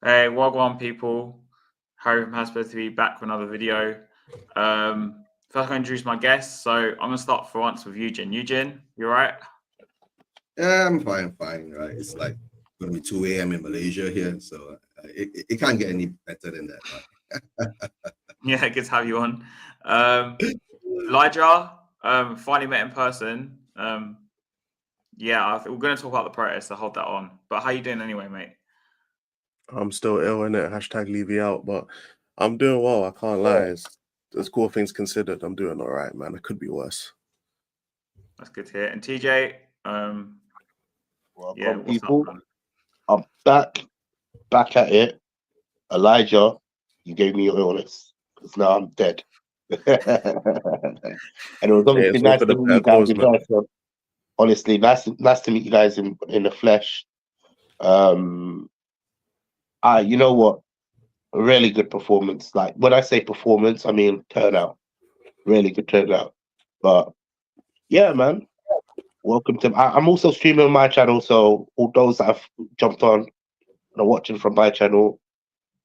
Hey, Wagwan people. Harry from Hasbro TV back with another video. First, I'm going to introduce my guest. So I'm going to start for once with Eugene. Eugene, you all right? Yeah, I'm fine, right? It's like going to be 2 a.m. in Malaysia here, so it can't get any better than that, right? Yeah, good to have you on. Elijah, finally met in person. Yeah, we're going to talk about the protest, so hold that on. But how you doing anyway, mate? I'm still ill in it. Hashtag leave me out, but I'm doing well. I can't lie. It's cool things considered. I'm doing all right, man. It could be worse. That's good to hear. And TJ, yeah, what's people. up, man? I'm back at it. Elijah, you gave me your illness because now I'm dead. And it was obviously it's all nice for to the meet you better guys cause, in man. person. Honestly, nice to meet you guys in the flesh. You know what? A really good performance. Like when I say performance, I mean turnout. Really good turnout. But yeah, man. Welcome to. I'm also streaming on my channel, so all those that have jumped on and are watching from my channel,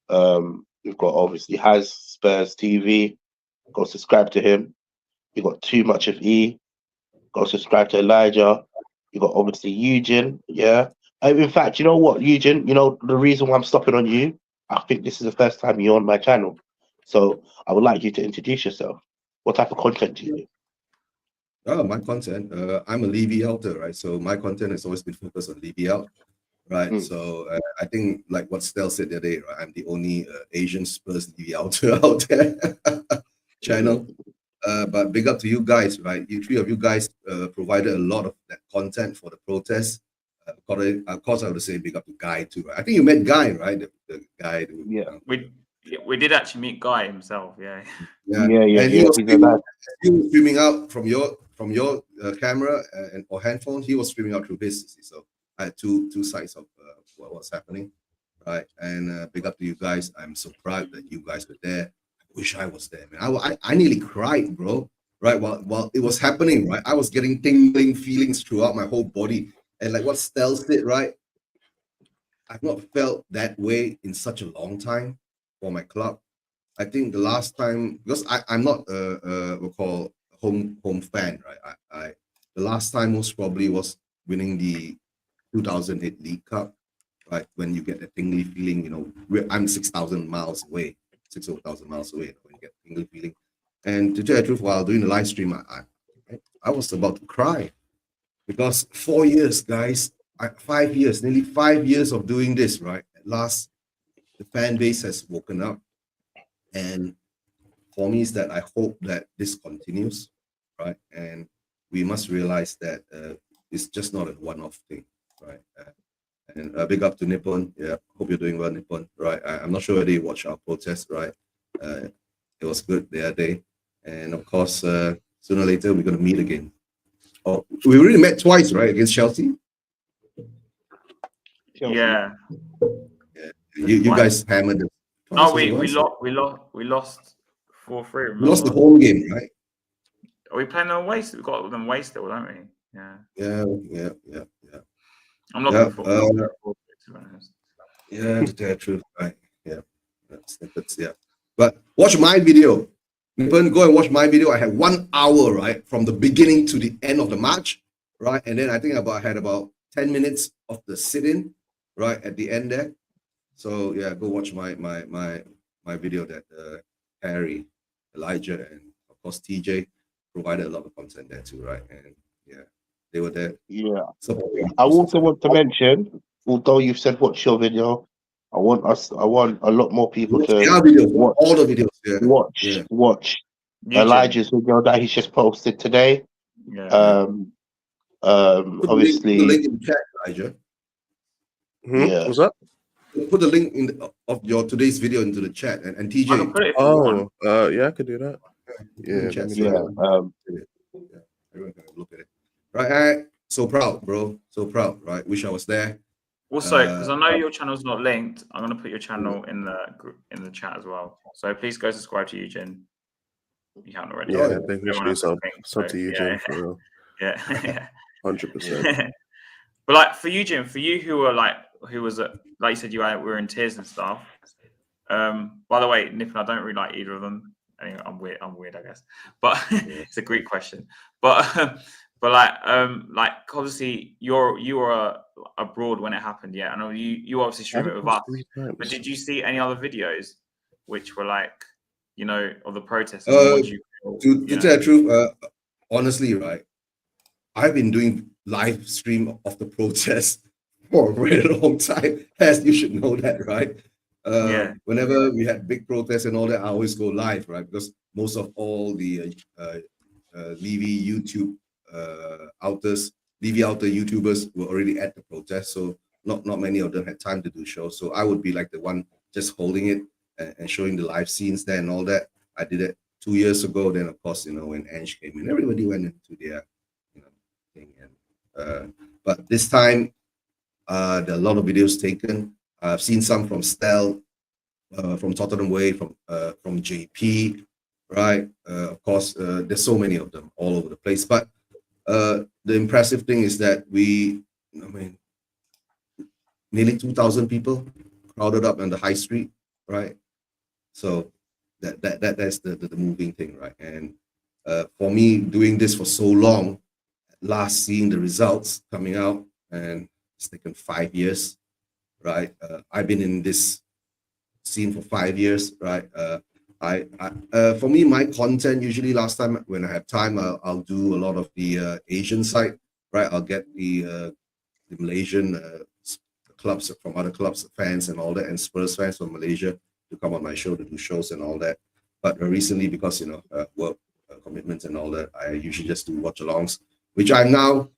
we've got obviously Has Spurs TV. Go subscribe to him. You got Too Much of E. Go subscribe to Elijah. You got obviously Eugene. Yeah. In fact, you know what, Eugene? You know the reason why I'm stopping on you. I think this is the first time you're on my channel, so I would like you to introduce yourself. What type of content do you do? Oh, my content. I'm a Levy outer, right? So my content has always been focused on Levy out, right? So I think like what Stel said the other day, right? I'm the only Asian Spurs Levy outer out there channel. But big up to you guys, right? You three of you guys provided a lot of that content for the protest. Of course, I would say big up to Guy too, right? I think you met Guy, right? The guy. We did actually meet Guy himself, yeah. And he was streaming out from your camera or handphone. He was streaming out through his. So I had two sides of what was happening, right? And big up to you guys. I'm so proud that you guys were there. Wish I was there, man. I nearly cried, bro. Right, while it was happening, right, I was getting tingling feelings throughout my whole body, and like what Stel said, right, I've not felt that way in such a long time for my club. I think the last time, because I'm not we'll call home fan, right? I the last time most probably was winning the 2008 League Cup, right? When you get a tingly feeling, you know, I'm 6,000 miles away. 6,000 miles away when you get tingly feeling. And to tell the truth, while doing the live stream, I was about to cry because 4 years, guys, 5 years, nearly 5 years of doing this, right? At last, the fan base has woken up, and for me, is that I hope that this continues, right? And we must realize that it's just not a one-off thing, right? And big up to Nippon. Yeah, hope you're doing well, Nippon. Right. I'm not sure whether you watched our protest, right? It was good the other day. And of course, sooner or later, we're going to meet again. Oh, we already met twice, right? Against Chelsea? Yeah. You guys hammered it. No, we lost 4-3. We lost the home game, right? Are we playing them away? We got them away still, don't we? Yeah. Yeah. I'm looking for it, to be honest. Yeah, to tell the truth, right? Yeah. Snippets, yeah. But watch my video. Go and watch my video. I had 1 hour, right, from the beginning to the end of the match, right? And then I think I had about 10 minutes of the sit-in, right, at the end there. So yeah, go watch my video that Harry, Elijah, and of course TJ provided a lot of content there too, right? And yeah, they were there. Yeah. I also want to mention, although you've said watch your video, I want a lot more people to watch all the videos. Yeah. Watch Elijah's video that he's just posted today. Yeah. Obviously. Put the link in the chat, Elijah. Yeah. What's up? Put the link of your today's video into the chat, and TJ. I can put it if you want. Yeah, I could do that. Everyone can look at it. Right. So proud, bro. So proud. Right. Wish I was there. Also, because I know your channel's not linked, I'm gonna put your channel in the chat as well. So please go subscribe to Eugene. You haven't already. Yeah, I think we should do sub to Eugene for real. Yeah. 100%. But like for Eugene, for you who are like who was like you said, were in tears and stuff. By the way, Nip and I don't really like either of them. Anyway, I'm weird, I guess. But it's a Greek question. But like obviously you were abroad when it happened, yeah. I know you obviously streamed it with us. But did you see any other videos which were like, you know, of the protests? And what do you feel, to tell the truth, honestly, right, I've been doing live stream of the protest for a very long time, as you should know that, right? Whenever we had big protests and all that, I always go live, right? Because most of all the Levy YouTube Levy outer YouTubers were already at the protest, so not many of them had time to do shows. So I would be like the one just holding it and showing the live scenes there and all that. I did it 2 years ago. Then of course, you know, when Ange came in, everybody went into their, you know, thing. And but this time, there are a lot of videos taken. I've seen some from Stel, from Tottenham Way, from JP, right? Of course, there's so many of them all over the place. But the impressive thing is that nearly 2,000 people crowded up on the high street, right? So that's the moving thing, right? And for me, doing this for so long, last seeing the results coming out, and it's taken 5 years, right? I've been in this scene for 5 years, right? For me, my content usually last time when I have time, I'll do a lot of the Asian side, right? I'll get the Malaysian clubs from other clubs, fans and all that, and Spurs fans from Malaysia to come on my show to do shows and all that. But recently, because you know work commitments and all that, I usually just do watch-alongs, which I'm now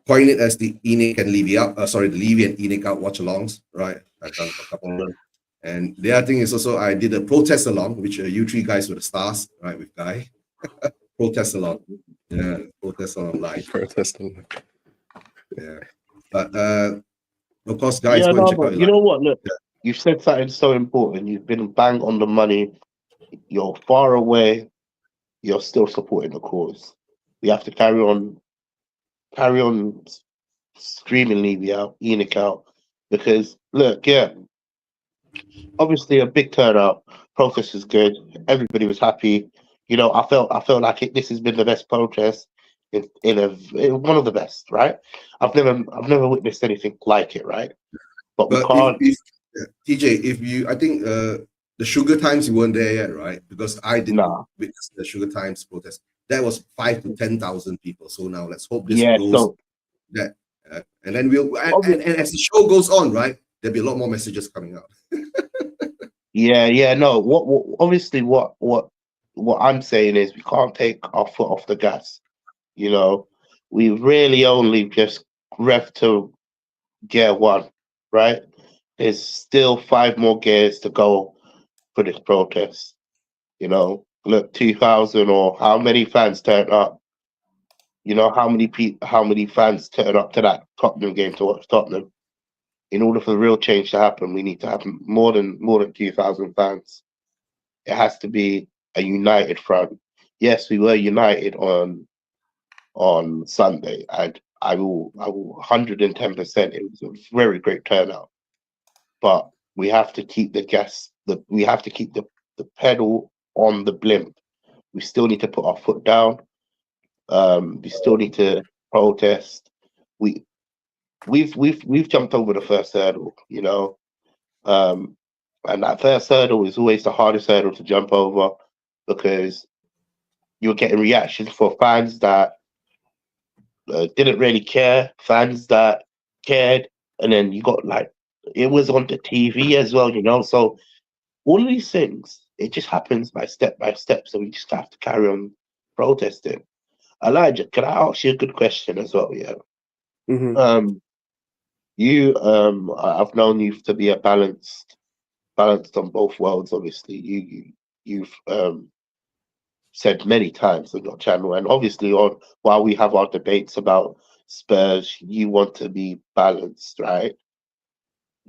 coined it as the ENIC and Levy out. The Levy and ENIC out watch-alongs, right? I've done a couple of them. And the other thing is also I did a protest along, which you three guys were the stars, right? With Guy. Protest along. Yeah, protest along live. Protest along. Yeah. But of course, guys, yeah, go and check out you know what? Look, you've said something so important. You've been bang on the money. You're far away. You're still supporting the cause. We have to carry on streaming Levy out, ENIC out, because look, yeah, obviously a big turnout. Protest was good. Everybody was happy. You know, I felt like this has been the best protest in one of the best, right? I've never witnessed anything like it, right? But we can't. TJ, I think the Sugar Times, you weren't there yet, right? Because I didn't witness the Sugar Times protest. That was 5,000 to 10,000 people. So now let's hope this grows. So, and then and as the show goes on, right, there'll be a lot more messages coming out. No. What I'm saying is we can't take our foot off the gas. You know, we really only just rev to gear 1, right? There's still 5 more gears to go for this protest. You know, look, 2,000 or how many fans turned up? You know, how many fans turned up to that Tottenham game to watch Tottenham? In order for the real change to happen, we need to have more than 2,000 fans. It has to be a united front. Yes, we were united on Sunday, and I will 110%. It was a very great turnout, but we have to keep the pedal on the blimp. We still need to put our foot down. We still need to protest. We've jumped over the first hurdle, you know, and that first hurdle is always the hardest hurdle to jump over, because you're getting reactions for fans that didn't really care, fans that cared, and then you got like it was on the TV as well, you know. So all of these things, it just happens by step, so we just have to carry on protesting. Elijah, can I ask you a good question as well? Yeah. Mm-hmm. I've known you to be a balanced on both worlds. Obviously, you've said many times on your channel, and obviously while we have our debates about Spurs, you want to be balanced, right?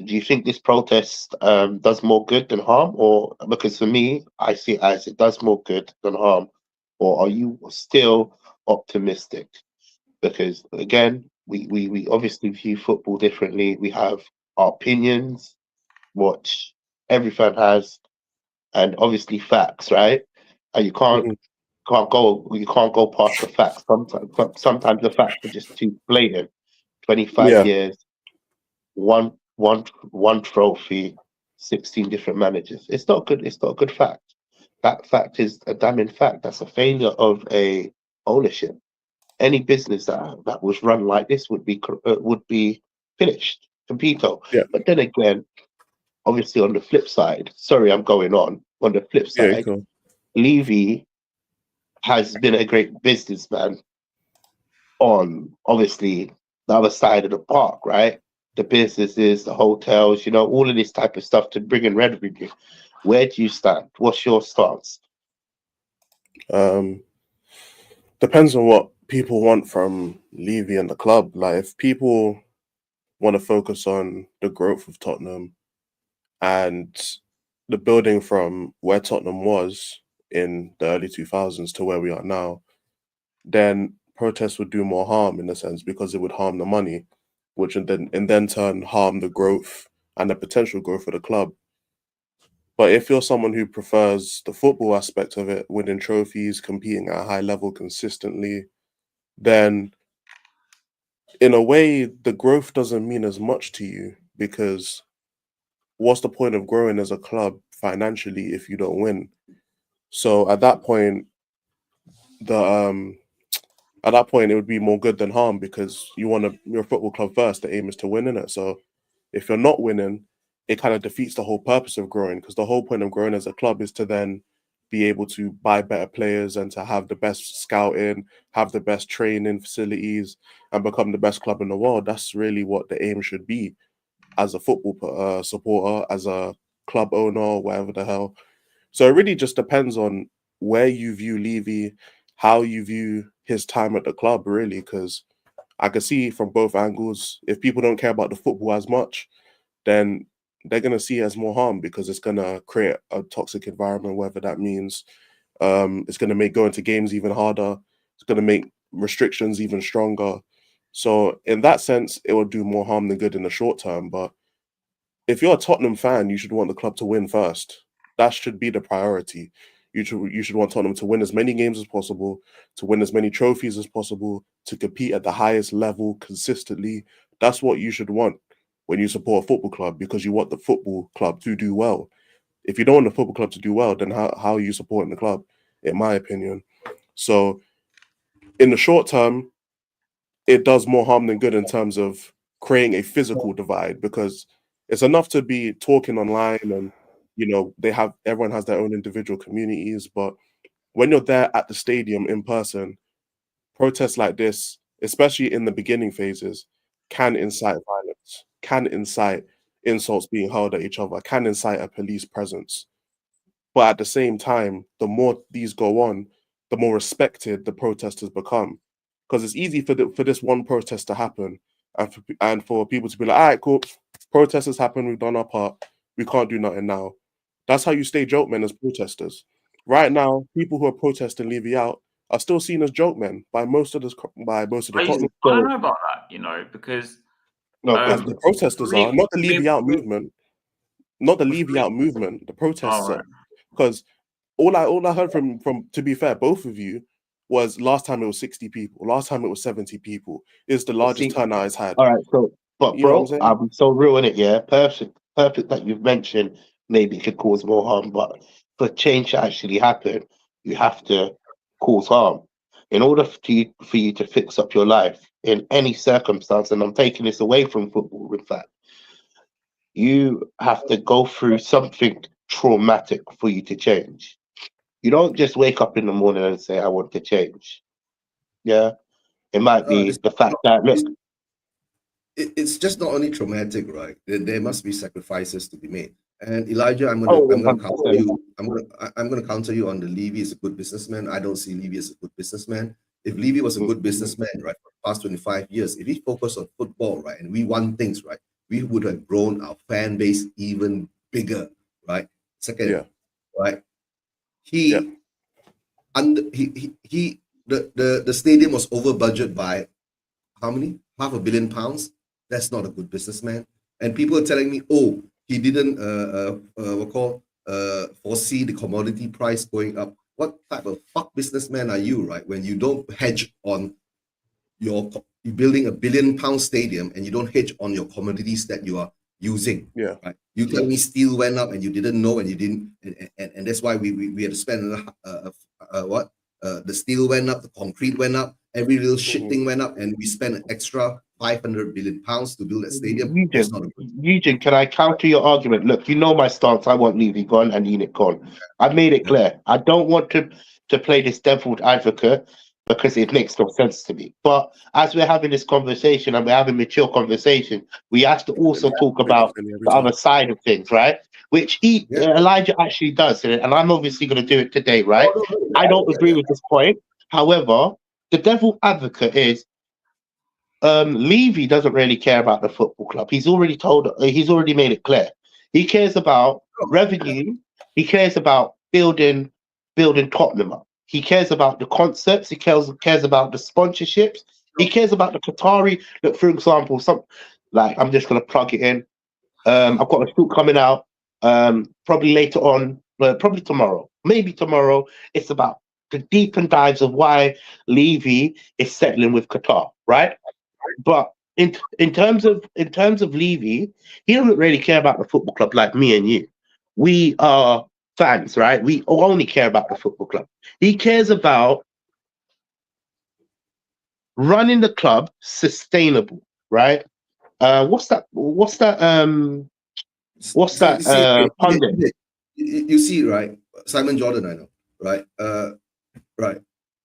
Do you think this protest does more good than harm, or because for me, I see it as it does more good than harm, or are you still optimistic? Because again, we obviously view football differently. We have our opinions, what every fan has, and obviously facts, right? And you can't go past the facts. Sometimes the facts are just too blatant. 25 Yeah. years, one trophy, 16 different managers. It's not good. It's not a good fact. That fact is a damning fact. That's a failure of a ownership. Any business that was run like this would be finished, completo. Yeah. But then again, obviously on the flip side, sorry, I'm going on. On the flip Yeah, side, cool. Levy has been a great businessman on obviously the other side of the park, right? The businesses, the hotels, all of this type of stuff to bring in revenue. Where do you stand? What's your stance? Depends on what people want from Levy and the club. Like, if people want to focus on the growth of Tottenham and the building from where Tottenham was in the early 2000s to where we are now, then protests would do more harm in a sense, because it would harm the money, which would then in then turn harm the growth and the potential growth of the club. But if you're someone who prefers the football aspect of it, winning trophies, competing at a high level consistently, then in a way the growth doesn't mean as much to you, because what's the point of growing as a club financially if you don't win? So at that point, it would be more good than harm, because you're a football club first. The aim is to win in it. So if you're not winning, it kind of defeats the whole purpose of growing, because the whole point of growing as a club is to then be able to buy better players and to have the best scouting, have the best training facilities, and become the best club in the world. That's really what the aim should be as a football supporter, as a club owner, whatever the hell. So it really just depends on where you view Levy, how you view his time at the club, really, because I can see from both angles. If people don't care about the football as much, then they're going to see it as more harm, because it's going to create a toxic environment, whether that means it's going to make going to games even harder. It's going to make restrictions even stronger. So in that sense, it will do more harm than good in the short term. But if you're a Tottenham fan, you should want the club to win first. That should be the priority. You should want Tottenham to win as many games as possible, to win as many trophies as possible, to compete at the highest level consistently. That's what you should want when you support a football club, because you want the football club to do well. If you don't want the football club to do well, then how are you supporting the club, in my opinion? So in the short term, it does more harm than good in terms of creating a physical divide, because it's enough to be talking online and everyone has their own individual communities, but when you're there at the stadium in person, protests like this, especially in the beginning phases, can incite violence, can incite insults being hurled at each other, can incite a police presence. But at the same time, the more these go on, the more respected the protesters become. Because it's easy for this one protest to happen, and for people to be like, all right, cool, protesters happen, we've done our part, we can't do nothing now. That's how you stay joke men as protesters. Right now, people who are protesting Levy out are still seen as joke men by most of the Tottenham. I don't know about that, because The protesters are not the Levy out movement, not the With Levy Lee- out movement. The protesters right. are, because all I heard from to be fair, both of you, was last time it was 60 people, last time it was 70 people. It's the largest turnout it's had. All right, so but You know what I'm bro, saying? I'm so real in it, yeah. Perfect that you've mentioned maybe it could cause more harm, but for change to actually happen, you have to cause harm. In order for you to fix up your life in any circumstance, and I'm taking this away from football, in fact, you have to go through something traumatic for you to change. You don't just wake up in the morning and say, I want to change. Yeah. It might be This, the fact that look, it's just not only traumatic, right? There must be sacrifices to be made. And Elijah, I'm oh, gonna counter 100%. you. I'm gonna counter you on the Levy is a good businessman. I don't see Levy as a good businessman. If Levy was a good businessman, right, for the past 25 years, if he focused on football, right, and we won things, right, we would have grown our fan base even bigger, right? Second, Yeah. right? Yeah. The stadium was over budget by how many? £500 million. That's not a good businessman. And people are telling me, oh, he didn't foresee the commodity price going up. What type of fuck businessman are you, right? When you don't hedge on you're building £1 billion stadium and you don't hedge on your commodities that you are using. Yeah. Right? You tell me steel went up and you didn't know and you didn't, and that's why we had to spend the steel went up, the concrete went up, every little shit thing went up, and we spent an extra £500 billion to build that stadium. Eugene, can I counter your argument? Look, you know my stance. I want Levy gone and Enoch gone. I've made it clear. I don't want to play this devil's advocate because it makes no sense to me. But as we're having this conversation and we're having mature conversation, we have to also talk about the other side of things, right? Which Elijah actually does, and I'm obviously going to do it today, right? I don't agree with this point. However, the devil advocate is Levy doesn't really care about the football club. He's already made it clear. He cares about revenue. He cares about building Tottenham up. He cares about the concepts. He cares about the sponsorships. He cares about the Qatari. Look, for example, I'm just gonna plug it in. I've got a shoot coming out probably later on, probably tomorrow, maybe tomorrow. It's about the deep and dives of why Levy is settling with Qatar, right? But in terms of Levy, he doesn't really care about the football club like me and you. We are fans, right? We only care about the football club. He cares about running the club sustainable, right? What's that pundit? You see, right? Simon Jordan, I know, right? Right.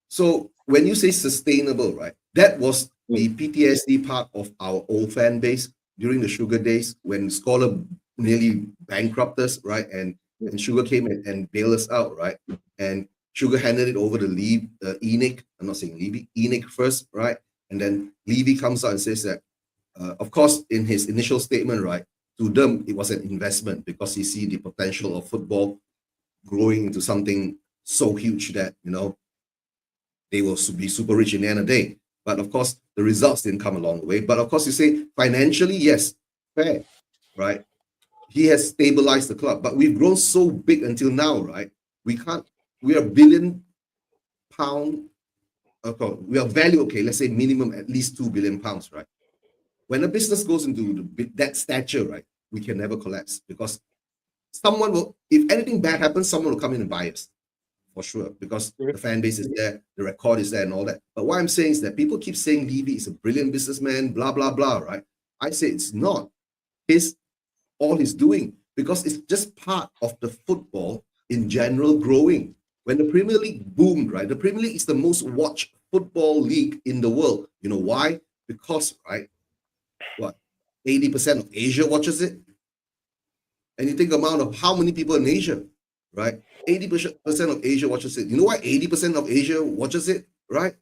So when you say sustainable, right, that was the PTSD part of our old fan base during the Sugar days when Scholar nearly bankrupted us, right? And Sugar came and bailed us out, right? And Sugar handed it over to Enoch. I'm not saying Levy, Enoch first, right? And then Levy comes out and says that, of course, in his initial statement, right, to them, it was an investment because he see the potential of football growing into something so huge that, they will be super rich in the end of the day. But of course, the results didn't come along the way. But of course, you say financially, yes, fair, right? He has stabilized the club, but we've grown so big until now, right? We are £1 billion. We are value, okay, let's say minimum at least £2 billion, right? When a business goes into that stature, right, we can never collapse because someone will, if anything bad happens, someone will come in and buy us. For sure, because the fan base is there, the record is there and all that. But what I'm saying is that people keep saying Levy is a brilliant businessman, blah, blah, blah, right? I say it's not. All he's doing, because it's just part of the football in general growing. When the Premier League boomed, right? The Premier League is the most watched football league in the world. You know why? Because, right, 80% of Asia watches it? And you think amount of how many people in Asia, right? 80% of Asia watches it. You know why 80% of Asia watches it, right?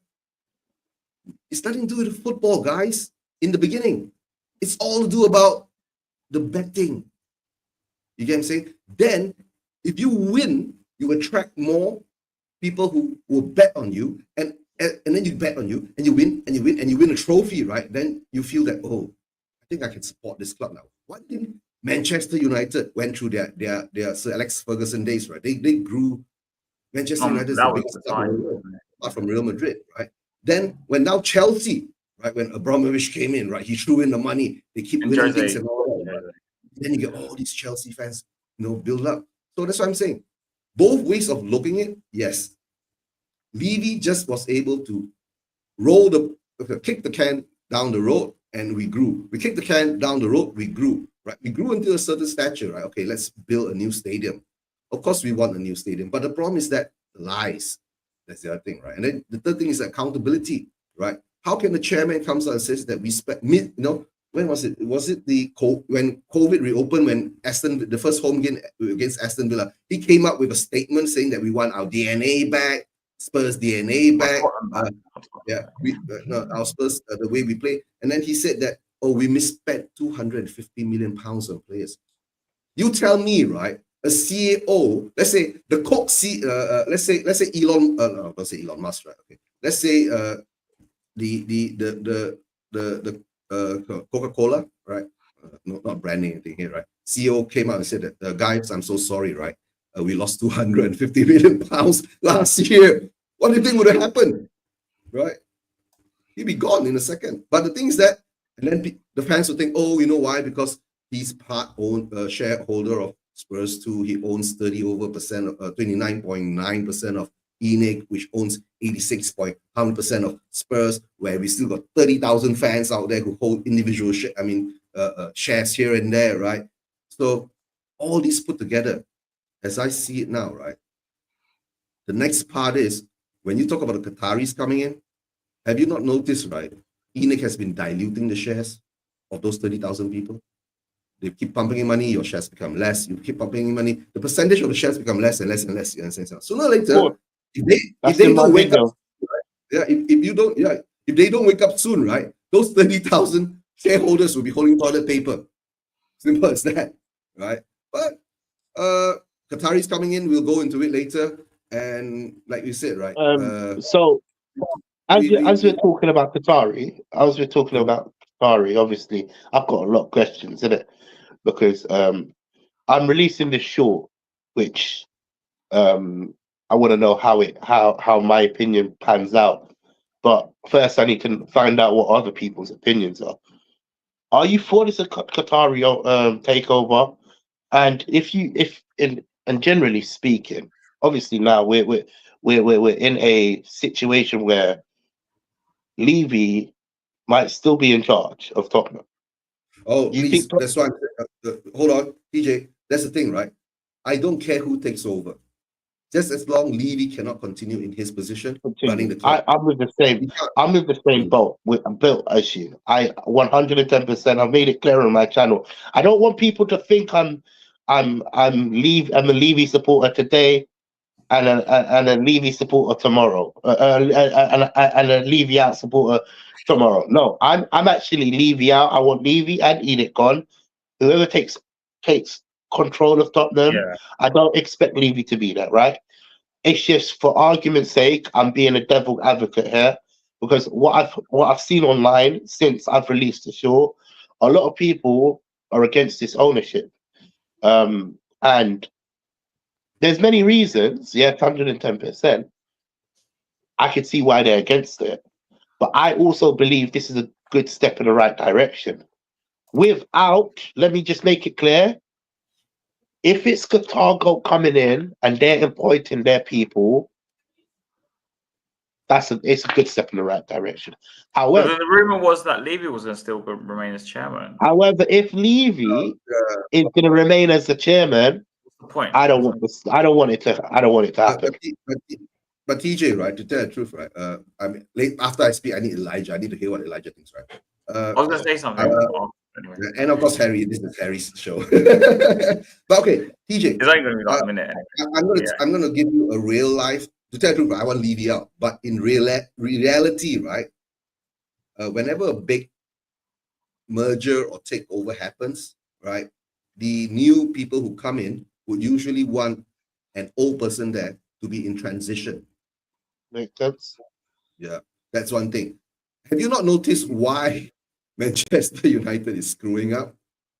It's nothing to do with football, guys. In the beginning, it's all to do about the betting. You get what I'm saying? Then, if you win, you attract more people who will bet on you, and then you bet on you, and you win, and you win, and you win a trophy, right? Then you feel that, oh, I think I can support this club now. Why didn't Manchester United went through their Sir Alex Ferguson days, right? They grew. Manchester United is the biggest club in the world, apart from Real Madrid, right? Then when now Chelsea, right? When Abramovich came in, right? He threw in the money. They keep winning things and all that. Right? Then you get all these Chelsea fans, build up. So that's what I'm saying. Both ways of looking at it, yes. Levy just was able to kick the can down the road, and we grew. We kicked the can down the road, we grew. Right? We grew until a certain stature, right? Okay, let's build a new stadium. Of course, we want a new stadium, but the problem is that lies. That's the other thing, right? And then the third thing is accountability, right? How can the chairman comes out and says that we spent, when was it? Was it when COVID reopened, when the first home game against Aston Villa, he came up with a statement saying that we want our DNA back, Spurs DNA back. Our Spurs, the way we play. And then he said that, we misspent £250 million on players. You tell me, right? A CEO, let's say the Coke let's say Elon, let's say Elon Musk, right? Okay. Let's say the Coca-Cola, right? not branding anything here, right? CEO came out and said that, guys, I'm so sorry, right? We lost 250 million pounds last year. What do you think would have happened, right? He'd be gone in a second. But the thing is that, and then the fans will think, oh, you know why? Because he's shareholder of Spurs too. He owns 29.9% of ENIC, which owns 86.1% of Spurs, where we still got 30,000 fans out there who hold individual shares here and there, right? So all these put together, as I see it now, right? The next part is when you talk about the Qataris coming in, have you not noticed, right? ENIC has been diluting the shares of those 30,000 people. They keep pumping in money, your shares become less. You keep pumping in money, the percentage of the shares become less and less and less. You understand? Sooner or later, if they don't wake up, right? Yeah, if they don't wake up soon, right? Those 30,000 shareholders will be holding toilet paper. Simple as that, right? But Qataris coming in, we'll go into it later. And like you said, right? So as we're talking about Qatari, obviously, I've got a lot of questions in it because I'm releasing this short, which I want to know how my opinion pans out. But first, I need to find out what other people's opinions are. Are you for this Qatari takeover? And and generally speaking, obviously now we're in a situation where Levy might still be in charge of Tottenham. Oh, please, that's why. Hold on, TJ. That's the thing, right? I don't care who takes over, just as long Levy cannot continue in his position running the club. I'm with the same. I'm with the same boat. Built as you. I 110%. I've made it clear on my channel. I don't want people to think I'm a Levy supporter today and a Levy supporter tomorrow, and a Levy out supporter tomorrow. No, I'm actually Levy out. I want Levy and Enid gone. Whoever takes control of Tottenham, I don't expect Levy to be there, right? It's just for argument's sake, I'm being a devil advocate here because what I've seen online since I've released the short, a lot of people are against this ownership, and there's many reasons. Yeah, 110%. I can see why they're against it, but I also believe this is a good step in the right direction. Without, let me just make it clear, if it's Qatar coming in and they're appointing their people, it's a good step in the right direction. However, the rumor was that Levy was going to still remain as chairman. However, if Levy is going to remain as the chairman, what's the point? I don't want it to happen. But TJ, right? To tell the truth, right? I mean, after I speak, I need Elijah. I need to hear what Elijah thinks, right? I was going to say something. Anyway. And of course, Harry. This is Harry's show. But okay, TJ. It's only going to be like a minute. Anyway. I'm gonna give you a real life. To tell the truth, I want Levy out. But in reality, right? Whenever a big merger or takeover happens, right? The new people who come in would usually want an old person there to be in transition. Makes sense. Yeah, that's one thing. Have you not noticed why Manchester United is screwing up?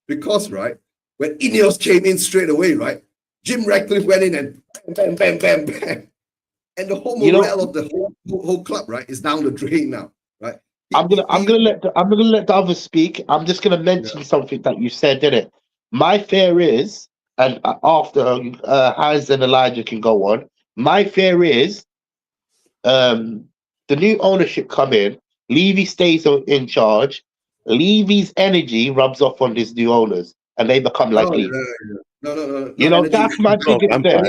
Because, right, when Ineos came in straight away, right, Jim Ratcliffe went in and bam, bam, bam, bam, bam. And the whole morale of the whole club, right, is down the drain now, right? I'm gonna let the others speak. I'm just gonna mention something that you said, didn't it? My fear is, and after Hans and Elijah can go on, my fear is the new ownership come in, Levy stays in charge, Levy's energy rubs off on these new owners, and they become like Levy. No. You know, that's my biggest fear.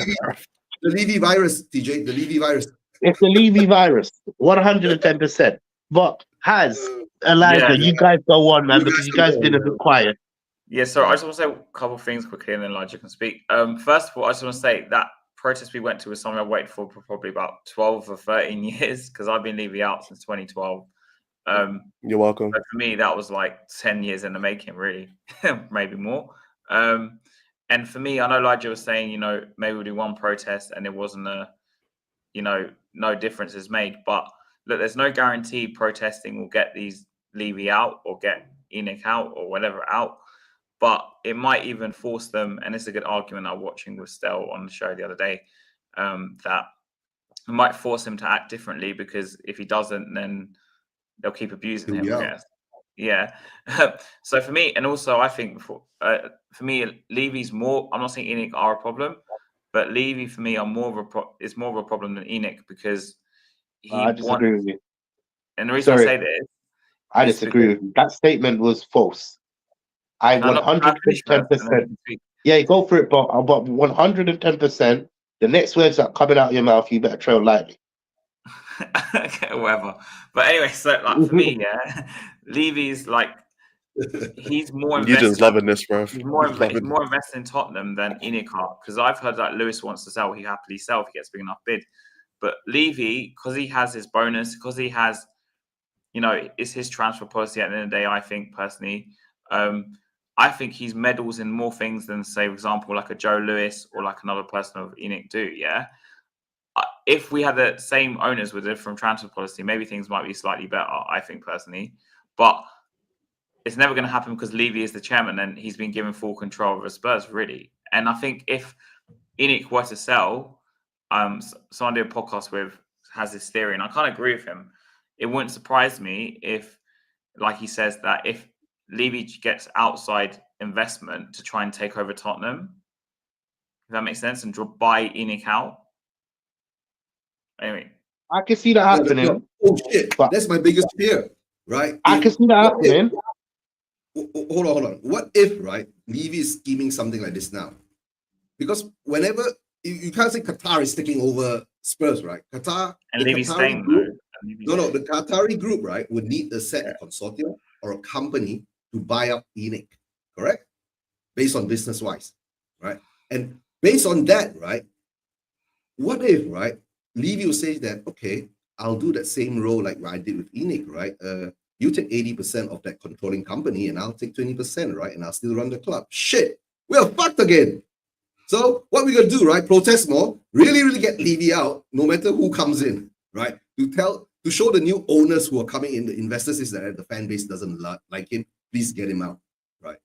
The Levy virus, TJ, the Levy virus. It's the Levy virus, 110%. But Elijah, you guys go on, man, because you guys been a bit quiet. Yeah, so I just want to say a couple of things quickly, and then Elijah can speak. First of all, I just want to say that protest we went to was something I waited for probably about 12 or 13 years because I've been Levy out since 2012. You're welcome. So for me, that was like 10 years in the making, really, maybe more. And for me, I know Elijah was saying, maybe we'll do one protest and it wasn't no difference is made. But look, there's no guarantee protesting will get these Levy out or get ENIC out or whatever out. but it might even force them. And it's a good argument I was watching with Stel on the show the other day, that it might force him to act differently, because if he doesn't, then they'll keep abusing him, I guess. Yeah. So for me, and also I think for me, Levy's more. I'm not saying ENIC are a problem, but Levy for me are more of a is more of a problem than ENIC, because I disagree with you. And the reason I say this, I disagree with you. That statement was false. I 110%. Yeah, go for it, but 110%. The next words that coming out of your mouth, you better trail lightly. Okay, whatever. But anyway, so like for me, yeah, Levy's like he's more invested. Eugen's loving this, bro. He's more invested in Tottenham than ENIC, because I've heard that Lewis wants to sell. He happily sell if he gets a big enough bid. But Levy, because he has his bonus, because he has, it's his transfer policy at the end of the day. I think personally, I think he's meddles in more things than, say, for example, like a Joe Lewis or like another person of ENIC do. Yeah. If we had the same owners with a different transfer policy, maybe things might be slightly better, I think personally. But it's never going to happen because Levy is the chairman and he's been given full control of the Spurs, really. And I think if ENIC were to sell, someone I did a podcast with has this theory, and I kind of agree with him. It wouldn't surprise me if, like he says, that if Levy gets outside investment to try and take over Tottenham, if that makes sense, and buy ENIC out. Anyway, I can see that happening. Oh shit! That's my biggest fear, right? I can see that happening. Hold on. What if, right, Levy is scheming something like this now? Because whenever you can't say Qatar is taking over Spurs, right? Qatar and Levy's staying. No, the Qatari group, right, would need a set consortium or a company to buy up ENIC, correct? Based on business-wise, right? And based on that, right, what if, right, Levy will say that, okay, I'll do that same role like I did with ENIC, right? You take 80% of that controlling company and I'll take 20%, right? And I'll still run the club. Shit, we're fucked again. So what we're going to do, right? Protest more, really get Levy out, no matter who comes in, right? To show the new owners who are coming in, the investors, is that the fan base doesn't like him. Please get him out, right?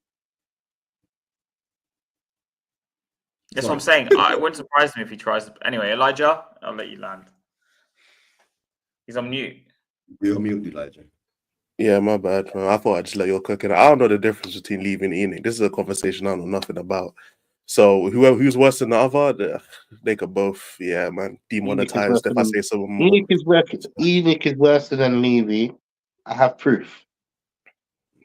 That's what I'm saying. It wouldn't surprise me if he tries. Anyway, Elijah, I'll let you land. He's on mute. You're mute, Elijah. Yeah, my bad, man. I thought I'd just let you cook it. I don't know the difference between Levy and ENIC. This is a conversation I know nothing about. So who's worse than the other, they could both, yeah, man, demonetized if I say so more. ENIC is worse than Levy. I have proof.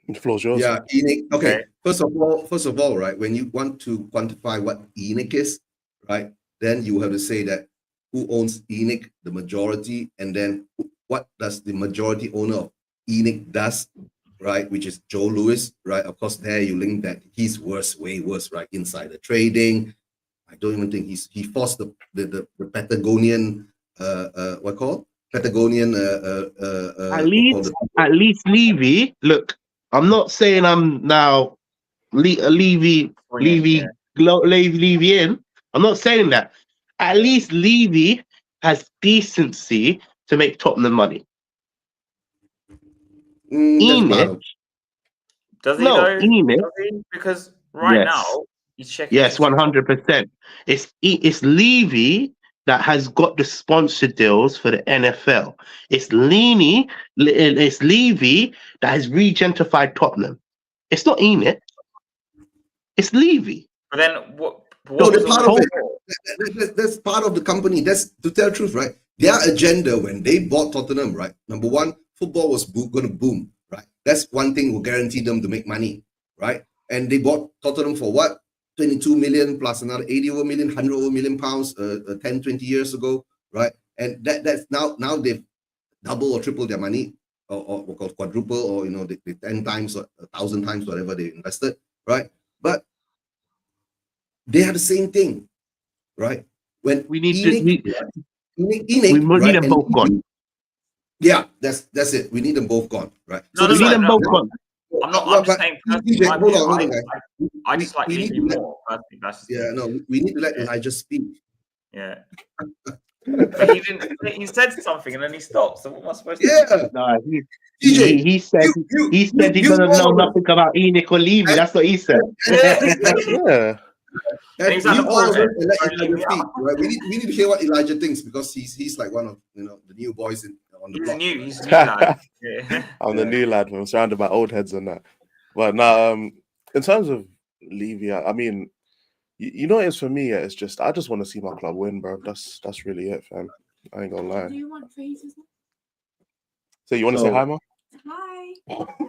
The floor's yours. Yeah, ENIC. Okay. First of all, right, when you want to quantify what ENIC is, right, then you have to say that who owns ENIC, the majority, and then what does the majority owner of ENIC does, right, which is Joe Lewis, right? Of course, there you link that he's worse, way worse, right? Insider trading. I don't even think he forced the Patagonian Patagonian at least Levy. Look, I'm not saying I'm now Levy in. I'm not saying that. At least Levy has decency to make Tottenham money. ENIC. Does he no, though? ENIC. Because now he's checking. Yes, 100%. It's Levy that has got the sponsor deals for the NFL. It's Levy that has regentified Tottenham. It's not ENIC. It's Levy. But then what that's part of it. That's part of the company. That's, to tell the truth, right? Their agenda when they bought Tottenham, right? Number one, football was going to boom, right? That's one thing will guarantee them to make money, right? And they bought Tottenham for what? 22 million plus another 80 over million, 100 over million pounds 10, 20 years ago, right? And that's now they've double or triple their money, or quadruple, or they 10 times or 1,000 times whatever they invested, right? But they are the same thing, right? When we need ENIC, we need them both gone. Yeah, that's it. We need them both gone, right? No, so we need them both gone. I'm just saying. Hold on, I just like Levy more. We need to let Elijah speak. Yeah. But he didn't. He said something and then he stopped. So what am I supposed to do? Yeah, No, DJ, he said he said he doesn't know nothing about Enoch or Levy. That's what he said. Yeah. And he was at you the all of us protest. can let Sorry, leave Elijah me speak, out. right? We need to hear what Elijah thinks because he's like one of the new boys on the He's block. new. right? He's new lad. Yeah. I'm the new lad. I'm surrounded by old heads and that. But now, in terms of Levy, I mean, you know what it is for me? Yeah, it's just I just want to see my club win, bro. That's really it, fam. I ain't gonna lie. Do you want phrases? So you want to say hi, ma? Hi.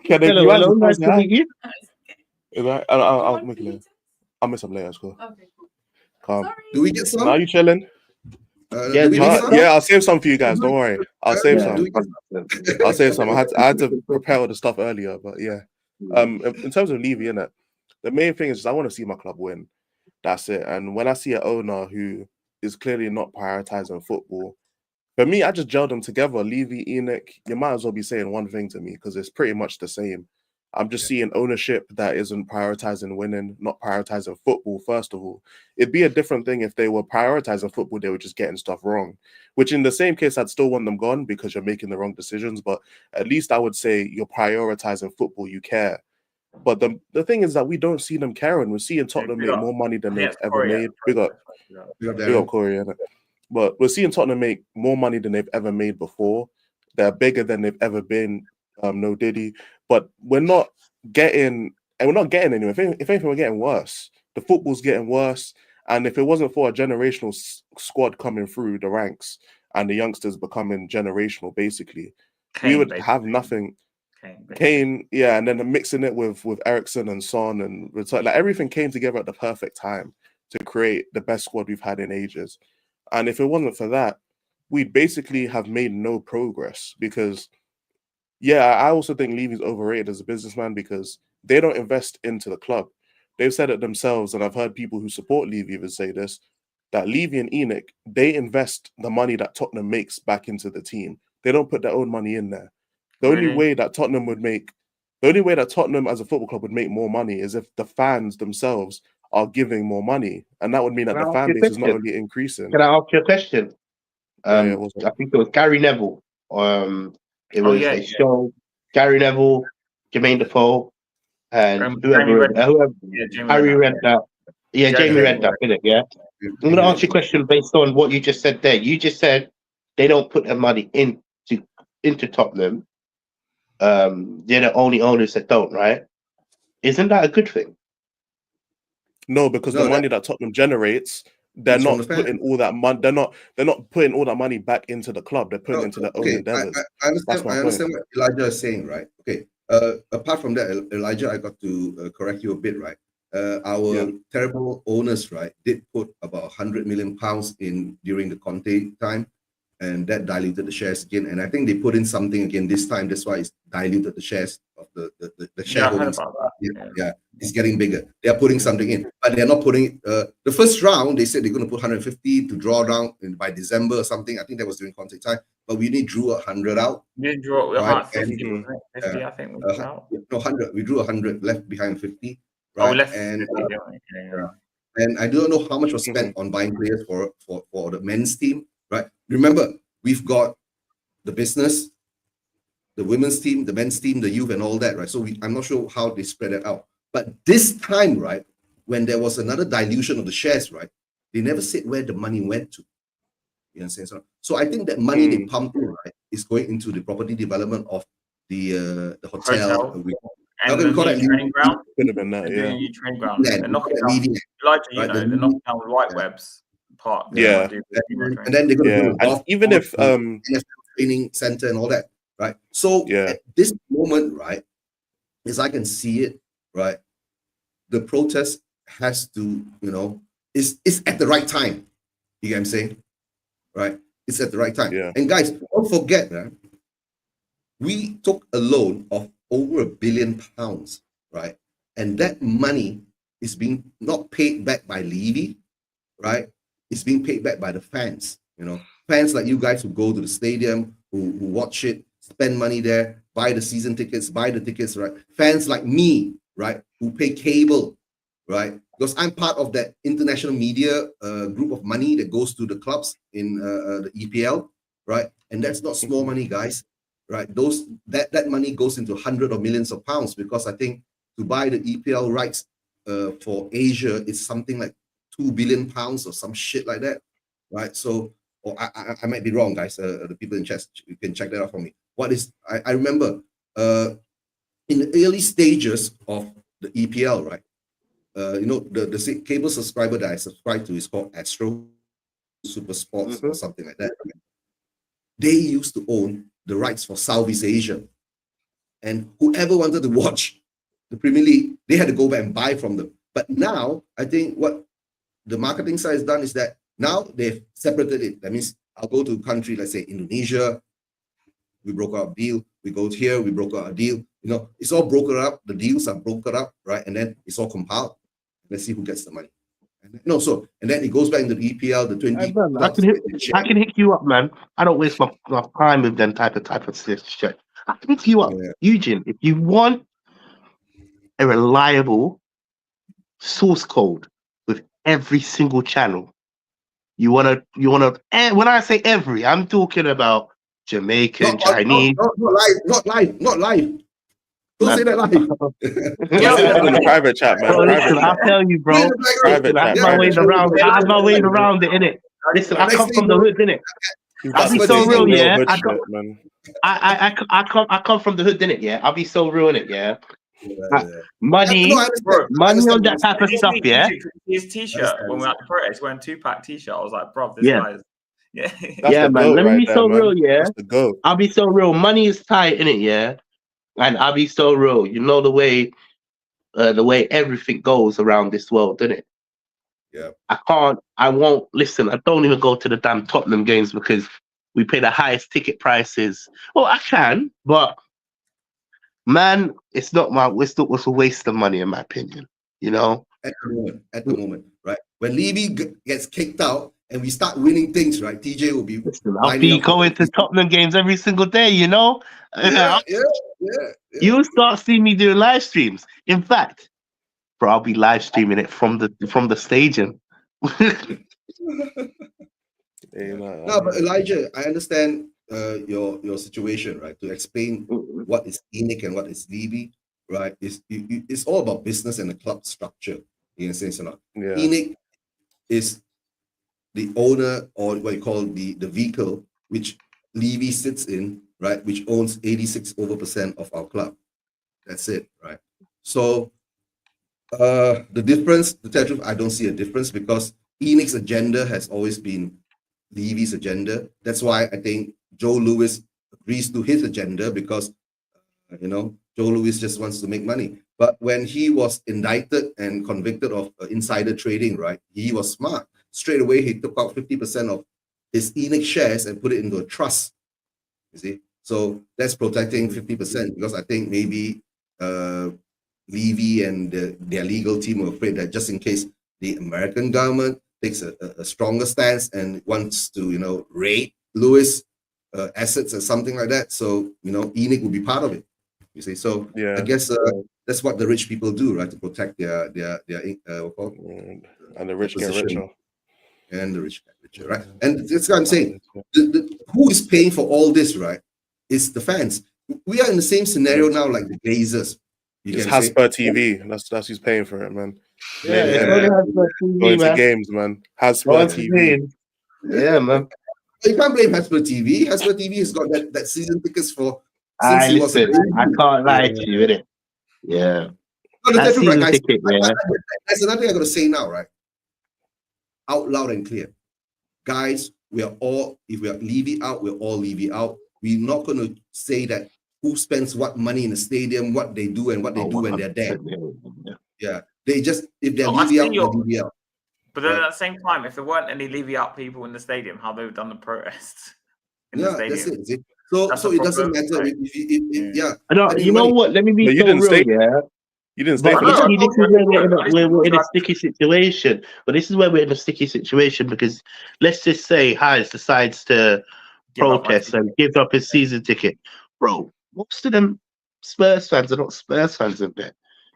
Can they, Hello, nice to meet you. Is that, I'll make it later. I'll miss up later. It's cool. Okay, cool. Calm. Sorry. Do we get some? Now you chilling? Yeah, do we do you get get some? Yeah, I'll save some for you guys. Don't worry. I'll save Yeah, some. do we get some? I'll save some. I had to prepare all the stuff earlier, but yeah. In terms of Levy, innit, the main thing is just I want to see my club win. That's it. And when I see an owner who is clearly not prioritizing football, for me, I just gel them together. Levy, Enoch, you might as well be saying one thing to me because it's pretty much the same. I'm just seeing ownership that isn't prioritizing winning, not prioritizing football, first of all. It'd be a different thing if they were prioritizing football, they were just getting stuff wrong, which in the same case, I'd still want them gone because you're making the wrong decisions. But at least I would say you're prioritizing football, you care. But the thing is that we don't see them caring. We're seeing Tottenham make more money than they've ever made. Big up Corey, innit? But we're seeing Tottenham make more money than they've ever made before. They're bigger than they've ever been. No Diddy. But we're not getting anywhere. If anything, we're getting worse. The football's getting worse. And if it wasn't for a generational squad coming through the ranks and the youngsters becoming generational, basically, we would have nothing. Kane, yeah, and then mixing it with Ericsson and Son and like everything came together at the perfect time to create the best squad we've had in ages. And if it wasn't for that, we'd basically have made no progress because, yeah, I also think Levy's overrated as a businessman because they don't invest into the club. They've said it themselves, and I've heard people who support Levy even say this, that Levy and Enoch, they invest the money that Tottenham makes back into the team. They don't put their own money in there. The only way that Tottenham as a football club would make more money is if the fans themselves are giving more money. And that would mean that the fan base is not only increasing. Can I ask you a question? Yeah, I think it was Gary Neville. It was a show. Gary Neville, Jermaine Defoe, and whoever Harry Redknapp. Yeah, Jamie Redknapp, innit? Yeah. I'm going to ask you a question based on what you just said there. You just said they don't put their money into Tottenham. They're the only owners that don't, right? Isn't that a good thing? No, because the money that Tottenham generates, they're not putting all that money. They're not putting all that money back into the club. They're putting it into their own endeavors. I understand what Elijah is saying, right? Okay. Apart from that, Elijah, I got to correct you a bit, right? Our terrible owners, right, did put about 100 million pounds in during the Conte time, and that diluted the shares again. And I think they put in something again this time. That's why it's diluted the shares of the shareholdings. Yeah, it's getting bigger. They are putting something in, but they're not putting the first round. They said they're going to put 150 to draw down by December or something. I think that was during Conte time, but we only drew 100 out. We drew right? 50, 50 I think. No, 100. We drew 100, left behind 50. Right? Oh, left and 50, and I don't know how much was spent on buying players for the men's team. Right. Remember, we've got the business, the women's team, the men's team, the youth, and all that, right? So I'm not sure how they spread it out. But this time, right, when there was another dilution of the shares, right, they never said where the money went to. You understand? So I think that money they pumped in, right, is going into the property development of the hotel. And the new training ground. Could have been that, yeah. New training ground. They're knocking down, Elijah, you know, they're knocking down White Webs. Part, and then they're going to do and even if training center and all that, right? So at this moment, right, as I can see it, right, the protest has to, is at the right time. You get what I'm saying, right? It's at the right time. Yeah. And guys, don't forget that we took a loan of over £1 billion, right? And that money is being not paid back by Levy, right? It's being paid back by the fans, fans like you guys who go to the stadium, who watch it, spend money there, buy the season tickets, buy the tickets, right? Fans like me, right, who pay cable, right? Because I'm part of that international media group of money that goes to the clubs in the EPL, right? And that's not small money, guys, right? That money goes into hundreds of millions of pounds, because I think to buy the EPL rights for Asia, it's something like £2 billion or some shit like that, right? So, or I might be wrong, guys. The people in chat, you can check that out for me. I remember in the early stages of the EPL, right? The cable subscriber that I subscribe to is called Astro Super Sports or something like that. Right? They used to own the rights for Southeast Asia, and whoever wanted to watch the Premier League, they had to go back and buy from them. But now, I think what the marketing side has done is that now they've separated it. That means I'll go to a country, let's say Indonesia, we broke out a deal. We go here, we broke out a deal. It's all broken up. The deals are broken up, right? And then it's all compiled. Let's see who gets the money. And then it goes back into the EPL, the 20 clubs. I can hit you up, man. I don't waste my time with them type of shit. I can hit you up, Eugene. If you want a reliable source code with every single channel, you wanna. When I say every, I'm talking about Jamaican, Chinese. Not live. Don't say that live. In the private chat, man. Bro, listen, I'll tell you, bro. Private chat. I have my way around it, innit? Listen, I come from the hood, innit? I'll be so real, yeah. I come from the hood, innit? Yeah, I'll be so real, innit? Yeah. Money on that type of stuff, yeah. His t-shirt when we were at the protest, wearing 2-pack t-shirt. I was like, bro, this guy is. Yeah, man. Let me be so real, yeah. I'll be so real. Money is tight, innit? Yeah. And I'll be so real. You know the way everything goes around this world, doesn't it? Yeah. I won't listen. I don't even go to the damn Tottenham games because we pay the highest ticket prices. Well, I can, but man, it's not what's a waste of money in my opinion. At the moment, right? When Levy gets kicked out and we start winning things, right? TJ will be. Listen, I'll be going to Tottenham games every single day. Yeah. You'll start seeing me doing live streams. In fact, bro, I'll be live streaming it from the stadium. No, but Elijah, I understand your situation, right? To explain what is ENIC and what is Levy, right? It's all about business and the club structure. You can say or not. Yeah. ENIC is the owner, or what you call the vehicle, which Levy sits in, right? Which owns 86% of our club. That's it, right? So the difference, to tell you the truth, I don't see a difference, because ENIC's agenda has always been Levy's agenda. That's why I think Joe Lewis agrees to his agenda, because Joe Lewis just wants to make money. But when he was indicted and convicted of insider trading, right, he was smart. Straight away, he took out 50% of his ENIC shares and put it into a trust. You see, so that's protecting 50%, because I think maybe Levy and their legal team were afraid that just in case the American government takes a stronger stance and wants to, raid Lewis assets or something like that, so ENIC will be part of it. You see, so yeah. I guess that's what the rich people do, right, to protect their and the rich get richer. And the rich get richer, right? And that's what I'm saying. Who is paying for all this, right? It's the fans. We are in the same scenario now, like the Glazers. It's Hasper TV. That's who's paying for it, man. Yeah, going to games, man. Hasper TV. Yeah, man. You can't blame Hasper TV. Hasper TV has got that season tickets for. I can't lie to you, innit? Yeah. No, that's season right, ticket, man. That's another thing I'm going to say now, right? Out loud and clear. Guys, we are all, if we are Levy out, we're all Levy out. We're not going to say that who spends what money in the stadium, what they do, and what they do when they're there. Yeah. They just, if they're Levy out, they're Levy out. But then at the same time, if there weren't any Levy out people in the stadium, how they would have done the protests in the stadium? That's it. So it doesn't matter. You know what? Let me be so real, yeah. You didn't stay for this is where we're in a sticky situation. But this is where we're in a sticky situation, because let's just say Hayes decides to protest and give up his season ticket. Bro, most of them Spurs fans are not Spurs fans in there.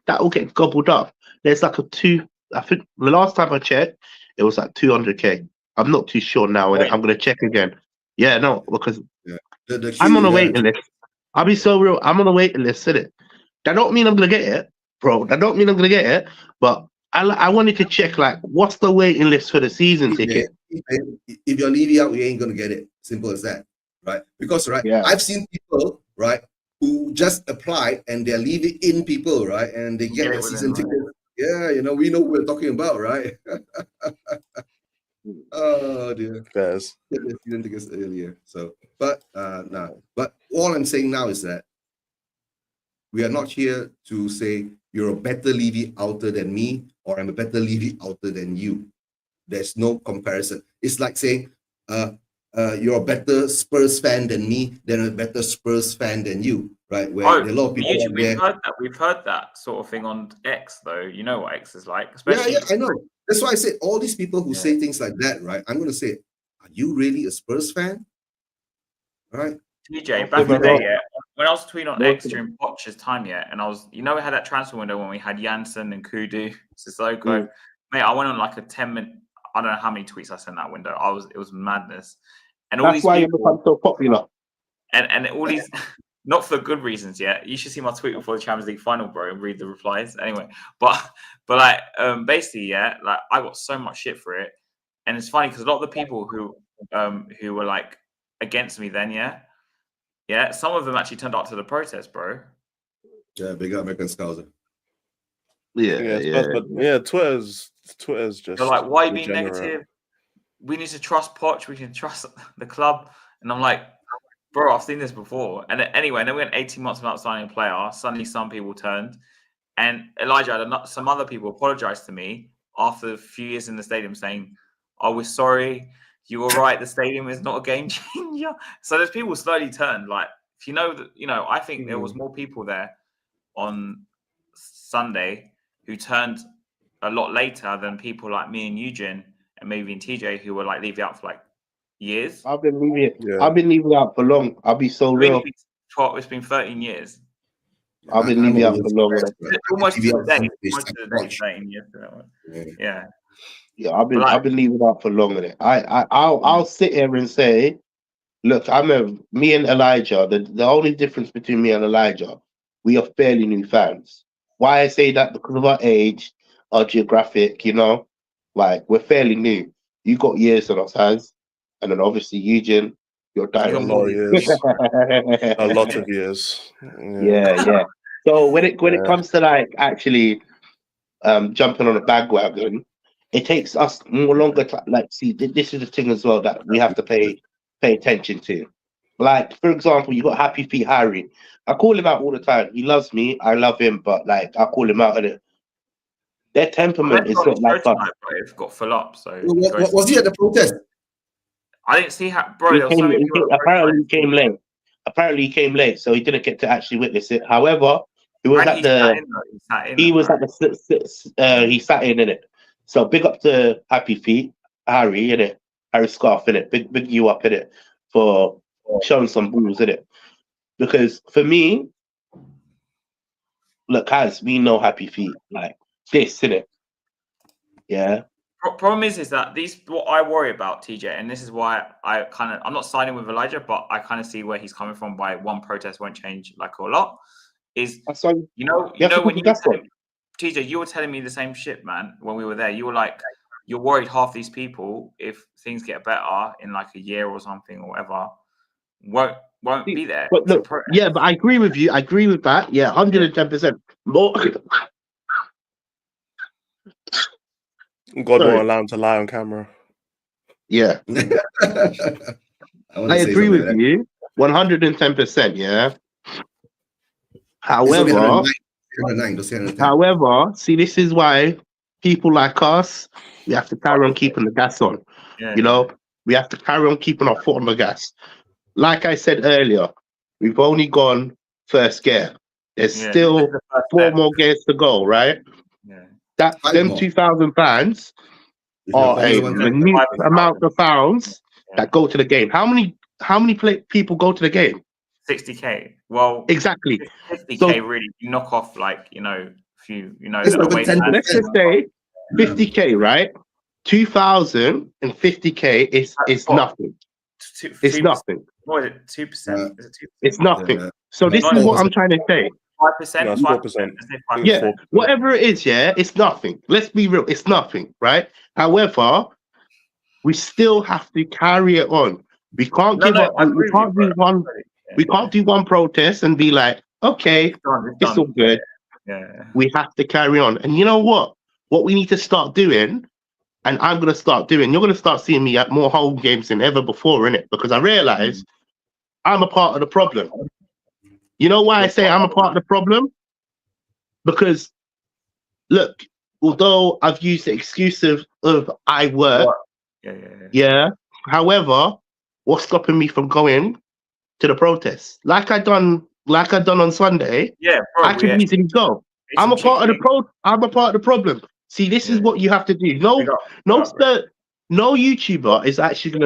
that will get gobbled up. There's like I think the last time I checked, it was like 200K. I'm not too sure now, and I'm gonna check again. Yeah, no, because Yeah. The I'm on queue, a waiting list. I'll be so real. I'm on a waiting list, innit? That don't mean I'm gonna get it, bro. That don't mean I'm gonna get it. But I wanted to check like what's the waiting list for the season ticket. If you're leaving out, you ain't gonna get it. Simple as that, right? Because Yeah. I've seen people, right, who just apply and they're leaving in people, right, and they get Get it the season within, ticket. Yeah, you know, we know what we're talking about, right? Oh dear. Fairs. Get the season tickets earlier. So, but no. But all I'm saying now is that we are not here to say you're a better Levy outer than me, or I'm a better Levy outer than you. There's no comparison. It's like saying, you're a better Spurs fan than me, then a better Spurs fan than you, right? Where there are a lot of people out there. We've heard that sort of thing on X, though. You know what X is like, Yeah, especially. yeah, I know. That's why I said all these people who say things like that, right? I'm going to say, are you really a Spurs fan? Right? TJ, back in the day, yeah, when I was tweeting on X during Poch's time, yeah, and I was, you know, we had that transfer window when we had Janssen and Kudu, Sissoko. Mate, I went on like a 10-minute, I don't know how many tweets I sent that window. It was madness. And all That's these why you people, become so popular. and all these, not for good reasons, yeah. You should see my tweet before the Champions League final, bro, and read the replies. Anyway, but like, basically, yeah, like I got so much shit for it, and it's funny because a lot of the people who were like against me then, yeah, some of them actually turned up to the protest, bro. Yeah, big up American Scouser. Yeah, Twitter's just. They're like, why are you being negative? We need to trust Poch. We can trust the club. And I'm like, bro, I've seen this before. And anyway, and then we went 18 months without signing a player. Suddenly, some people turned, and Elijah had some other people apologized to me after a few years in the stadium, saying, "Oh, we're sorry. You were right. The stadium is not a game changer." So there's people slowly turned. Like, if you know that, you know, I think there was more people there on Sunday who turned a lot later than people like me and Eugene and maybe in TJ who were like leaving out for like years. I've been leaving out for long. I'll be so real. It's been 13 years. I've been leaving out for long. Almost to the day. 13 years. Yeah. Yeah, I've been leaving out for long with it. I'll sit here and say, look, me and Elijah, the only difference between me and Elijah, we are fairly new fans. Why I say that? Because of our age, our geographic, you know, like we're fairly new. You got years on us, Hans, and then obviously Eugene, you're dying. A lot of years. A lot of years. Yeah. So when it comes to like actually jumping on a bandwagon, it takes us more longer to like see. This is the thing as well that we have to pay attention to. Like, for example, you got Happy Feet Harry. I call him out all the time. He loves me. I love him, but like I call him out in it. Their temperament is not like us. It's got full up. So was he at the protest? I didn't see how, bro. Apparently he came late. Apparently he came late, so he didn't get to actually witness it. However, he sat in it. So big up to Happy Feet Harry in it. Harry Scarf in it. Big you up in it for showing some balls in it. Because for me, look, guys, we know Happy Feet like this, in it. Yeah. Problem is that what I worry about, TJ, and this is why I'm not siding with Elijah, but I kind of see where he's coming from. By one protest won't change like a lot. Is when TJ, you were telling me the same shit, man. When we were there, you were like, you're worried half these people, if things get better in like a year or something or whatever, won't be there. But look, but I agree with you. I agree with that. Yeah, 110%. God won't allow him to lie on camera. Yeah. I agree with you 110%. Yeah. However, see, this is why people like us, we have to carry on keeping the gas on. Yeah. You know, we have to carry on keeping our foot on the gas. Like I said earlier, we've only gone first gear. There's still 4 more gears to go, right? Yeah. Them 2,000 fans are a minute amount of pounds that go to the game. How many people go to the game? 60K. Well, exactly. 50K really. You knock off like, you know, few, you know, It's the over away 10%. fans. Let's just say 50k, right? 2,050k is What? nothing. It's 2%. nothing. What is it? 2%? Is it 2%? It's nothing. Yeah. So this is what I'm trying to say. 5%? No, it's 5%. 4%. Let's say I think 5%. it's Yeah, 4%. whatever it is, yeah, it's nothing. Let's be real, it's nothing, right? However, we still have to carry it on. We can't give up. I We agree with you, can't do bro. one. We can't do one protest and be like, okay, it's all good. Yeah. We have to carry on. And you know what? What we need to start doing, and I'm gonna start doing. You're gonna start seeing me at more home games than ever before, innit? Because I realize I'm a part of the problem. You know why I say I'm a part of the problem? Because look, although I've used the excuse of I work, yeah. However, what's stopping me from going to the protests? Like I done on Sunday. Yeah, bro, I can easily go. I'm a part of the I'm a part of the problem. See, this is what you have to do. No YouTuber is actually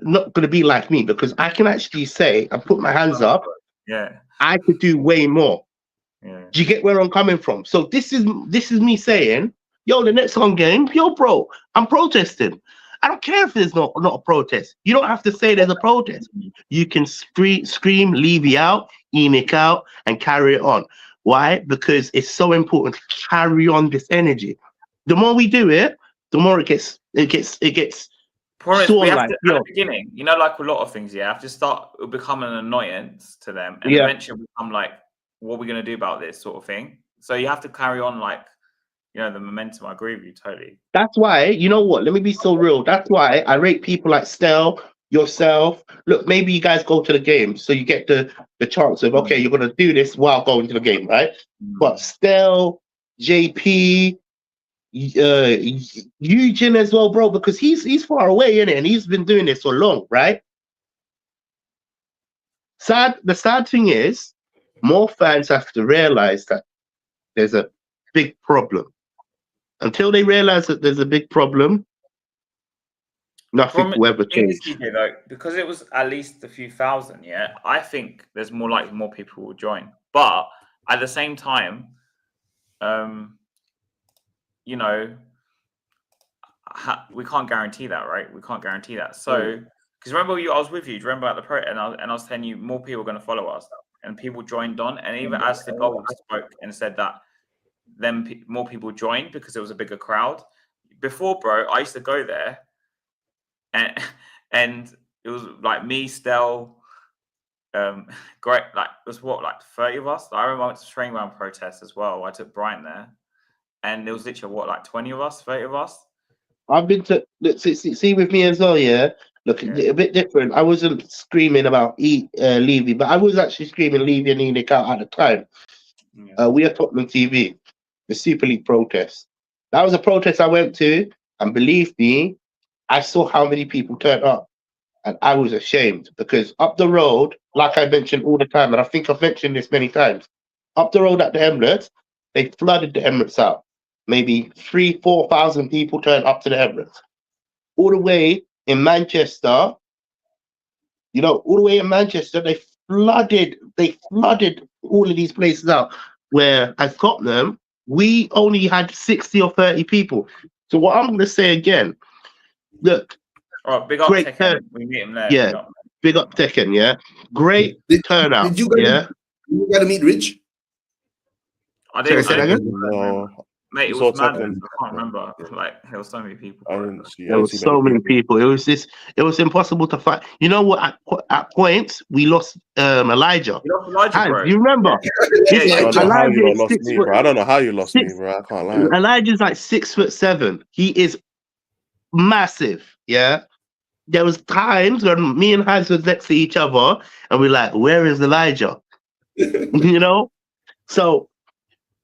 not gonna be like me, because I can actually say and put my hands up. Yeah. I could do way more. Yeah. Do you get where I'm coming from? So this is me saying, yo, the next home game, yo, bro, I'm protesting. I don't care if there's not a protest. You don't have to say there's a protest. You can scream Levy out, Enoch out, and carry it on. Why? Because it's so important to carry on this energy. The more we do it, the more it gets. Problem is, we have like, to, at the beginning, you know, like a lot of things, have to start become an annoyance to them, and eventually become like, what are we going to do about this sort of thing? So you have to carry on, like, you know, the momentum. I agree with you totally. That's why, you know what? Let me be so real. That's why I rate people like Stel, yourself. Look, maybe you guys go to the game, so you get the chance of, okay, you're going to do this while going to the game, right? But Stel, JP, Eugene as well, bro, because he's far away, innit? And he's been doing this for long, right? The sad thing is, more fans have to realize that there's a big problem. Until they realize that there's a big problem, nothing will ever change. Though, because it was at least a few thousand, I think there's more likely more people will join. But at the same time, you know, we can't guarantee that, right? We can't guarantee that. So, because remember, I was with you. Do you remember at the pro, and I was telling you more people are going to follow us, and people joined on, and even as the goal spoke and said that, then more people joined because it was a bigger crowd. Before, bro, I used to go there, and it was like me, Stel, great, like it was like 30 of us. I remember I went to training ground protest as well. I took Brian there, and there was literally like 20 of us, 30 of us. I've been to see with me as well. Yeah, look, a bit different. I wasn't screaming about Levy, but I was actually screaming Levy and Enoch out at the time. We are Tottenham TV, the Super League protest. That was a protest I went to, and believe me, I saw how many people turned up, and I was ashamed, because up the road, like I mentioned all the time, and I think I've mentioned this many times, up the road at the Emirates, they flooded the Emirates out. Maybe 3,000-4,000 people turned up to the Emirates. All the way in Manchester, you know, all the way in Manchester, they flooded all of these places out. Where at Tottenham, we only had 60 or 30 people. So what I'm going to say again, look, big up Tekken. We meet him there. Yeah, big up Tekken. Yeah, great turnout. Did you got to meet Rich? I didn't. No. Mate, it was mad. I can't remember. Like, there were so many people. There were so many people. It was impossible to find. You know what? At points, we lost Elijah. You lost Elijah, bro. You remember? I don't know how you lost me, bro. I don't know how you lost me, bro. I can't lie. Elijah's like 6'7". He is massive. Yeah. There was times when me and Hans was next to each other, and we're like, "Where is Elijah?" You know. So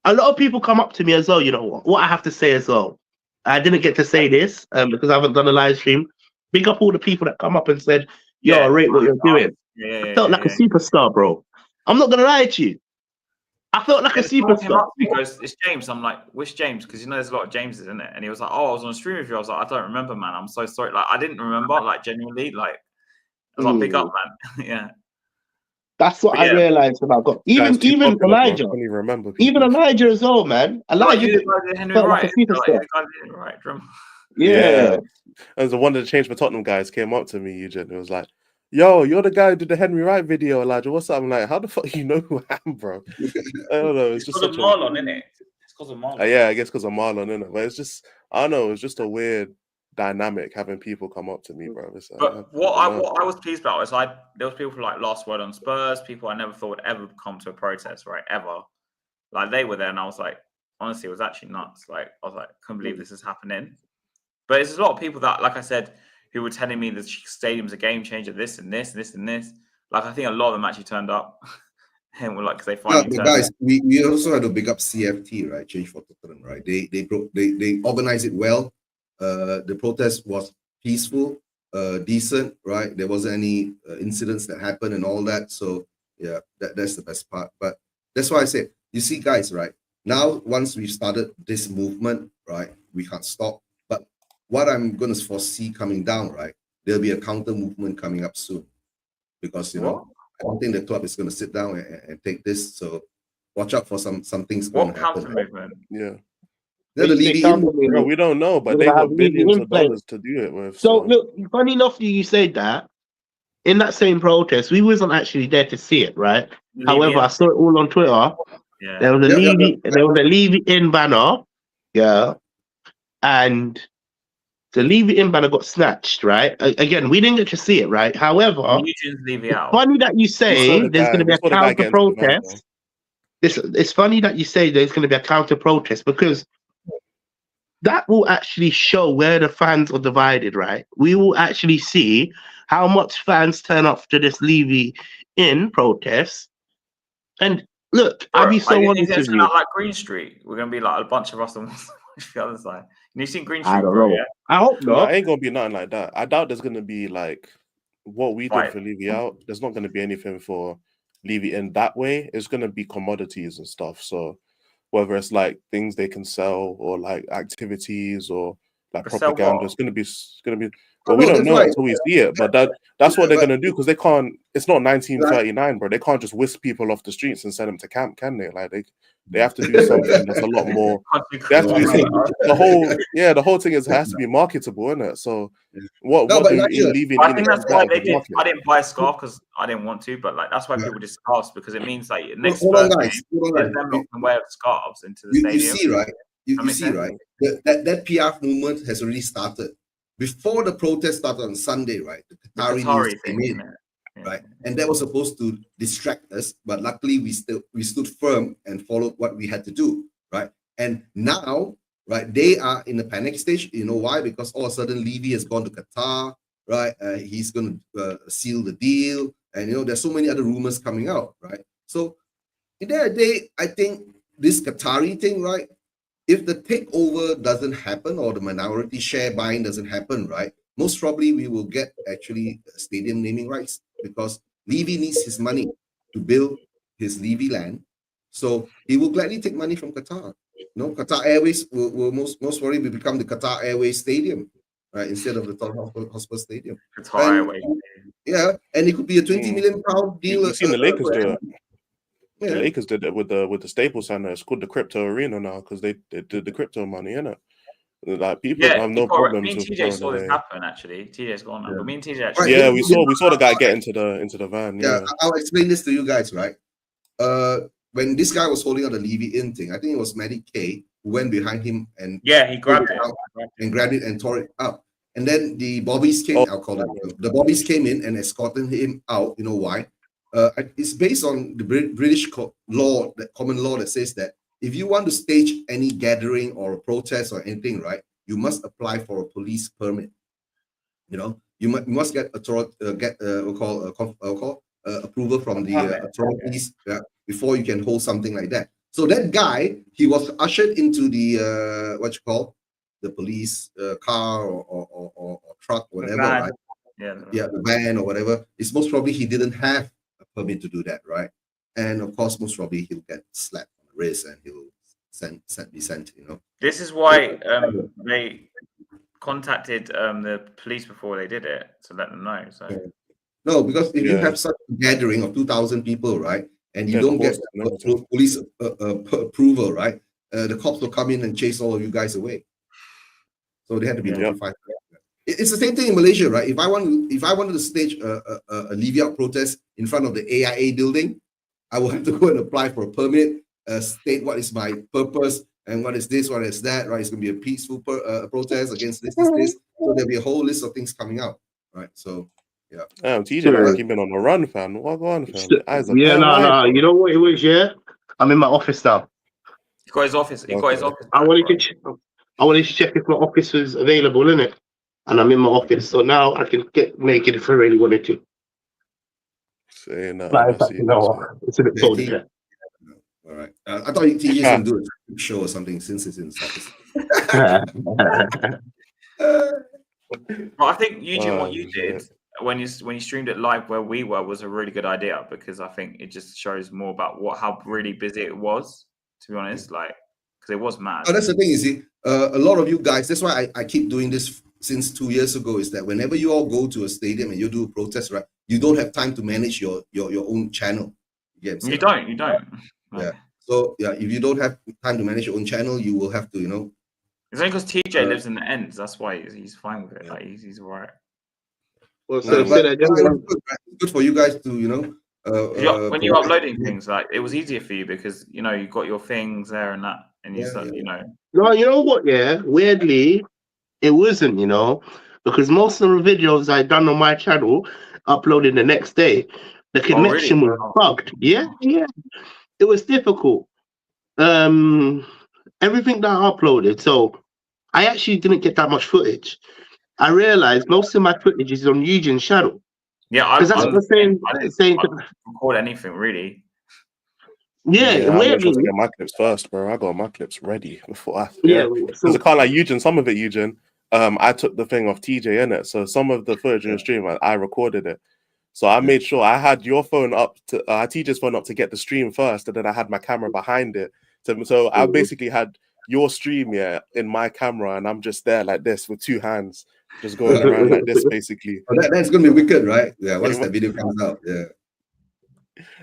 a lot of people come up to me as well. You know what I have to say as well. I didn't get to say this because I haven't done a live stream. Big up all the people that come up and said, "Yo, I rate what you're doing." I felt like a superstar, bro. I'm not gonna lie to you. I felt like a superstar. He goes, "It's James." I'm like, "Which James?" Because you know there's a lot of Jameses in it. And he was like, "Oh, I was on a stream with you." I was like, "I don't remember, man. I'm so sorry." Like, I didn't remember. Like, genuinely, like, I was like, "Big up, man." Yeah. That's what But I yeah. realized about God. Guys, too Even popular, bro. I Elijah, can't even remember even people. Elijah as well, man. Like Elijah you guys did Henry felt like a Wright. Like superstar. you guys did right drum. Yeah. As the one of the Change for Tottenham guys came up to me, Eugene, it was like, "Yo, you're the guy who did the Henry Wright video, Elijah. What's up?" I'm like, "How the fuck you know who I am, bro?" I don't know. It's just because of such a Marlon, isn't it? It's because of Marlon. yeah, I guess because of Marlon, innit? But it's just, I don't know. It's just a weird dynamic having people come up to me, bro. It's But what I was pleased about was there was people like Last Word on Spurs, people I never thought would ever come to a protest, right? Ever. Like they were there, and I was like, honestly, it was actually nuts. Like I was like, couldn't believe this is happening. But it's a lot of people that, like I said, who were telling me the stadium's a game changer, this and this, this and this. Like I think a lot of them actually turned up, and were like, because they finally But turned guys, up. we also had to big up CFT, right? Change for Tottenham, right? They organized it well. The protest was peaceful, decent, right? There wasn't any incidents that happened and all that. So yeah, that's the best part. But that's why I said, you see, guys, right? Now, once we've started this movement, right, we can't stop. But what I'm going to foresee coming down, right, there'll be a counter movement coming up soon, because What? I don't think the club is going to sit down and take this. So watch out for some things going What to happen. counter movement? yeah. The When you say Levy counter in, Bro, movement, we don't know, but we're they gonna got have Levy billions in of play. dollars to do it with. So So look, funny enough that you say that. In that same protest, we wasn't actually there to see it, right? However, I saw it all on Twitter. Yeah. There was a Yep. Levy in banner, yeah, and the Levy in banner got snatched, right? Again, we didn't get to see it, right? However, Nugent's Levy out. funny that you we saw say the there's guy. going to be We a saw the guy counter get into the van, though. protest. It's funny that you say there's going to be a counter protest, because that will actually show where the fans are divided, right? We will actually see how much fans turn up to this Levy in protest. And look, I'll be so honest It's with gonna you. like Green Street. We're gonna be like a bunch of us on the other side. And you've seen Green I Street, don't bro? know. Yeah. I hope No, not. it ain't gonna be nothing like that. I doubt there's gonna be like what we did Right. for Levy out. There's not gonna be anything for Levy in that way. It's gonna be commodities and stuff. So whether it's like things they can sell or like activities or like But sell propaganda, what? it's gonna be. Oh, Well, we no, don't that's know right. until we see it, but that's what they're But gonna do, because they can't. It's not 1939, bro. They can't just whisk people off the streets and send them to camp, can they? Like they have to do something that's a lot more. They have to do something. The whole thing has to be marketable, isn't it? So no, what but do Elijah, leaving I in think is that's why better they than did. market? I didn't buy a scarf because I didn't want to, but like that's why people did scarves, because it means like next hold on, Spurs guys. game, Hold on, let guys. them lot can wear scarves into the You stadium. see, right? You That makes see, sense? right? That PR movement has already started. Before the protest started on Sunday, right? The The Qatari news Qatari came thing, in, isn't it? Yeah. right? And that was supposed to distract us, but luckily we stood firm and followed what we had to do, right? And now, right, they are in the panic stage. You know why? Because all of a sudden Levy has gone to Qatar, right? He's going to seal the deal, and there's so many other rumors coming out, right? So in the end of the day, I think this Qatari thing, right? If the takeover doesn't happen or the minority share buying doesn't happen, right, most probably we will get actually stadium naming rights, because Levy needs his money to build his Levy land. So he will gladly take money from Qatar. Qatar Airways will most probably become the Qatar Airways Stadium, right, instead of the Tottenham Hotspur Stadium. Qatari And Airways. yeah, and it could be a 20 million pound deal. You've seen the Lakers do it. Yeah. The Lakers did it with the Staples Center. It's called the Crypto Arena now, because they did the crypto money, innit? Like people Yeah, have no problems me and with TJ throwing saw this away. happen actually. TJ's gone now, but me and TJ Right, actually. Yeah, we saw the guy get into the van. Yeah, I'll explain this to you guys, right? When this guy was holding out the Levy in thing, I think it was Matty K who went behind him and He grabbed it. and grabbed it and tore it up. And then the Bobbies came. Oh. I'll call them. The Bobbies came in and escorted him out. You know why? It's based on the British law, the common law that says that if you want to stage any gathering or a protest or anything, right, you must apply for a police permit. You must get approval from the authorities before you can hold something like that. So that guy, he was ushered into the the police car or truck, whatever, right? The van or whatever. It's most probably he didn't have a permit to do that, right? And of course, most probably he'll get slapped on the wrist and he'll be sent. This is why they contacted the police before they did it to let them know. So No, because if you Yeah. have such a gathering of 2,000 people, right, and you Yeah, don't the get horses and everything. police approval, right, the cops will come in and chase all of you guys away. So they had to be Yeah. notified. It's the same thing in Malaysia, right? If I wanted to stage a leave out protest in front of the AIA building, I will have to go and apply for a permit, state what is my purpose and what is this, what is that, right? It's going to be a peaceful protest against this. So there'll be a whole list of things coming out, right? So, yeah. Damn, TJ look like you've been on a run, fam. What go on, fam? Your eyes are Yeah, bare no, wide, no. bro. You know what it was? Yeah, I'm in my office now. He got his office. He got his Okay. office. I back, wanted bro. to. I wanted to check if my office was available, innit? And I'm in my office, so now I can make it if I really wanted to. Saying that, But in I fact, see you this, know, man. it's a bit Yeah, cold T- here. All right. I thought TJ's going to do a show or something since it's in his office. But I think Eugene, what Oh, you shit. did when you streamed it live where we were was a really good idea, because I think it just shows more about how really busy it was. To be honest, like, because it was mad. Oh, that's the thing, you see. A lot of you guys, that's why I keep doing this since 2 years ago, is that whenever you all go to a stadium and you do a protest, right, you don't have time to manage your own channel. You don't. Like, Yeah. So yeah, if you don't have time to manage your own channel, you will have to, you know. It's only because TJ lives in the ends. That's why he's fine with it. Like, he's all right. Well, so But that it's good, right? It's good for you guys to, you know. When you're uploading things, like, it was easier for you because you got your things there and that, and you start, No, you know what? Yeah, weirdly, it wasn't. Because most of the videos I done on my channel uploaded the next day. The connection was bugged. Yeah. It was difficult. Everything that I uploaded, so I actually didn't get that much footage. I realized most of my footage is on Eugene's channel. Yeah, I didn't record anything really. Yeah, I made sure to get my clips first, bro. I got my clips ready before I. Because I can't like Eugene. Some of it, Eugene. I took the thing off TJ in it, so some of the footage in the stream, I recorded it. So I made sure I had your phone up to TJ's phone up to get the stream first, and then I had my camera behind it. So I basically had your stream in my camera, and I'm just there like this with two hands, just going around like this, basically. Oh, that's gonna be wicked, right? Yeah, once that video comes out, yeah.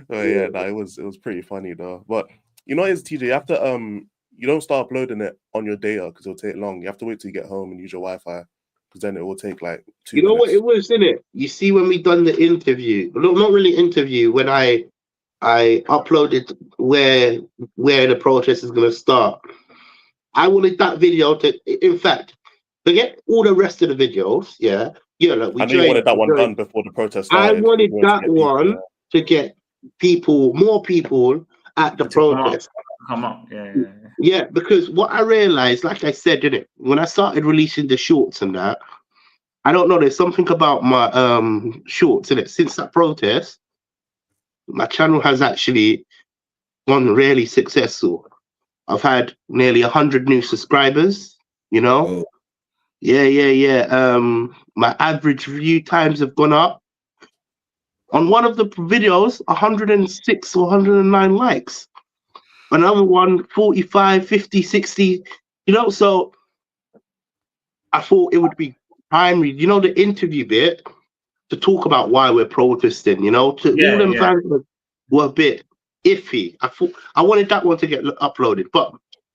Oh yeah, no, it was pretty funny though. But it's TJ, you have to you don't start uploading it on your data because it'll take long. You have to wait till you get home and use your Wi-Fi, because then it will take like 2 minutes. You know what it was, innit? You see, when we done the interview, not really interview, when I uploaded where the protest is gonna start. I wanted that video to, in fact, forget all the rest of the videos. Yeah, like I know you wanted that one done before the protest started. I wanted that one to get more people at the protest. Come up. Yeah, because what I realized, like I said, didn't it? When I started releasing the shorts and that, I don't know, there's something about my shorts in it. Since that protest, my channel has actually gone really successful. I've had nearly 100 new subscribers, Oh. Yeah. My average view times have gone up. On one of the videos, 106 or 109 likes. Another one, 45, 50, 60. So I thought it would be timely, the interview bit, to talk about why we're protesting, all them fans were a bit iffy. I thought I wanted that one to get uploaded, but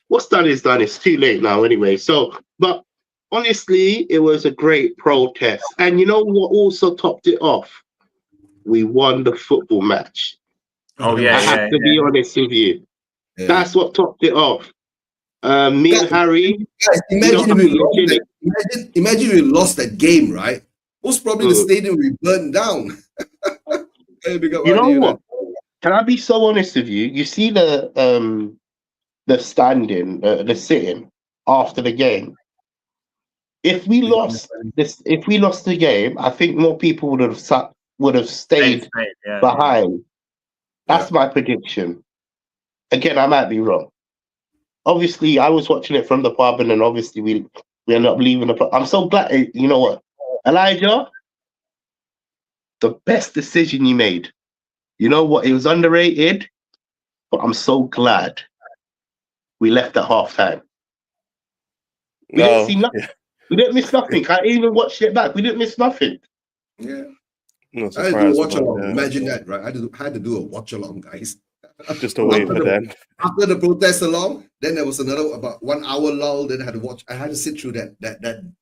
what's done is done. It's too late now anyway. So, but honestly, it was a great protest. And you know what also topped it off? We won the football match. Oh yeah, I have to be honest with you. Yeah. That's what topped it off. Me and Harry. Guys, imagine we lost that game, right? Most probably the stadium will be burned down. You know what? Can I be so honest with you? You see the standing, the sitting after the game. If we lost the game, I think more people would have stayed behind. That's my prediction. Again, I might be wrong. Obviously, I was watching it from the pub, and then obviously we ended up leaving the pub. I'm so glad. You know what, Elijah? The best decision you made. You know what? It was underrated, but I'm so glad we left at halftime. We didn't see nothing. We didn't miss nothing. I even watched it back. We didn't miss nothing. Yeah. No I had to do a surprise, watch along. yeah. Imagine that, right? I had to do a watch along, guys. Just to wait for then. After the protest along, then there was another about 1 hour lull. Then I had to watch. I had to sit through that.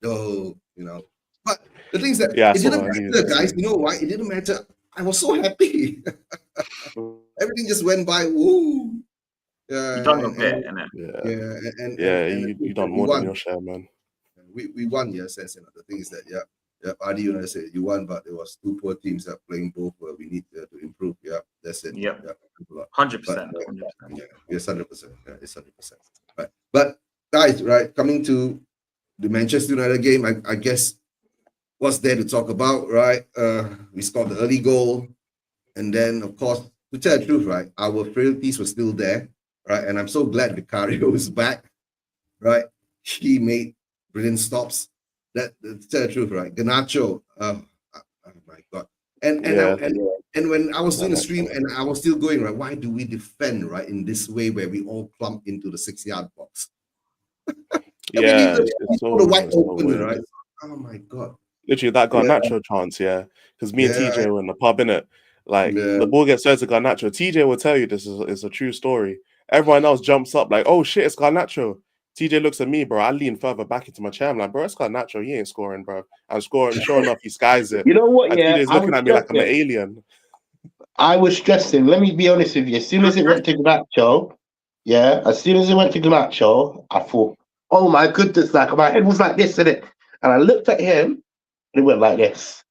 Oh, you know. But the thing is that Yeah, I it saw didn't it. I knew matter, it. guys. You know why? It didn't matter. I was so happy. Everything just went by. Woo. You done your bit, innit? You done more than your share, man. We won, yes. And the thing is that, Adi, you know, I said you won, but there was two poor teams that playing both where we need to improve. Yeah, that's it. Yep. Yeah, 100%. yeah, it's 100%. Yeah, it's 100%. Right. But guys, right, coming to the Manchester United game, I guess what's there to talk about, right? We scored the early goal, and then of course, to tell the truth, right, our frailties were still there, right? And I'm so glad Vicario is back, right? He made brilliant stops. That to tell the truth, right? Garnacho, oh my God. And when I was doing the stream and I was still going, right? Why do we defend, right, in this way where we all clump into the 6-yard box? Yeah, it's so wide open, right? Oh my God. Literally that Garnacho chance, yeah. Because me and TJ were in the pub, innit? Like the ball gets served to Garnacho. TJ will tell you this is a true story. Everyone else jumps up like, oh shit, it's Garnacho. TJ looks at me, bro. I lean further back into my chair. I'm like, bro, it's Garnacho. He ain't scoring, bro. I'm scoring. Sure enough, he skies it. You know what? And Yeah, TJ's looking at me like I'm an alien. I was stressing. Let me be honest with you. As soon as it went to Garnacho, I thought, oh my goodness, like my head was like this, innit? And I looked at him, and he went like this.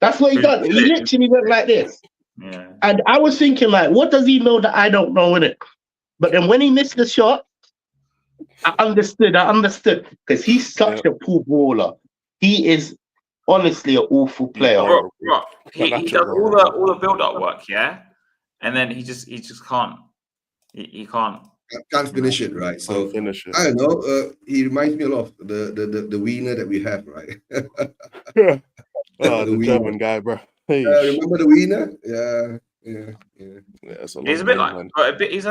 That's what he done. He literally went like this. Yeah. And I was thinking, like, what does he know that I don't know, innit? But then when he missed the shot, I understood. Because he's such a poor baller. He is honestly an awful player. Bro, he does all the build-up work, yeah? And then he just can't. He can't Finish it, right? So finish it. I don't know. He reminds me a lot of the winner that we have, right? the German guy, bro. Hey, remember the winner? Yeah. He's a bit like, he's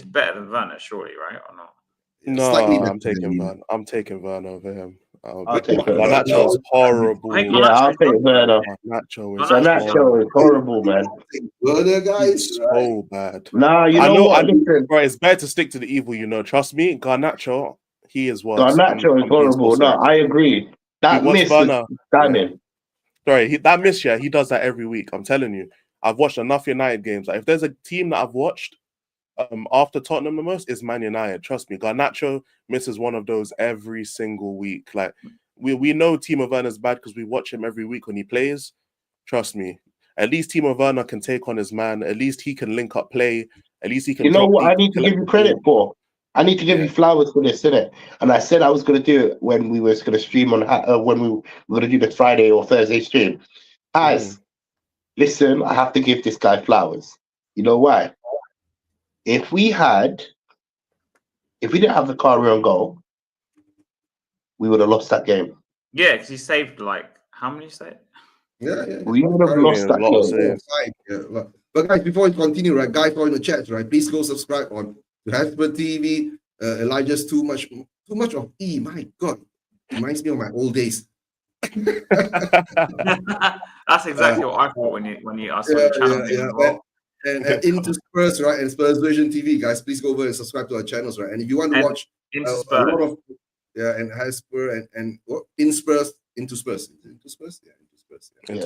better than Werner, surely, right? Or not? No, I'm taking Werner. I'm taking Werner over him. Garnacho is horrible. I'll take Werner. Garnacho is horrible, man. Werner, guys, so bad. Nah, you know what? Bro, it's better to stick to the evil, you know. Trust me, Garnacho, he is worse. Garnacho is horrible. No, I agree. That miss was stunning. Sorry, that miss, he does that every week. I'm telling you. I've watched enough United games. Like, if there's a team that I've watched after Tottenham the most, is Man United. Trust me, Garnacho misses one of those every single week. Like we know Timo Werner's bad because we watch him every week when he plays. Trust me, at least Timo Werner can take on his man. At least he can link up play. At least he can. You know what? I need to give you credit for. I need to give you flowers for this, innit? And I said I was going to do it when we was going to stream on when we were going to do the Friday or Thursday stream. Listen, I have to give this guy flowers. You know why? If we didn't have the Vicario on goal, we would have lost that game. Yeah, because he saved how many saved? Yeah. We would have lost that game. But guys, before we continue, right, guys, all in the chat, right, please go subscribe on to Hasper TV. Elijah's too much of E. My God, reminds me of my old days. That's exactly what I thought when you asked the channel. And into Spurs, right, and Spurs Vision TV, guys, please go over and subscribe to our channels, right. And if you want to watch a lot of and Hasper and into Spurs. And if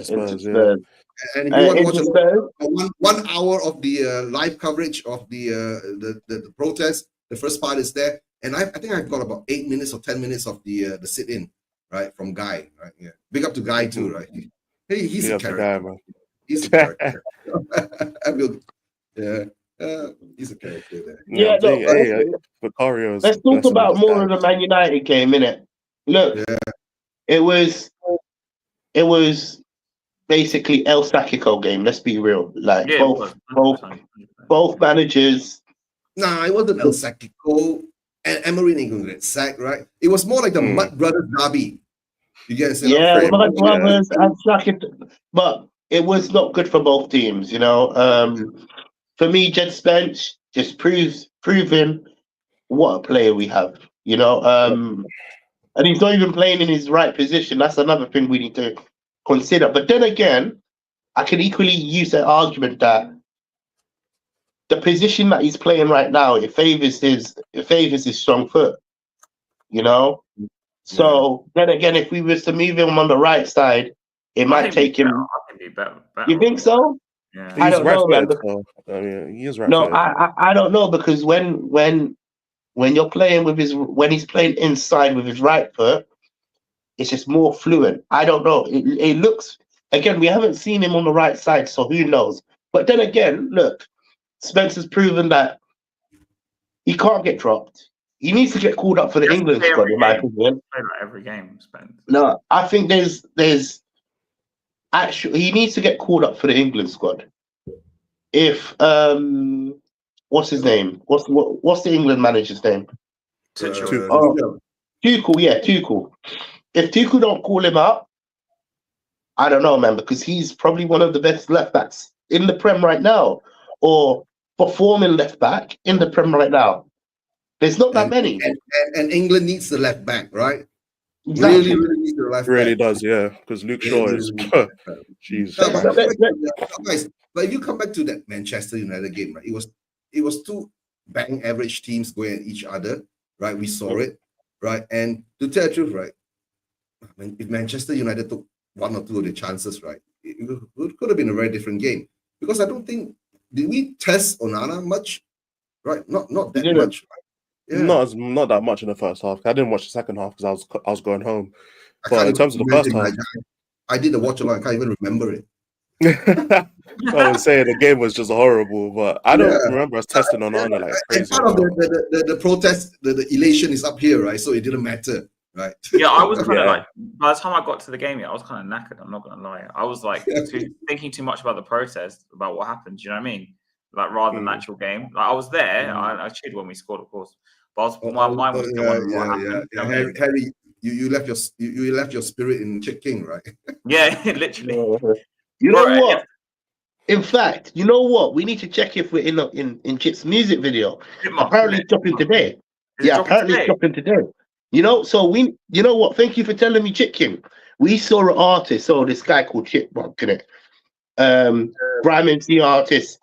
you want to watch 1 hour of the live coverage of the protest, the first part is there, and I think I've got about 8 minutes or 10 minutes of the sit-in, right, from Guy, right? Yeah, big up to Guy too, right? Hey, he's a character, guy, man. He's a character. He's a character there. Let's talk about more of the Man United game, innit? Look, it was basically El Sacico game. Let's be real. Like both managers. Nah, it wasn't El Sacico, and Emery ain't gonna get sacked, right? It was more like the Mud Brothers derby. You guys, Mud Brothers and Sacico, but it was not good for both teams, you know. For me, Jed Spence just proving what a player we have, you know. And he's not even playing in his right position. That's another thing we need to consider. But then again, I can equally use the argument that the position that he's playing right now, it favors his strong foot, you know. So then again, if we was to move him on the right side, it might take him. I think he'd be better. You think so? Yeah. I don't know, man. So, I mean, he is right. No, I don't know, because when you're playing with when he's playing inside with his right foot, it's just more fluent. I don't know. It looks, again, we haven't seen him on the right side, so who knows? But then again, look, Spencer's proven that he can't get dropped. He needs to get called up for the England squad, in my opinion. Play like every game, Spence. No, I think there's actually, he needs to get called up for the England squad. If what's his name? What's the England manager's name? Tuchel. Tuchel, yeah, Tuchel. If Tuchel don't call him up, I don't know, man, because he's probably one of the best left backs in the Prem right now, or performing left back in the Prem right now. There's not that many. And England needs the left back, right? Exactly. Really needs the left Really back. does, yeah. Because Luke Shaw is, jeez. Guys, but if you come back to that Manchester United game, right? It was two bang average teams going at each other, right? We saw it, right? And to tell the truth, right? If Manchester United took one or two of the chances, right, it could have been a very different game. Because I don't think, did we test Onana much? Right? Not that much. Right? Yeah. Not that much in the first half. I didn't watch the second half because I was going home. But in terms of the first half, I did the watch along. I can't even remember it. I was saying the game was just horrible, but I don't remember us testing Onana like crazy. And part of the protest, the elation is up here, right? So it didn't matter, right? Yeah, I was kind of like, by the time I got to the game, I was kind of knackered. I'm not gonna lie. I was like thinking too much about the protest, about what happened. Do you know what I mean? Like rather than the actual game. Like I was there. I cheered when we scored, of course. But my mind was still wondering what happened. Yeah. Harry, you left your spirit in Chick King, right? Yeah, literally. You know what? In fact, you know what? We need to check if we're in Chip's music video. Apparently it's dropping today. Apparently it's dropping today. You know, so you know what? Thank you for telling me, Chick King. We saw an artist, this guy called Chipmunk, innit? Grime MC artist.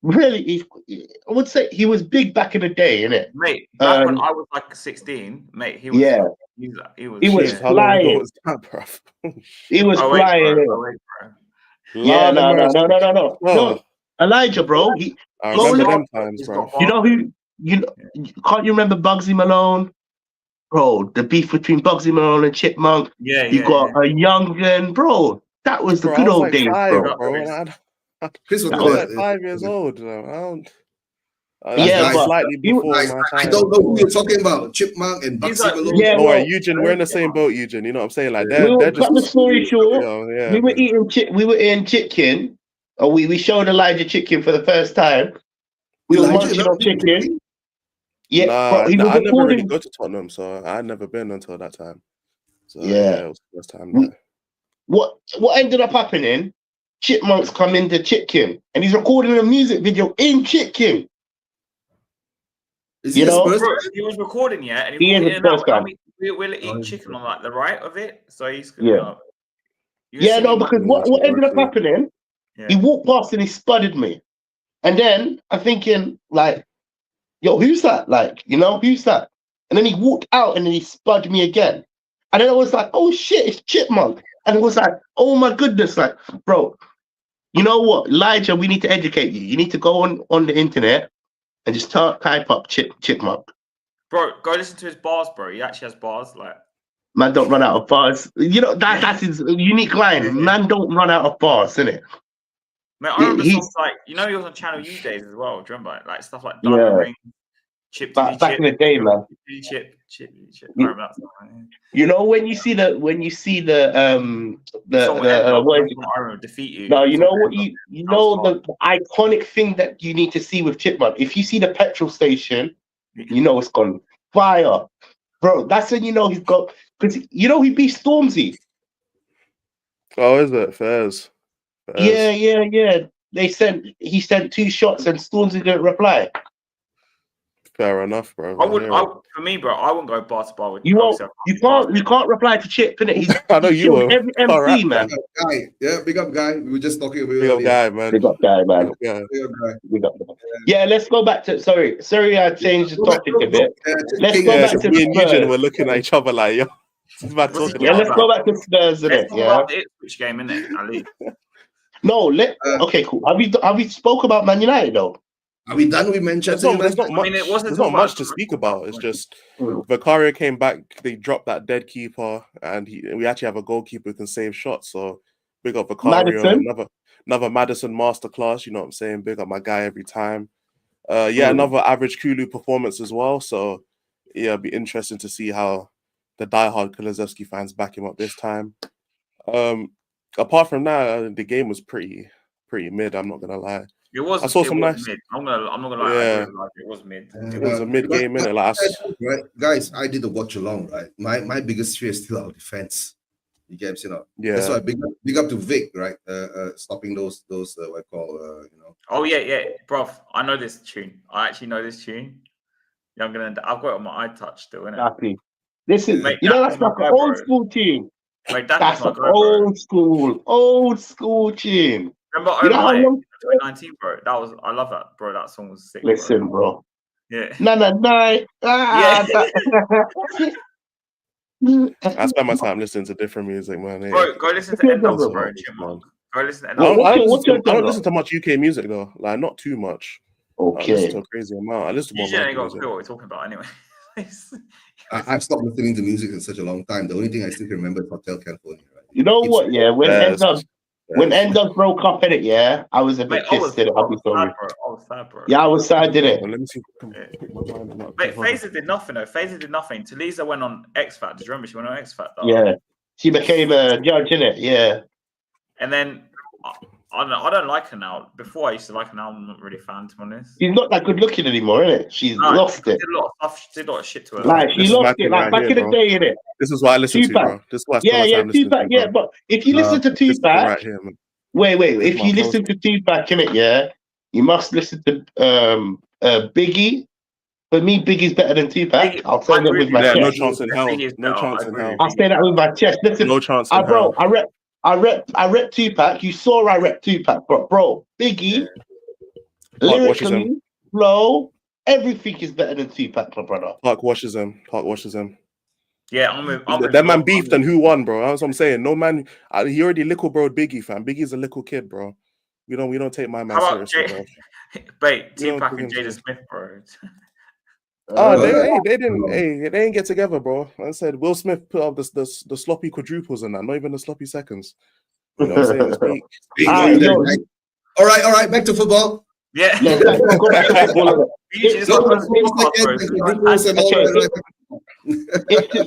Really, I would say he was big back in the day, innit? Mate, back when I was like 16, mate, he was. Yeah. He was flying. He was flying. Yeah, no. Elijah, bro. I remember them times, bro. You know who? Can't you remember Bugsy Malone? Bro, the beef between Bugsy Malone and Chipmunk. Yeah, you got a young gun, bro. That was the good old days, bro. Chris was like 5 years old. Slightly before my time. I don't know who you're talking about. Chipmunk and Bugsy Malone. Yeah, Eugene, we're in the same boat, Eugene. You know what I'm saying? Like they're just. Cut the story short. We were eating chicken. Or we showed Elijah chicken for the first time. We were munching on chicken. Yeah, I never really go to Tottenham, so I had never been until that time. So it was the first time there. What ended up happening? Chipmunks come into Chicken, and he's recording a music video in Chicken. You know, he was recording, and he is the I mean, we're eating chicken on like the right of it, so he's because what ended up happening? Yeah. He walked past and he spudded me, and then I'm thinking like, yo, who's that? Like, who's that? And then he walked out and then he spudded me again, and then I was like, oh shit, it's Chipmunk, and it was like, oh my goodness, like, bro. You know what, Elijah? We need to educate you. You need to go on the internet and just type up Chipmunk. Bro, go listen to his bars, bro. He actually has bars. Like, man, don't run out of bars. You know that's his unique line. Man, don't run out of bars, innit? Man, I remember songs like he was on Channel U days as well. Do you remember like stuff like Diamond Ring, Chip, back in the day, man. Chip. You know when you see the defeat you. No, you know what the iconic thing that you need to see with Chipmunk. If you see the petrol station, you know it's gone fire, bro. That's when you know he's got because he beat Stormzy. Oh, is it Fairs? Yeah. He sent 2 shots and Stormzy didn't reply. Fair enough, bro. I would. For me, bro, I wouldn't go bar to bar with. You won't. obviously, You can't reply to Chip, innit? I know He you killed will. every All right, MC, man. Guy, yeah, big up guy. We were just talking about Big up guy, man. Big up guy, man. Big up guy. Big up guy. Big up guy. Yeah, let's go back to. Sorry, I changed the topic a bit. Let's go Yeah, back to me and Eugene Spurs. were looking at each other like, yo, this is bad What's he talking Yeah, talking about. let's go back to Spurs, Let's innit? talk Yeah. about the Ipswich game, innit? Ali. No, okay, cool. Have we spoke about Man United though? Are we done with Manchester There's United? not much. I mean, it wasn't There's talk not much about- to speak about. It's just Mm. Vicario came back. They dropped that dead keeper, and we actually have a goalkeeper who can save shots. So big up Vicario, Maddison. another Maddison masterclass. You know what I'm saying? Big up my guy every time. Another average Kulu performance as well. So yeah, it'll be interesting to see how the diehard Kulusevski fans back him up this time. Apart from that, the game was pretty mid. I'm not gonna lie. It was. I saw it some was nice. mid. I'm not gonna lie. I Yeah. agree, like, it was mid. It was a mid game, innit? Like, Right, guys, I did the watch along, right? My biggest fear is still our defense. You get you know. That's why big up to Vic, right? Stopping those what I call Oh yeah, bro. I know this tune. I actually know this tune. Yeah, I've got it on my iTouch still, innit? Exactly. Listen, Mate, you know that's that's my like guy, an old bro. school team. Mate, That's my an guy, bro. old school team. Remember You know how 09, long? 2019, bro? I love that, bro. That song was sick. Listen, bro. Yeah. Nah. I spend my time listening to different music, man. Bro, go listen to Yeah, End of bro. bro. Chipmunk. Go listen to End I of don't, What's your I don't genre? listen to much UK music though. Like not too much. I listen Okay. to a crazy amount. I listen to You more ain't American got a music. clue what we're talking about anyway. I've stopped listening to music in such a long time. The only thing I still can remember is Hotel California, right? You know what? Yeah, when Yes. Endos broke up in it, yeah, I was a bit Mate, I was pissed. I'll be sorry. sad, bro. I was sad, bro. Yeah, I was sad, didn't it? Let me see if I can pick my mind up. Mate, Fazer did nothing though. Fazer did nothing. Talisa went on X Factor. Do you remember she went on X Factor? Yeah, she became a judge, innit? Yeah. And then I don't like her now. Before I used to like her. Now I'm not really a fan, to be honest. She's not that good looking anymore, innit? She's lost she it. did a lot of stuff. She did a lot of shit to her. Like she This is lost my it. thing Like right back here, in the bro. day, innit? This is what I listen to, Tupac. bro. This is what I spend my Yeah, time listening Tupac. to, Yeah, bro. but if you listen to This is Tupac, right here, man. wait. This If is you my listen to Tupac, innit? Yeah, you must listen to Biggie. For me, Biggie's better than Tupac. I'll say that with my Yeah, no chest. chance in hell. Biggie is No better. chance I in agree hell. with I'll say that with my chest. Listen, No chance in bro, hell. I rep Tupac. You saw I rep Tupac, but bro, Biggie, lyrically, flow, everything is better than Tupac, my brother. Park washes him. Yeah, I'm with That man beefed and who won, bro? That's what I'm saying. No man, he already little bro Biggie, fam. Biggie's a little kid, bro. We don't take my man How about seriously, bro. Wait, We don't Tupac take and him Jada seriously. Smith, bro. They didn't get together, bro. I said Will Smith put up the sloppy quadruples and that, not even the sloppy seconds. You know what I'm saying? It's peak. All right. Back to football. Yeah. No, go back to football. It's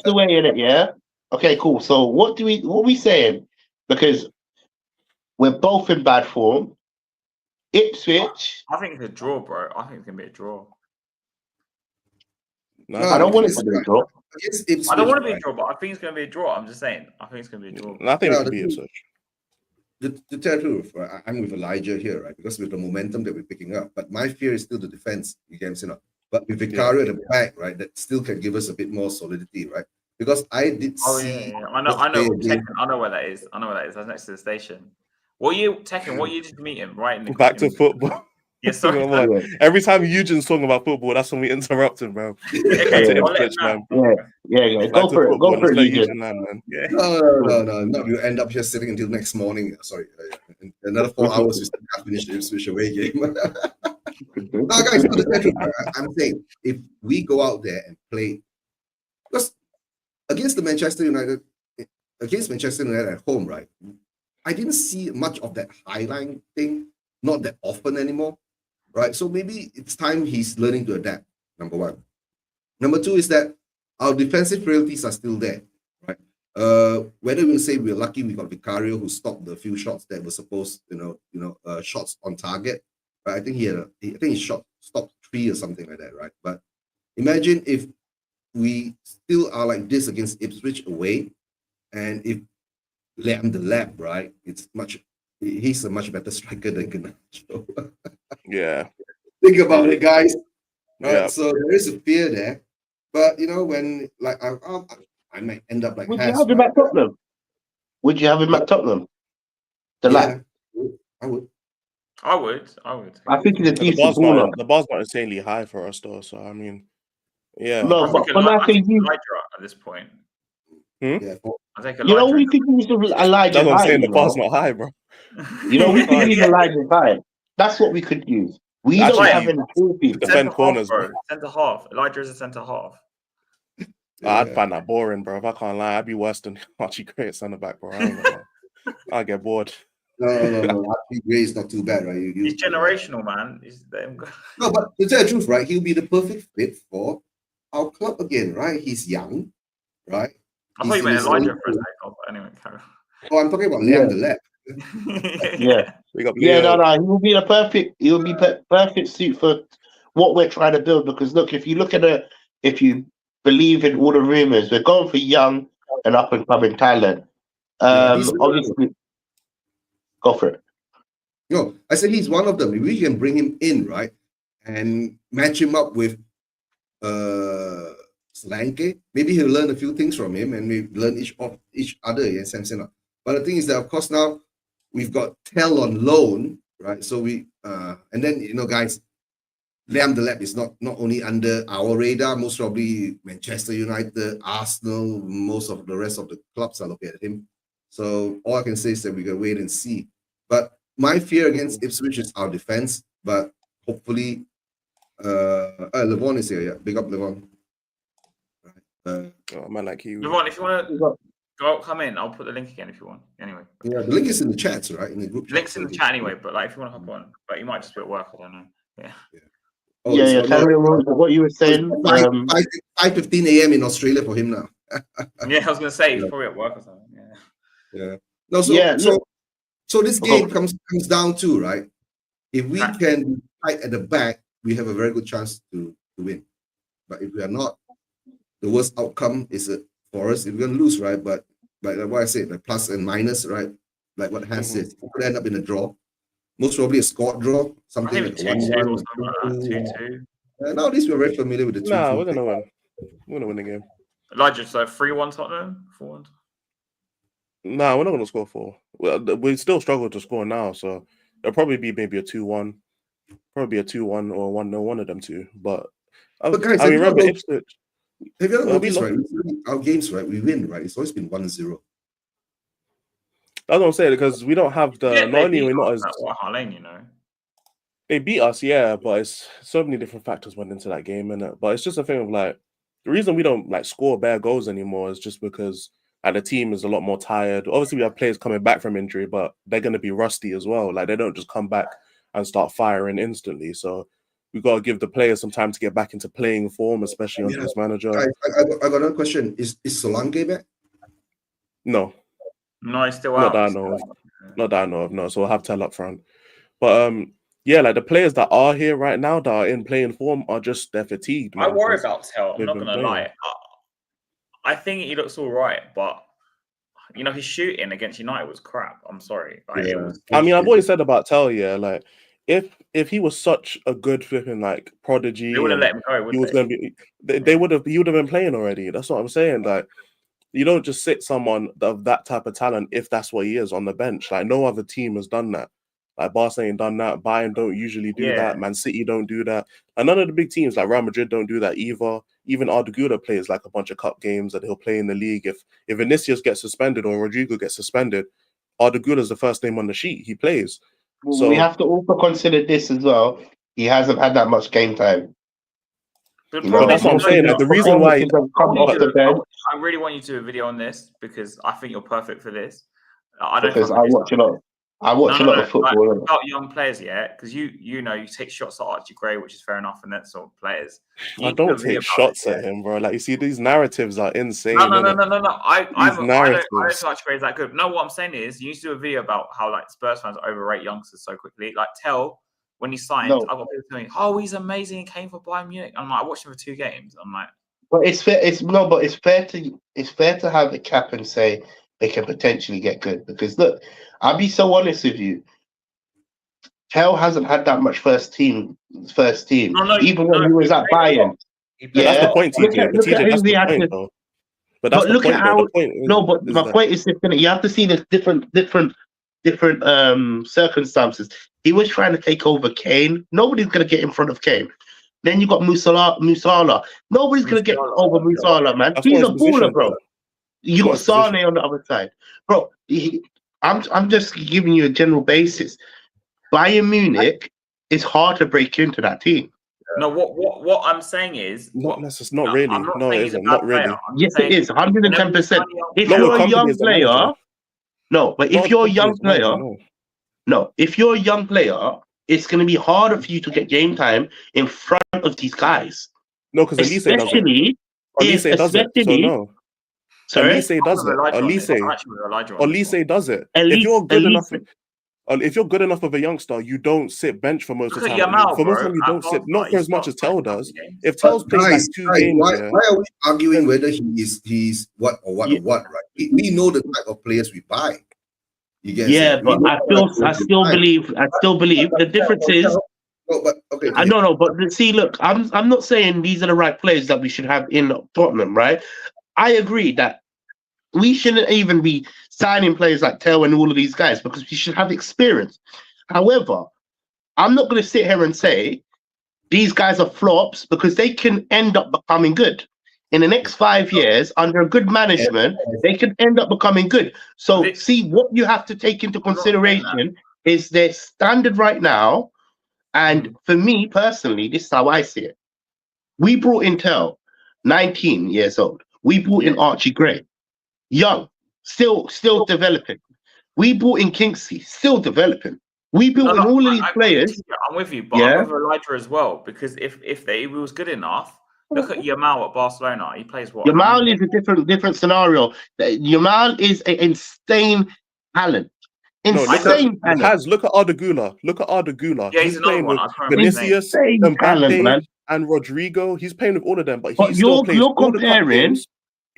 the way in it, yeah. Okay, cool. So what we saying? Because we're both in bad form. Ipswich. I think it's a draw, bro. I think it's gonna be a draw. No, I don't want it to be a draw. I don't want to be a draw, but I think it's gonna be a draw. I'm just saying. I think it's gonna be a draw. I think it could be Ipswich. To tell the truth, I'm with Elijah here, right? Because with the momentum that we're picking up, but my fear is still the defense. You get me, but with Vicario at the back, right, that still can give us a bit more solidity, right? Because I did see. Yeah. I know where that is. That's next to the station. What year did you meet him? Right in the Back to football. Yes, sorry. Every time Eugene's talking about football, that's when we interrupt him, bro. Okay, yeah. Go for it, Eugene. Man. Yeah. No. You end up here sitting until next morning. Sorry, another 4 hours. We still can't finish the Ipswich away game. Now, guys, I'm saying if we go out there and play, because against Manchester United at home, right? I didn't see much of that highline thing, not that often anymore, right? So maybe it's time he's learning to adapt, number one. Number two is that our defensive frailties are still there, right? Whether we say we're lucky we got Vicario who stopped the few shots that were supposed, shots on target, right? I think he stopped 3 or something like that, right? But imagine if we still are like this against Ipswich away, and if Lamb the Lab, right? He's a much better striker than Garnacho. Yeah. Think about it, guys. Right, Yeah. so there is a fear there, but when like I might end up like Would you Has, have him right? at Tottenham? Would you have him at Tottenham? The lad. I would. I would. I think he's a The decent bar's baller. not insanely high for us though. So I mean, yeah. No, I but think when I say you, Elijah at this point. Yeah, I think you know, Elijah. we could use That's Elijah's what I'm height. saying. The You bar's know, not high, bro. we could use Yeah. Elijah's height. That's what we could use. We don't Actually, have any tall people. defend Centre corners, half, bro. bro. Centre half. Elijah is a centre half. I'd find that boring, bro. If I can't lie, I'd be worse than Archie Gray at centre back, bro. I ain't gonna lie. I get bored. No. Archie Gray is not too bad, right? He's generational, man. No, but to tell the truth, right? He'll be the perfect fit for our club again, right? He's young, right? I thought you meant He's Elijah in for a his second. Anyway, carry Oh, I'm talking about Liam the Lep. Yeah. Big up Yeah, Leo. no, he will be perfect suit for what we're trying to build. Because look, if you believe in all the rumors, we're going for young and up and coming talent. He's Obviously, go for it. No, I said he's one of them. If we can bring him in, right, and match him up with Solanke, maybe he'll learn a few things from him, and we learn each other. Yeah, Samson. But the thing is that, of course, now we've got Tell on loan, right? So we and then guys, Liam the Lab is not only under our radar. Most probably Manchester United, Arsenal, most of the rest of the clubs are looking at him. So all I can say is that we can wait and see. But my fear against Ipswich is our defense. But hopefully, Levon is here. Yeah, big up Levon. Right. Oh man, like you. Levon, if you want to come in, I'll put the link again if you want. Anyway. Yeah, the link is in the chat, right? In the group. Link's in the chat anyway, but like if you want to hop on, but you might just be at work. I don't know. Yeah. Oh, yeah. Carry on with what you were saying. 5:15 a.m. in Australia for him now. Yeah, I was gonna say he's probably at work or something. Yeah. No, so this game comes down to, right? If we can be tight at the back, we have a very good chance to win. But if we are not, the worst outcome is for us if we're gonna lose, right? But like what I said, like plus and minus, right? Like what Hans said, we could end up in a draw. Most probably a score draw, something like 1-1 or 2-2. Nowadays we're very familiar with the 2-2. Nah, we're gonna win. We're gonna win the game. Elijah, so 3-1 Tottenham, 4-1. Nah, we're not gonna score 4. Well, we still struggle to score now, so it'll probably be maybe a 2-1, probably a 2-1 or 1-0, one of them two. But guys, I remember Ipswich. Have you ever noticed, right? Our games, right? We win, right? It's always been 1-0. That's what I'm saying, because we don't have the. Not only we're not as. They beat us, yeah, but it's so many different factors went into that game, innit? But it's just a thing of like the reason we don't like score bare goals anymore is just because the team is a lot more tired. Obviously, we have players coming back from injury, but they're going to be rusty as well. Like they don't just come back and start firing instantly. So we got to give the players some time to get back into playing form, especially under this manager. I got another question. Is Solanke back? No, he's still not out. That I know of. Not that I know of. No, so we'll have Tell up front. But yeah, like the players that are here right now that are in playing form are just they're fatigued. Man, I worry about Tell. I'm not gonna lie. I think he looks all right, but his shooting against United was crap. I'm sorry. It was. I mean, I've always said about Tell, yeah, like if he was such a good flipping like prodigy, they wouldn't let him go. He was gonna be. He would have been playing already. That's what I'm saying. Like you don't just sit someone of that type of talent if that's what he is on the bench. Like no other team has done that. Like Barca ain't done that. Bayern don't usually do that. Man City don't do that. And none of the big teams like Real Madrid don't do that either. Even Arda Güler plays like a bunch of cup games and he'll play in the league. If Vinicius gets suspended or Rodrigo gets suspended, Arda Güler is the first name on the sheet. He plays. Well, so we have to also consider this as well. He hasn't had that much game time. That's what I'm saying. Like, the reason why I really want you to do a video on this because I think you're perfect for this. I watch a lot. I watch a lot of football. Like, about young players, yeah, because you take shots at Archie Gray, which is fair enough, and that sort of players. I don't take shots at him, bro. Like you see, these narratives are insane. No. I don't think Archie Gray is that good. No, what I'm saying is, you need to do a video about how like Spurs fans overrate youngsters so quickly. Like Tell when he signed, I've got people telling me, "Oh, he's amazing. He came for Bayern Munich." I'm like, I watched him for 2 games. I'm like, but it's fair. It's fair to have a cap and say they can potentially get good because look, I'll be so honest with you. Tel hasn't had that much first team. No, Even when no, he was he at played a lot. Bayern. He played But that's a the Yeah. lot. point, TJ. But Look at TJ, who that's he the had point, to. though. But that's But the look at point, though. how. The point No, but is my that point is different. You have to see the different circumstances. He was trying to take over Kane. Nobody's gonna get in front of Kane. Then you got Musala. Nobody's gonna get over Musala, man. that's He's not a his position, baller, bro. though. You not got his position. Sane on the other side, bro. I'm just giving you a general basis. Bayern Munich is hard to break into that team. No, what I'm saying is, Not necessarily. Not really. I'm not No, saying it he's a isn't. bad Not player. really. I'm Yes, just saying it is 110%. If Not you're with a company young as the manager. player, no, but Not if you're a company young as the manager, player, no. no, if you're a young player, it's going to be harder for you to get game time in front of these guys. No, because Elise does it. Especially Elise if, does it. So no. sorry, Elise does it. Elise does it. If you're good enough, if you're good enough of a youngster, you don't sit bench for most of the time. For most of the time, you don't sit. Not for as much as Tel does. If Tel's played like two games, why are we arguing whether he's what or what or what? Right? We know the type of players we buy. You get yeah, but I still believe the difference is. No, but okay. I don't know, but see, look, I'm not saying these are the right players that we should have in Tottenham, right? I agree that we shouldn't even be signing players like Tel and all of these guys because we should have experience. However, I'm not going to sit here and say these guys are flops because they can end up becoming good. In the next 5 years, under a good management, they can end up becoming good. So, see, what you have to take into consideration is their standard right now. And for me personally, this is how I see it. We brought in Tel, 19 years old. We brought in Archie Gray, young, still developing. We brought in Kingsley, still developing. We built in all of these players. I'm with you, but I'm with Elijah as well because if he was good enough, look at Yamal at Barcelona. He plays what? Yamal is a different scenario. Yamal is an insane talent. Insane talent. Look at Arda Güler. Look at Arda Güler. Yeah, he's playing with Vinicius, Mbappe, and Rodrigo. He's playing with all of them, but he still plays all the cup games.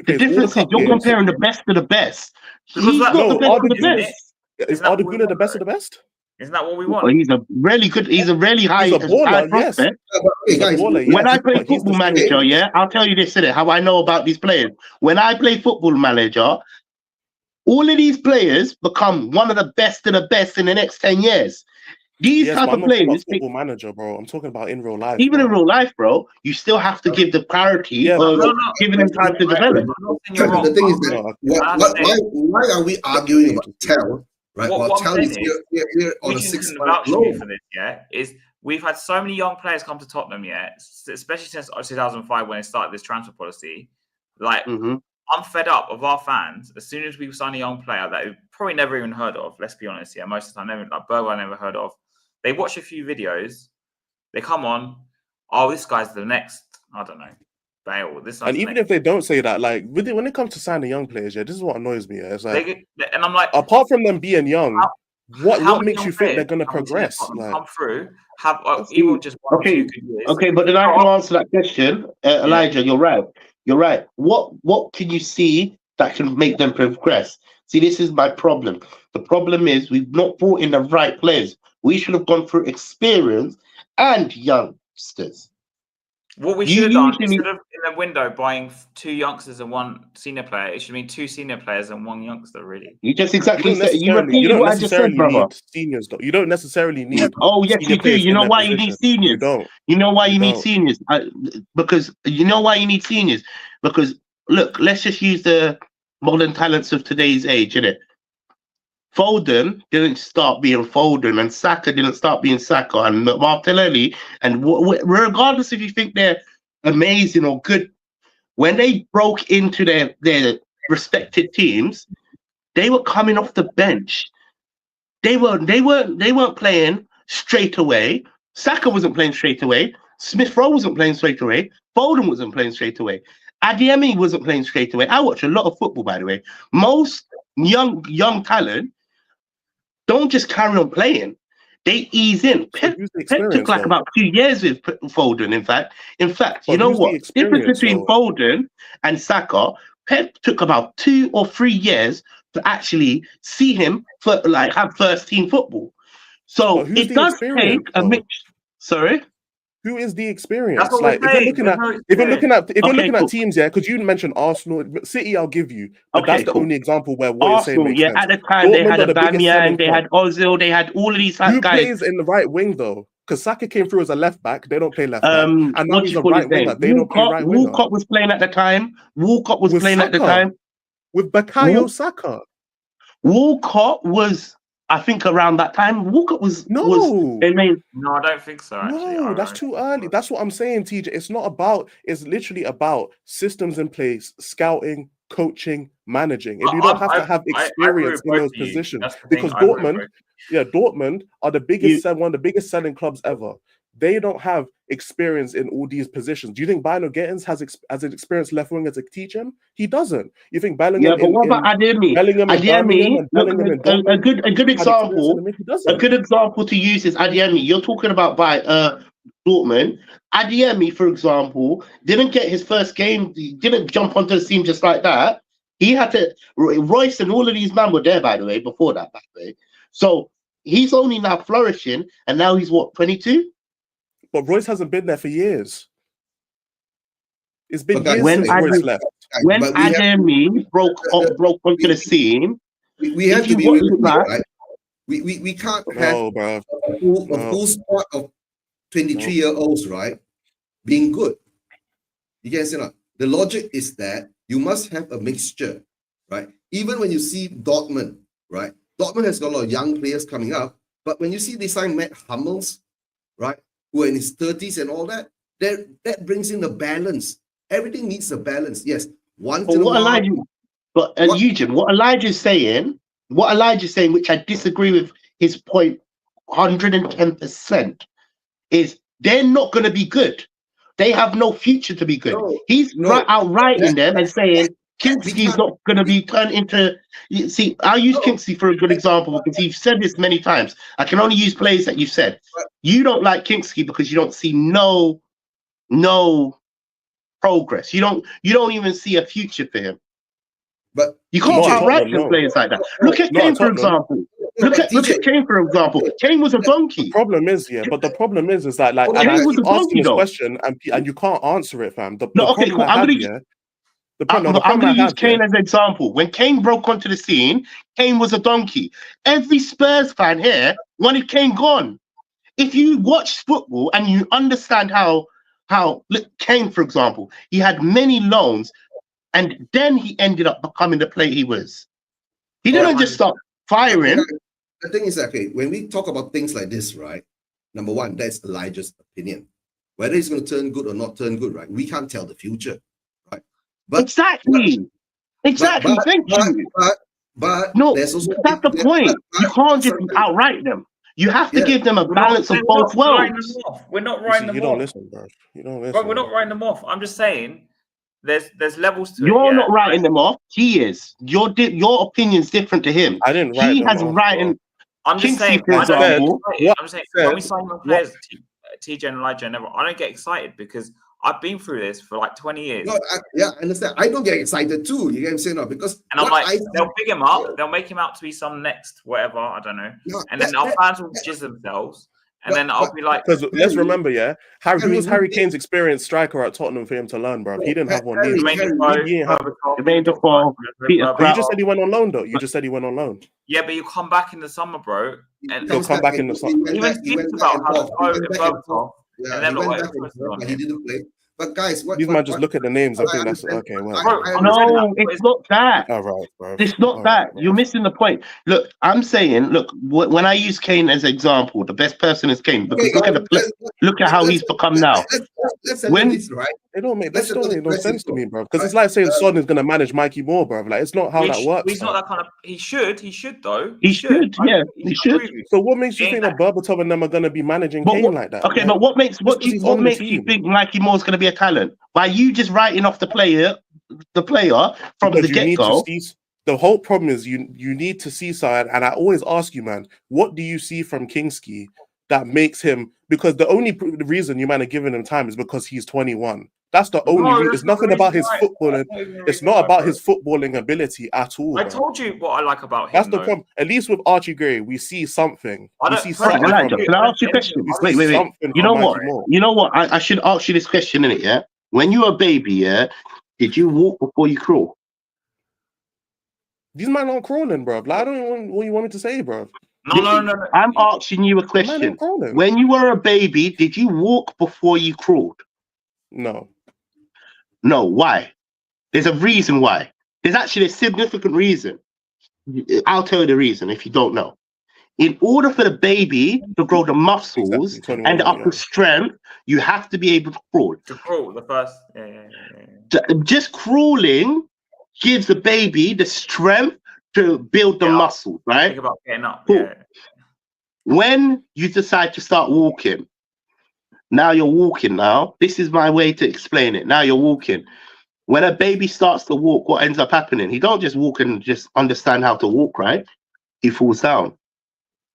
The difference is you're comparing the best to the best. He's not the best of the best. Is Arda Güler the best of the best? Isn't that what we want? Well, he's a really good. He's a really high prospect. When I play Football Manager, I'll tell you this, innit, how I know about these players. When I play Football Manager, all of these players become one of the best of the best in the next 10 years. These type of players. Football Manager, bro. I'm talking about in real life. Even in real life, bro, you still have to give the priority of giving them time to develop. The thing is that why are we arguing about Tel? Right. Well, Tel is here on a 6 month loan for this. Is we've had so many young players come to Tottenham, especially since 2005 when they started this transfer policy. Like, I'm fed up of our fans. As soon as we sign a young player that we've probably never even heard of, let's be honest, most of the time, Berger I never heard of. They watch a few videos, they come on, oh, this guy's the next, I don't know, Bale. And even if they don't say that, like when it comes to signing young players, this is what annoys me. It's like, and I'm like, apart from them being young, what makes you think they're going to progress? Come through, have even just one or two good years. Okay, but then I can answer that question, Elijah. You're right. What can you see that can make them progress? See, this is my problem. The problem is we've not brought in the right players. We should have gone through experience and youngsters. What we should have done instead of in the window buying 2 youngsters and 1 senior player, it should mean 2 senior players and 1 youngster. Really, you just exactly said. You repeated what I just said, brother. Seniors, though. You don't necessarily need. Oh yes, you do. You know why you need seniors? You know why you need seniors? Because you know why you need seniors? Because look, let's just use the modern talents of today's age, innit? Foden didn't start being Foden, and Saka didn't start being Saka, and Martinelli, and regardless if you think they're amazing or good, when they broke into their respected teams, they were coming off the bench. They weren't playing straight away. Saka wasn't playing straight away. Smith Rowe wasn't playing straight away. Foden wasn't playing straight away. Adeyemi wasn't playing straight away. I watch a lot of football, by the way. Most young talent don't just carry on playing. They ease in. Pep took like about 2 years with Foden, in fact. You know what? The difference between Foden and Saka, Pep took about 2 or 3 years to actually see him have first team football. So But who's it the does experience, take a though? mix. Sorry. Who is the experience? That's what Like, we're if you're saying. looking There's at, no if you're looking at, if you're Okay, looking cool. at teams, yeah, because you mentioned Arsenal, City, I'll give you, but that's Okay, the cool. only example where what you're saying Arsenal, makes yeah, sense. at the time they Dortmund had are the biggest selling Aubameyang, they club. had Ozil, they had all of these Who guys. plays in the right wing though? Because Saka came through as a left back, they don't play left back, and now What do he's you a call his right winger, name? they don't play right winger. Walcott was playing at the time. Walcott was With playing at the Saka, time. with Bukayo Saka. Walcott was, I think, around that time. Walcott was No. their main. No, I don't think so. Actually, No, that's too early. That's what I'm saying, TJ. It's not about. It's literally about systems in place, scouting, coaching, managing, and you don't have to have experience in those positions because Dortmund, Dortmund are the biggest, one of the biggest selling clubs ever. They don't have experience in all these positions. Do you think Bino Gittins has an experienced left winger to teach him? He doesn't. You think Bellingham? Yeah, but what about Adeyemi? Bellingham in Birmingham and Look, Bellingham in Dortmund? a good example. A good example to use is Adeyemi. You're talking about by Dortmund. Adeyemi, for example, didn't get his first game. He didn't jump onto the scene just like that. He had to. Royce and all of these men were there, by the way, before that, by the way. So he's only now flourishing, and now he's what, 22? But Royce hasn't been there for years. It's been years when since Royce left. When Adeyemi broke onto the scene, we have to be realistic, right? We can't have a full squad of 23-year-olds, right, being good. You can say that. The logic is that you must have a mixture, right? Even when you see Dortmund, right? Dortmund has got a lot of young players coming up, but when you see they sign Matt Hummels, right, who are in his 30s and all that, that brings in a balance. Everything needs a balance. Yes, once in a while. Eugene, what Elijah's saying, which I disagree with his point 110%, is they're not going to be good. They have no future to be good. He's outrighting them and saying Kingsley's not going to be turned into. You see, I'll use Kingsley for a good example because you've said this many times. I can only use players that you've said. You don't like Kingsley because you don't see no progress. You don't even see a future for him. But you can't outright players like that. Look at Kane, for example. Look at Kane, for example. Kane was a donkey. The problem is, but the problem is that like Kane I was keep a asking donkey, this though. question and you can't answer it, fam. I'm going to use Kane as an example. When Kane broke onto the scene, Kane was a donkey. Every Spurs fan here wanted Kane gone. If you watch football and you understand how look, Kane, for example, he had many loans, and then he ended up becoming the player he was. He didn't just stop firing. The thing is, okay, when we talk about things like this, right? Number one, that's Elijah's opinion. Whether he's going to turn good or not turn good, right? We can't tell the future, right? But exactly. Thank you. But no, that's the point. You can't just outright them. You have to give them a balance of both worlds. We're not writing them off. You don't listen, bro. You don't listen. Bro, we're not writing them off. I'm just saying there's levels to it. You're not writing them off. He is. Your opinion's different to him. I didn't write he them has off, writing. I'm just saying, for example. I'm saying when we sign up players, TJ and Elijah and everyone, I don't get excited because I've been through this for like 20 years. No, I understand. I don't get excited too. You get what I'm saying? No, because and I'm like, they'll pick him up, they'll make him out to be some next whatever, I don't know. No, and then our fans will jizz themselves. And then I'll be like, because let's remember, who was Harry Kane's experienced striker at Tottenham for him to learn, bro? He didn't have one. You just said he went on loan, though. You just said he went on loan. Yeah, but you come back in the summer, bro. And he'll come back in the summer. Even speaks about how to go and then he didn't play. But guys, these man just look at the names. I think that's okay. Well, no, it's not that. All right, bro. It's not that. You're missing the point. Look, I'm saying, when I use Kane as an example, the best person is Kane because look at how he's become now. When this right, it don't make no sense to me, bro. Because it's like saying Son is gonna manage Mikey Moore, bro. Like it's not how that works. He's not that kind of. He should though. He should. Yeah, he should. So what makes you think that Berbatov and them are gonna be managing Kane like that? Okay, but what makes you think Mikey Moore's gonna be a talent? By you just writing off the player from the get-go. The whole problem is you need to see something, and I always ask you, man, what do you see from Kingsley that makes him? Because the only reason you might have given him time is because he's 21. That's the only. No, It's that's not nothing the about reason his why. footballing. That's not even the It's reason not why, about bro. his footballing ability at all. I Bro. told you what I like about him. That's the though. problem. At least with Archie Gray, we see something. I We don't see personally, something I from don't Elijah, him. can I ask you a I question? don't We Wait. see see something You from know Mikey what? Moore. You know what? I should ask you this question, innit, yeah? When you were a baby, yeah, did you walk before you crawl? These men aren't crawling, bro. Like, I don't know what you want me to say, bro. No. I'm asking you a The man question. ain't crawling. When you were a baby, did you walk before you crawled? No. No. Why? There's a reason why. There's actually a significant reason. I'll tell you the reason if you don't know. In order for the baby to grow the muscles Exactly. 21 and the years upper young. strength, you have to be able to crawl. To crawl the first. Yeah. Just crawling gives the baby the strength to build the Yeah. muscles, right? Think about getting up. Cool. Yeah. When you decide to start walking, now you're walking now. This is my way to explain it. Now you're walking. When a baby starts to walk, what ends up happening? He don't just walk and just understand how to walk, right? He falls down.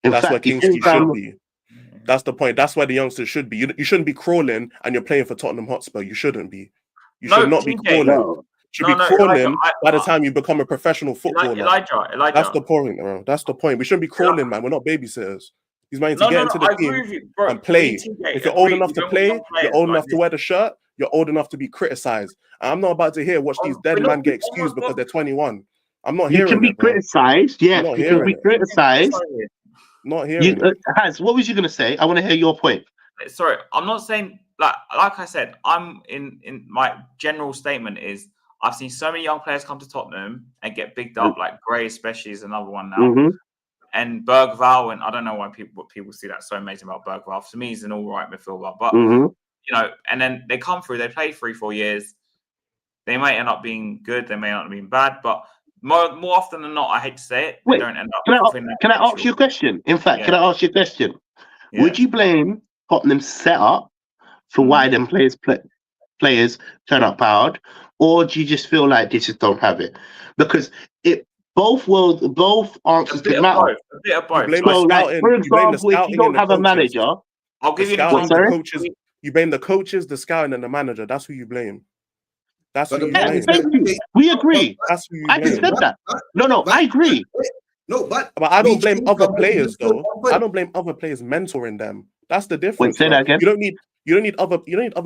In That's where fact, he Kingsley falls down. should be. That's the point. That's where the youngsters should be. You shouldn't be crawling and you're playing for Tottenham Hotspur. You shouldn't be. You should not be TJ, crawling. No. You should No, be no, crawling Elijah, by the time you become a professional footballer. Elijah. That's the point, bro. That's the point. We shouldn't be crawling, man. We're not babysitters. He's meant to get into the I team agree with you, bro. and play. Me, TJ, If you're old agree. enough We to don't want play, young players you're old like enough to this. wear the shirt, you're old enough to be criticized. And I'm not about to hear watch these dead we're not- men get oh my excused because God. they're 21. I'm not You hearing can be it, bro. criticized, yes, not you can hearing be it. criticized. Not hearing it. Hans, what was you gonna say? I want to hear your point. Sorry, I'm not saying like I said. I'm in my general statement is I've seen so many young players come to Tottenham and get bigged up, like Gray especially is another one now. Mm-hmm. And Bergvall, and I don't know why people see that so amazing about Bergvall. To me, he's an all right midfielder, but Mm-hmm. you know, and then they come through, they play 3-4 years. They may end up being good, they may not be bad, but more often than not, I hate to say it, they don't end up. Can I ask you a question? In fact, Yeah. can I ask you a question? Yeah. Would you blame Tottenham's setup for why them players turn up powered, or do you just feel like they just don't have it? Because both answers could matter. A bit of both. blame So, the like, scouting, for you blame the example, if you scouting don't and the have a coaches. manager, I'll give The you an scouting, example. the coaches. You blame the coaches, the scouting, and the manager. That's who you blame. That's who But you the yeah, blame. thank you. We agree. That's who you I just blame. said that. No, I agree. No, but I don't we blame changed other our players position though. often. I don't blame other players mentoring them. That's the Wait, difference. say bro. that again. You don't need other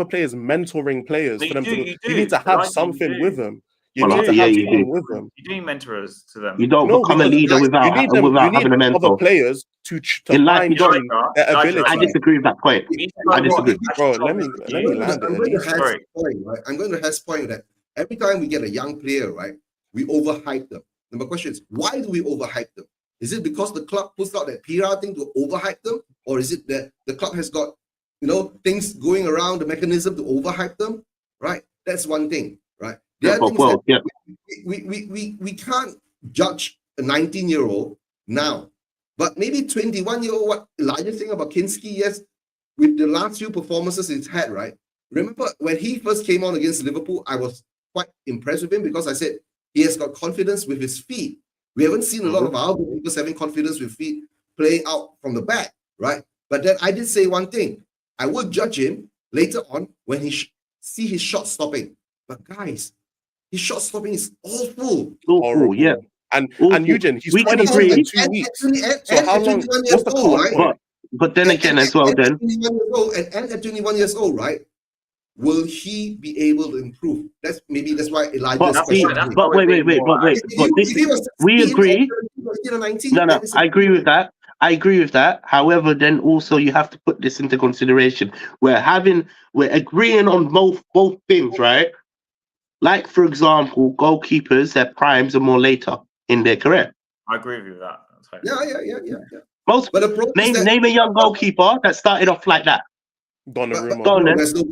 players mentoring players for them to. You You need to have something with them. You Well, need to yeah, have you something do. with them. You do mentors to them. You don't No, become a because leader you without need them. You having need a other mentor. players to In life, fine you don't. tune their Elijah, ability. I disagree with that point. I disagree. Bro, let me land it. I'm At going to least. have Sorry. point, right? I'm going to have point that every time we get a young player, right, we overhype them. And my question is, why do we overhype them? Is it because the club puts out that PR thing to overhype them, or is it that the club has got, things going around the mechanism to overhype them? Right? That's one thing, right? The other thing is that we can't judge a 19-year-old now, but maybe 21-year-old. What Elijah saying about Kinski? Yes, with the last few performances he's had, right? Remember when he first came on against Liverpool, I was quite impressed with him because I said he has got confidence with his feet. We haven't seen a lot of our goalkeepers having confidence with feet playing out from the back, right? But then I did say one thing. I would judge him later on when he see his shot stopping. But guys, his shot stopping is awful. Awful, yeah. And Awful. Eugen, he's We can 22 agree. in 2 weeks. So how long? What's the cut-off point? But then again, as well, then. And at 21 years old, right? Will he be able to improve? That's why Elijah's question. But wait. But this, we agree. No, I agree with that. However, then also you have to put this into consideration. We're agreeing on both things, right? Like, for example, goalkeepers, their primes are more later in their career. I agree with you with that. Yeah. Most, but the problem name a young goalkeeper that started off like that. Donnarumma. There's no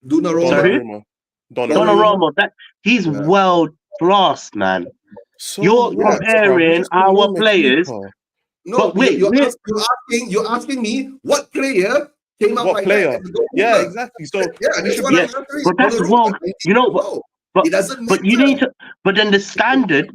Donnarumma. Donnarumma. That he's world class, man. So You're comparing our players. No, you're asking me what player came out what like player? that. Yeah, exactly. So yeah, that's what I'm answering. But that's world. You know what? It doesn't But you matter. need to. But then the standard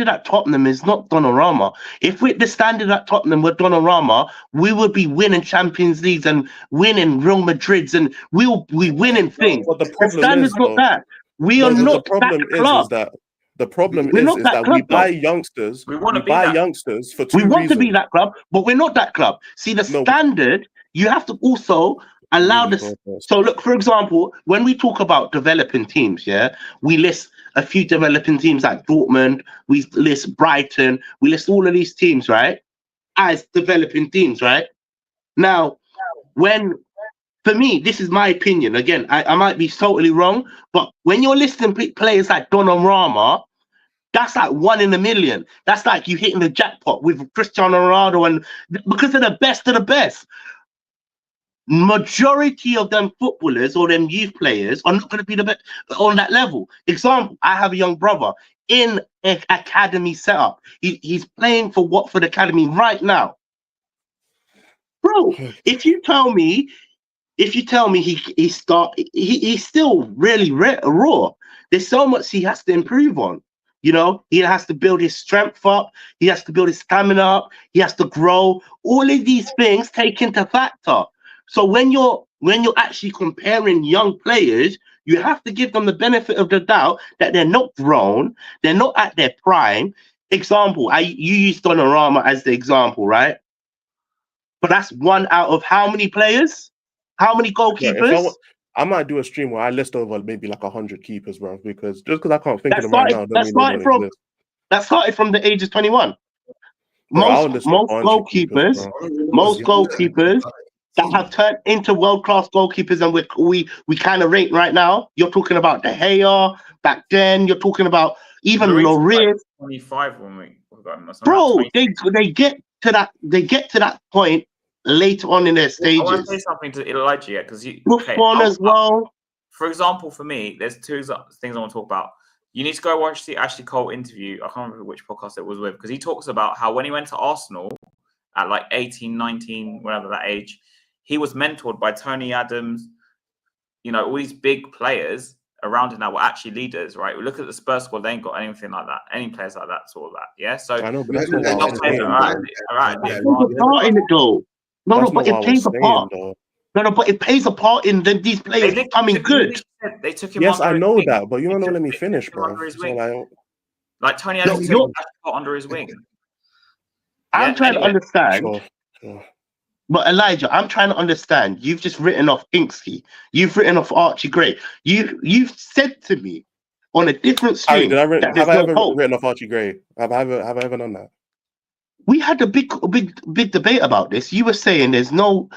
at Tottenham is not Donnarumma. If the standard at Tottenham were Donnarumma, we would be winning Champions Leagues and winning Real Madrids, and we'll be winning things. But the The problem standard's is, not though, that. We are the not problem that club. is that the problem We're not is that that club, we buy though. youngsters. We want to be buy that. youngsters for We two want to be reasons. that club, but we're not that club. See, the No. standard, you have to also allow You this. go first. So look, for example, when we talk about developing teams, yeah, we list a few developing teams like Dortmund, we list Brighton, we list all of these teams, right, as developing teams, right? Now, for me, this is my opinion. Again, I might be totally wrong, but when you're listing players like Donnarumma, that's like 1 in a million. That's like you hitting the jackpot with Cristiano Ronaldo, and because they're the best of the best. Majority of them footballers or them youth players are not going to be the best on that level. Example, I have a young brother in an academy setup. He's playing for Watford Academy right now. Bro, if you tell me he's still really raw. There's so much he has to improve on. You know, he has to build his strength up. He has to build his stamina up. He has to grow. All of these things take into factor. So when you're actually comparing young players, you have to give them the benefit of the doubt that they're not grown, they're not at their prime. Example, you used Donnarumma as the example, right? But that's one out of how many players? How many goalkeepers? I might do a stream where I list over maybe like 100 keepers, bro. Because just because I can't think of them right now, don't mean they don't exist. That started from the age of 21. Bro, Most goalkeepers that have turned into world-class goalkeepers, and we kind of rate right now. You're talking about De Gea back then. You're talking about even Lloris. 25 when we got him. Bro, they get to that point later on in their stages. I want to say something to Elijah yet, because Buffon as well. For example, for me, there's two things I want to talk about. You need to go watch the Ashley Cole interview. I can't remember which podcast it was with, because he talks about how when he went to Arsenal at like 18, 19, whatever that age, he was mentored by Tony Adams, you know, all these big players around him that were actually leaders, right? We look at the Spurs squad, they ain't got anything like that, any players like that, sort of that. Yeah. So I know, but that's not what I was saying. It plays a part in it, though. No, but it plays a part. No, but it plays a part in these players becoming good. They took him. Yes, I know that, but you don't let me finish, bro. Like Tony Adams took under his wing. I'm trying to understand. Sure. But Elijah, I'm trying to understand. You've just written off Inksy. You've written off Archie Gray. You've said to me on a different stream. Have I ever written off Archie Gray? Have I ever done that? We had a big debate about this. You were saying there's no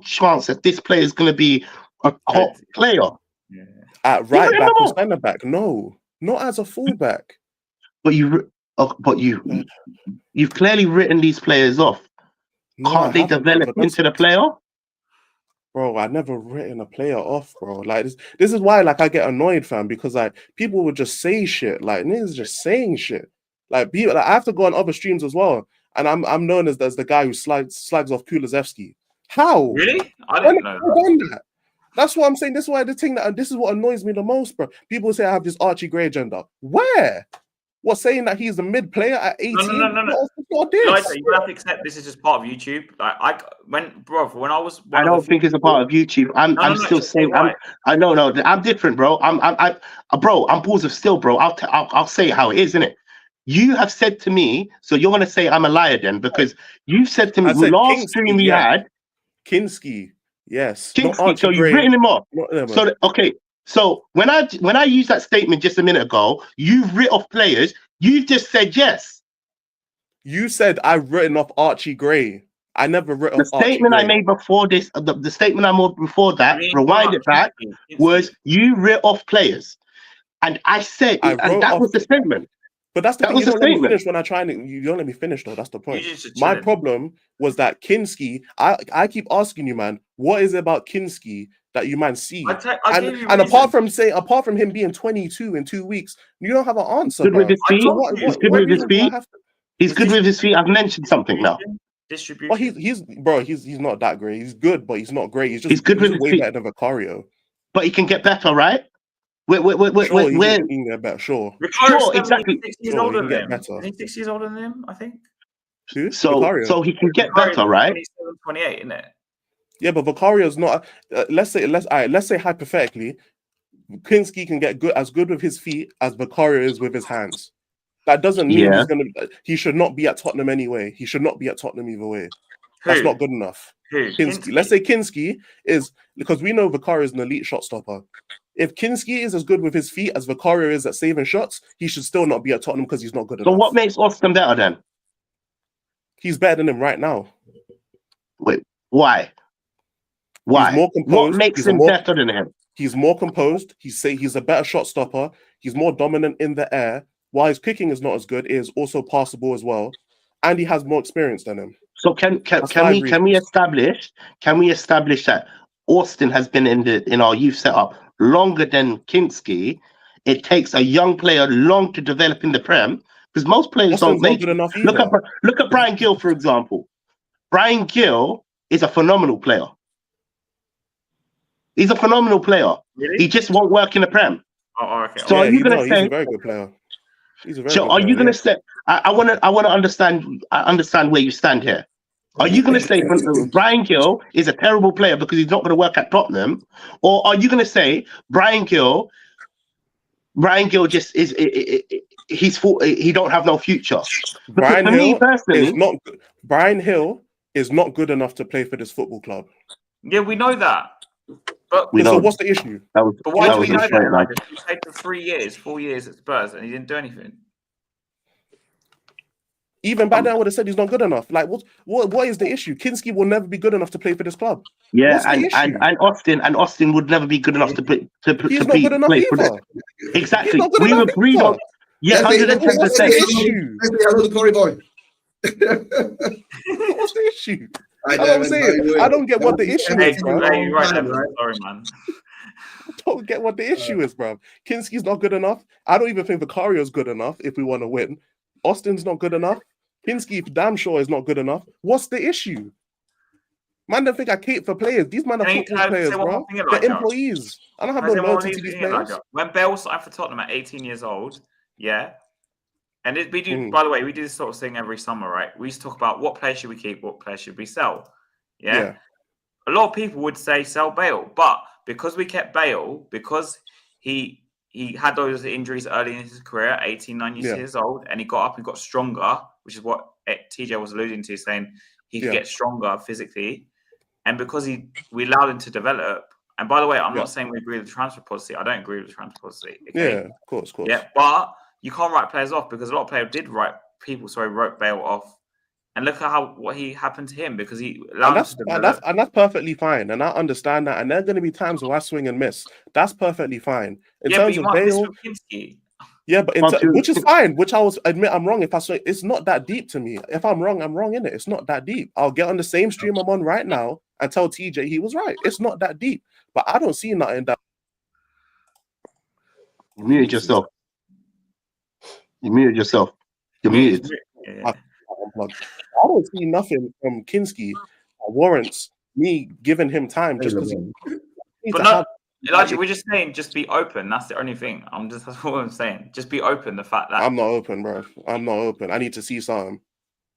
chance that this player is going to be a top player. Yeah. At right back or centre back? No, not as a fullback. But you've clearly written these players off. No, can't they develop into the player? Bro, I never written a player off, bro. Like this is why like I get annoyed, fam, because like people would just say shit. Like niggas just saying shit. Like people, like, I have to go on other streams as well, and I'm known as the guy who slags off Kulusevski. How? Really? I didn't know that. That's what I'm saying. This is why this is what annoys me the most, bro. People say I have this Archie Gray agenda. Where? What, saying that he's a mid player at 18? No. What this? Like, you have to accept this is just part of YouTube. Like when I was, I don't think it's a part of YouTube. I'm still saying I'm different, bro. I'm positive still, bro. I'll say how it is, innit? You have said to me, so you're gonna say I'm a liar then, because you've said to me last stream we had Kinski, yes, Kinski, so you've written him off. So okay. So when I used that statement just a minute ago, you've written off players. You've just said yes. You said I've written off Archie Gray. I never written off Archie Gray. The statement I made before this, the statement I made before that, rewind it back, was you writ off players. And I said, and that was the statement. But that's the thing. You don't let me finish when I try and you don't let me finish though. That's the point. My problem was that Kinski. I keep asking you, man, what is it about Kinski that you man see? And apart from him being 22 in 2 weeks, you don't have an answer. Good with his feet. He's good with his feet. He's good with his feet. I've mentioned something now. Distribution. Well, he's not that great. He's good, but he's not great. He's good with his feet. Better than Vicario. But he can get better, right? Sure, you where can get better. Sure, Vicario's Sure, exactly. 6 years Sure, older you can than get him. better. Is he 6 years older than him? I think. Who? so Vicario. he can get Vicario's better, right? 27, 28, isn't it? Yeah, but Vicario's not. Let's say hypothetically, Kinski can get as good with his feet as Vicario is with his hands. That doesn't mean Yeah. he should not be at Tottenham anyway. He should not be at Tottenham either way. That's Who? not good enough. Who? Kinski. Let's say Kinski is, because we know Vicario is an elite shot stopper. If Kinski is as good with his feet as Vicario is at saving shots, he should still not be at Tottenham because he's not good So enough. what makes Austin better then? He's better than him right now. Wait, why? Why? He's more composed. What makes him better than him? He's more composed. He's a better shot stopper. He's more dominant in the air. While his kicking is not as good, it is also passable as well, and he has more experience than him. So can we establish that Austin has been in our youth setup longer than Kinski? It takes a young player long to develop in the Prem because most players Austin's don't make not good it. enough either. Look at Brian Gill, for example. Brian Gill is a phenomenal player. He's a phenomenal player. Really? He just won't work in the Prem. Oh, okay. So are you going to he's say? a very good player. He's a very So good are player, you going to yeah. say? I want to understand where you stand here. Are you going to say Brian Gill is a terrible player because he's not going to work at Tottenham, or are you going to say Brian Gill just is he don't have no future? Because for me personally, Brian Hill is not good enough to play for this football club. Yeah, we know that. But We So know. what's the issue? but why do we know a that? straight line. He played for 3 years, 4 years at Spurs, and he didn't do anything. Even back then, I would have said he's not good enough. Like, what is the issue? Kinski will never be good enough to play for this club. Yeah, What's the issue? and Austin would never be good enough to play. He's not good enough play for either. Exactly. He's not good We enough agreed either. on. Yeah, Let's say 110%. hello to Corey boy. What's the issue? Hi, That's what I'm Devin, saying. how you doing? I don't get what the issue Hey, is, bro. hey, you're right, Time, Devin. right? Sorry, man. I don't get what the issue is, bro. Kinski's not good enough. I don't even think Vicario's good enough if we want to win. Austin's not good enough. Kinski damn sure is not good enough. What's the issue? Man, don't think I cape for players. These men are Can football I players, say one bro. more thing, They're Elijah? employees. I don't have Can I no say one more loyalty to these thing, players. Elijah? When Bale signed for Tottenham at 18 years old, yeah, and we do. Mm. By the way, we do this sort of thing every summer, right? We used to talk about what players should we keep, what players should we sell. Yeah. A lot of people would say sell Bale, but because we kept Bale, because he had those injuries early in his career, 18, 19 years old, and he got up and got stronger, which is what TJ was alluding to, saying he could get stronger physically. And because we allowed him to develop, and by the way, I'm not saying we agree with the transfer policy. I don't agree with the transfer policy. Okay? Yeah, of course. Yeah, but you can't write players off because a lot of players wrote Bale off. And look at what happened to him because he allowed him to develop. And that's perfectly fine. And I understand that. And there are going to be times where I swing and miss. That's perfectly fine. In terms of Bale, yeah, but which is fine. Which I will admit I'm wrong if I swing. It's not that deep to me. If I'm wrong, I'm wrong in it. It's not that deep. I'll get on the same stream I'm on right now and tell TJ he was right. It's not that deep. But I don't see nothing that. You muted yourself. You're muted. Yeah. I don't see nothing from Kinski that warrants me giving him time just because. But no, Elijah, we're just saying, just be open. That's the only thing. That's what I'm saying. Just be open. The fact that I'm not open, bro. I'm not open. I need to see something.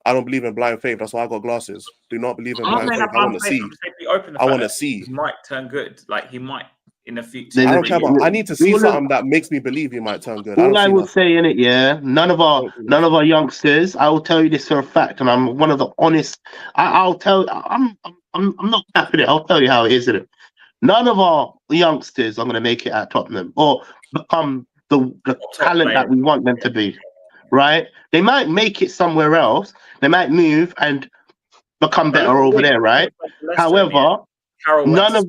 I don't believe in blind faith. That's why I got glasses. Do not believe in blind faith. I want to see. Be open. I want to see. He might turn good. Like he might in the future. I don't care about. I need to see something that makes me believe he might turn good. All I will say in it, yeah, none of our youngsters. I will tell you this for a fact, and I'm one of the honest. I'm not capping it. I'll tell you how it is, isn't it? None of our youngsters are going to make it at Tottenham or become the talent that we want them to be. Right? They might make it somewhere else. They might move and become better over there. Right? However, none of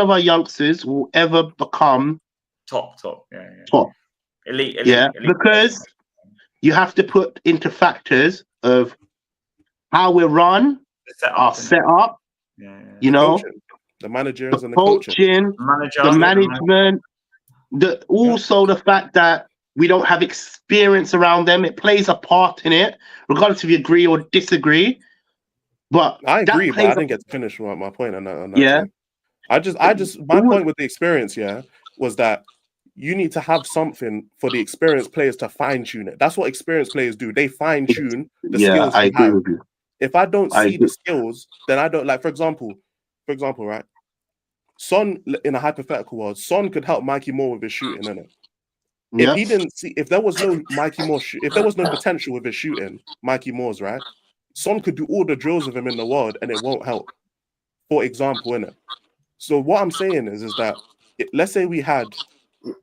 our youngsters will ever become top. Top. Elite. Yeah, because you have to put into factors of how we run, our setup. You know, the managers and the coaching, the management, also the fact that we don't have experience around them. It plays a part in it, regardless if you agree or disagree. But I agree, but I didn't get to finish my point on that. Yeah. My point with the experience, was that you need to have something for the experienced players to fine tune it. That's what experienced players do. They fine tune the skills I you agree have. with you. If I don't I see agree. the skills, then I don't like. For example, right? Son, in a hypothetical world, Son could help Mikey Moore with his shooting, innit? If he didn't see, if there was no Mikey Moore, if there was no potential with his shooting, Mikey Moore's right, Son could do all the drills with him in the world, and it won't help. For example, innit? So what I'm saying is that let's say we had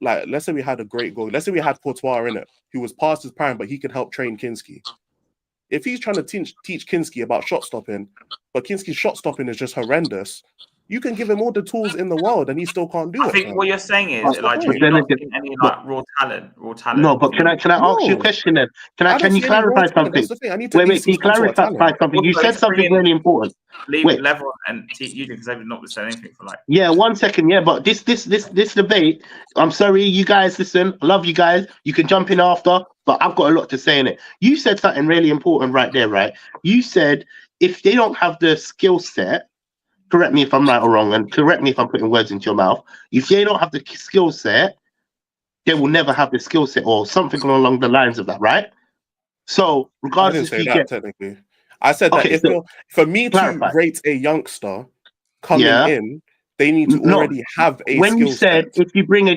a great goal. Let's say we had Courtois in it, who was past his prime, but he could help train Kinski. If he's trying to teach Kinski about shot stopping, but Kinski's shot stopping is just horrendous, you can give him all the tools in the world, and he still can't do it. I think what you're saying is, That's the like, point. you're not seeing any like raw talent. No, but can I ask you a No. question then? I don't Can you see any raw clarify talent. something? That's the thing. I need to Wait, at least can you see some sort of clarify talent. something? You Also, said something really important. Leave Wait. level and teach you because they've not said anything for like. Yeah, 1 second. Yeah, but this debate. I'm sorry, you guys. Listen, I love you guys. You can jump in after, but I've got a lot to say in it. You said something really important right there, right? You said if they don't have the skill set, correct me if I'm right or wrong, and correct me if I'm putting words into your mouth. If they don't have the skill set, they will never have the skill set, or something along the lines of that, right? So, I regardless didn't if say you that technically. I said that Okay, if so you're for me clarify. to rate a youngster coming Yeah. in, they need to No, already have a when you skill said set. if you bring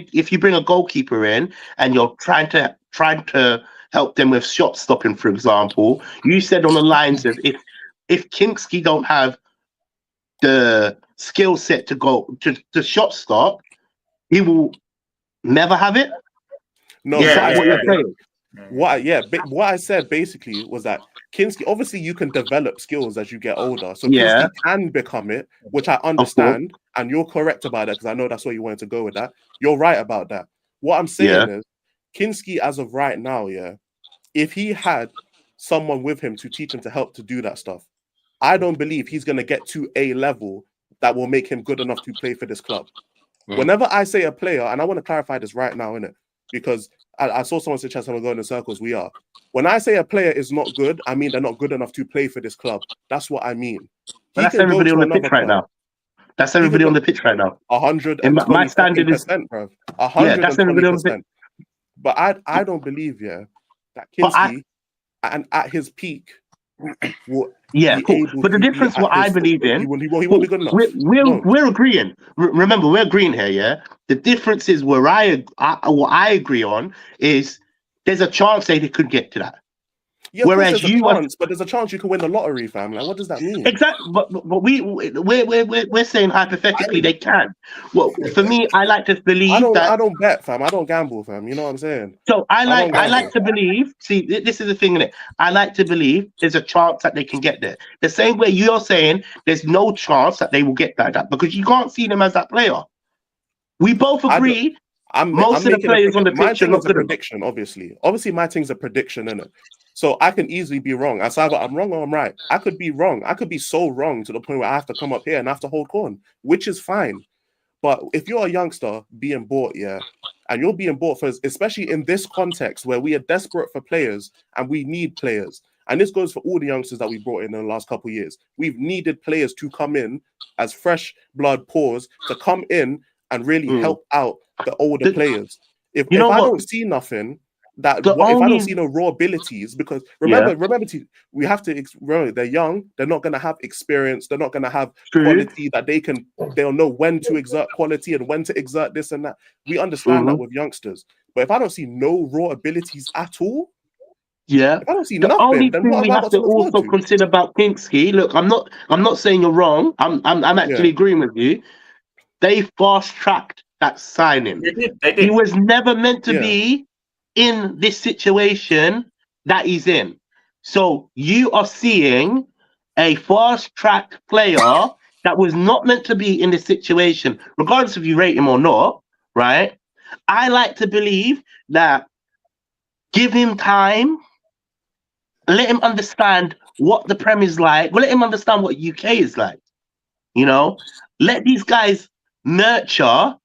a goalkeeper in and you're trying to help them with shot stopping, for example, you said on the lines of if Kinski don't have the skill set to go to shot stop, he will never have it. No, Is so that what you're saying? what I said basically was that Kinski, obviously you can develop skills as you get older. So Yeah. Kinski can become it, which I understand, and you're correct about that because I know that's where you wanted to go with that. You're right about that. What I'm saying is Kinski, as of right now, if he had someone with him to teach him to help to do that stuff, I don't believe he's gonna get to a level that will make him good enough to play for this club. Whenever I say a player, and I want to clarify this right now, innit? Because I saw someone say, "Chance, I'm going in circles." We are. When I say a player is not good, I mean they're not good enough to play for this club. That's what I mean. But that's everybody on the pitch right now. That's everybody on the pitch right now. 120%, bro. 120%. But I don't believe, that Kinski, and at his peak, will be able but the to difference, be what I believe in, he won't be good enough. We're agreeing. Remember, we're agreeing here. Yeah. The difference is where what I agree on is there's a chance they could get to that. Yeah, whereas but there's a chance you can win the lottery, fam. Like, what does that mean? Exactly, but we're saying hypothetically they can. Well, for me, I like to believe I don't bet, fam. I don't gamble, fam. You know what I'm saying? So I like to believe. See, this is the thing in it. I like to believe there's a chance that they can get there. The same way you're saying there's no chance that they will get that because you can't see them as that player. We both agree. Most of the players on the pitch are not good enough. Prediction, obviously. Obviously, my thing's a prediction, innit? So I can easily be wrong. It's either I'm wrong or I'm right. I could be wrong. I could be so wrong to the point where I have to come up here and I have to hold corn, which is fine. But if you're a youngster being bought, and you're being bought for, especially in this context where we are desperate for players and we need players, and this goes for all the youngsters that we brought in the last couple of years. We've needed players to come in as fresh blood pours to come in and really help out the older players. If I don't see nothing, if I don't see no raw abilities, because remember, we have to remember they're young, they're not going to have experience, they're not going to have quality that they'll know when to exert quality and when to exert this and that. We understand that with youngsters, but if I don't see no raw abilities at all, if I don't see nothing, only then thing what we have I have got to to look forward also to? consider about Kinski, look, I'm not saying you're wrong. I'm actually agreeing with you. They fast tracked that signing. They did. He was never meant to be in this situation that he's in. So you are seeing a fast track player that was not meant to be in this situation, regardless if you rate him or not, right? I like to believe that give him time, let him understand what the Prem is like, let him understand what UK is like. Let these guys nurture.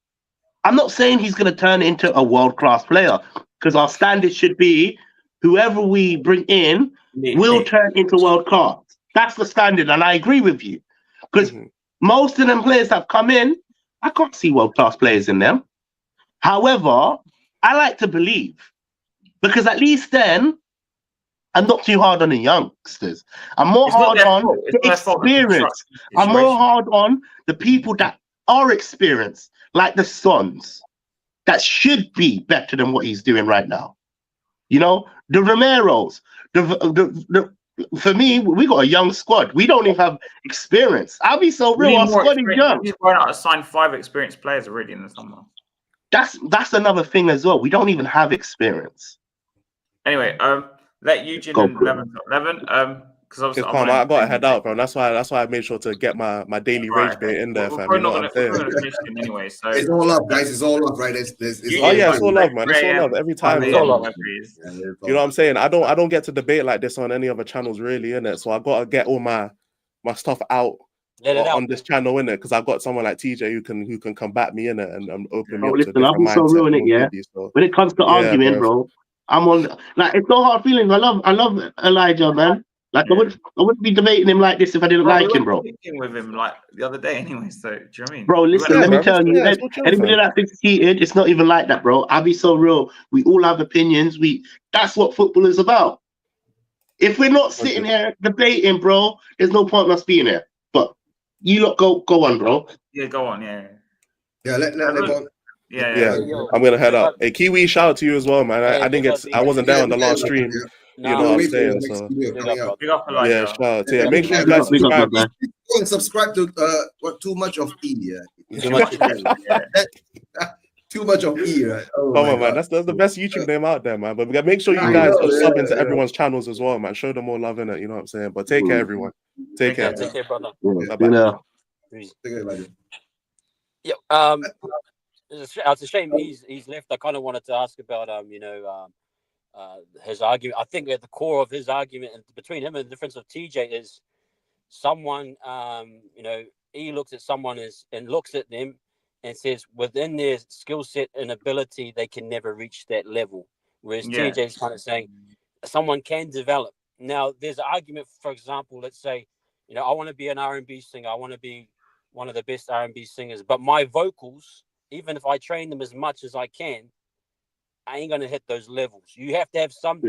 I'm not saying he's going to turn into a world-class player because our standard should be whoever we bring in will turn into world-class. That's the standard, and I agree with you. Because most of them players that have come in, I can't see world-class players in them. However, I like to believe, because at least then I'm not too hard on the youngsters. I'm more It's not hard their on fault. It's the not their fault. The experience. construction I'm more situation. hard on the people that are experienced, like the Sons, that should be better than what he's doing right now. You know, the Romeros. For me, we got a young squad. We don't even have experience. I'll be so We real. need Our more squad is experience. young. We need to go out and sign 5 experienced players already in the summer. That's another thing as well. We don't even have experience. Anyway, let Eugene Go and for it. Levin, because obviously Calm, I gotta head out, bro. That's why I made sure to get my daily rage bait in there, We're fam. probably You know not what I'm gonna saying? finish him anyway. So It's all love, guys. It's all love, right? It's You- Oh yeah, all it's all love, man. It's all love every time. It's fam. all love. You know what I'm saying? I don't get to debate like this on any other channels, really, innit? So I gotta get all my stuff out Let it on out. this channel, innit? Because I've got someone like TJ who can combat me, innit, and open me Oh, up to listen, I'll different be so mindset. real in it, more yeah. goodies, so. When it comes to Yeah, arguing, bro, I'm on. Like, it's no hard feelings. I love Elijah, man. Like, Yeah. I wouldn't be debating him like this if I didn't like him, bro. With him like the other day, anyway. So do you know what I mean? Bro, listen, Yeah, let me man, tell you, yeah, it's all chill, anybody fam. that thinks it's heated, it's not even like that, bro. I'll be so real. We all have opinions. That's what football is about. If we're not sitting here debating, bro, there's no point in us being here. But you lot go on, bro. Yeah, go on. Yeah. Yeah, let on. Yeah. I'm gonna head out. Hey, Kiwi, shout out to you as well, man. I didn't get, I wasn't there on the last stream. You know what I'm saying? So Big up, Elijah. yeah, shout out to you. Make sure you Big guys up, big up, subscribe. man. Go and subscribe to too much of E. Yeah. Too much. Too much of E, right? Oh Come my on, man. God. That's the best YouTube name out there, man. But make sure you I guys know, are subbing to yeah. everyone's channels as well, man. Show them more love in it. You know what I'm saying? But take care, everyone. Take care. Take care, brother. Bye-bye. You know. Take it like this. Yeah. It's a shame he's left. I kind of wanted to ask about his argument. I think at the core of his argument and between him and the difference of TJ is someone he looks at someone and looks at them and says within their skill set and ability they can never reach that level, whereas TJ is kind of saying someone can develop. Now there's an argument, for example, let's say I want to be an R&B singer, I want to be one of the best R&B singers, but my vocals, even if I train them as much as I can, I ain't going to hit those levels. You have to have some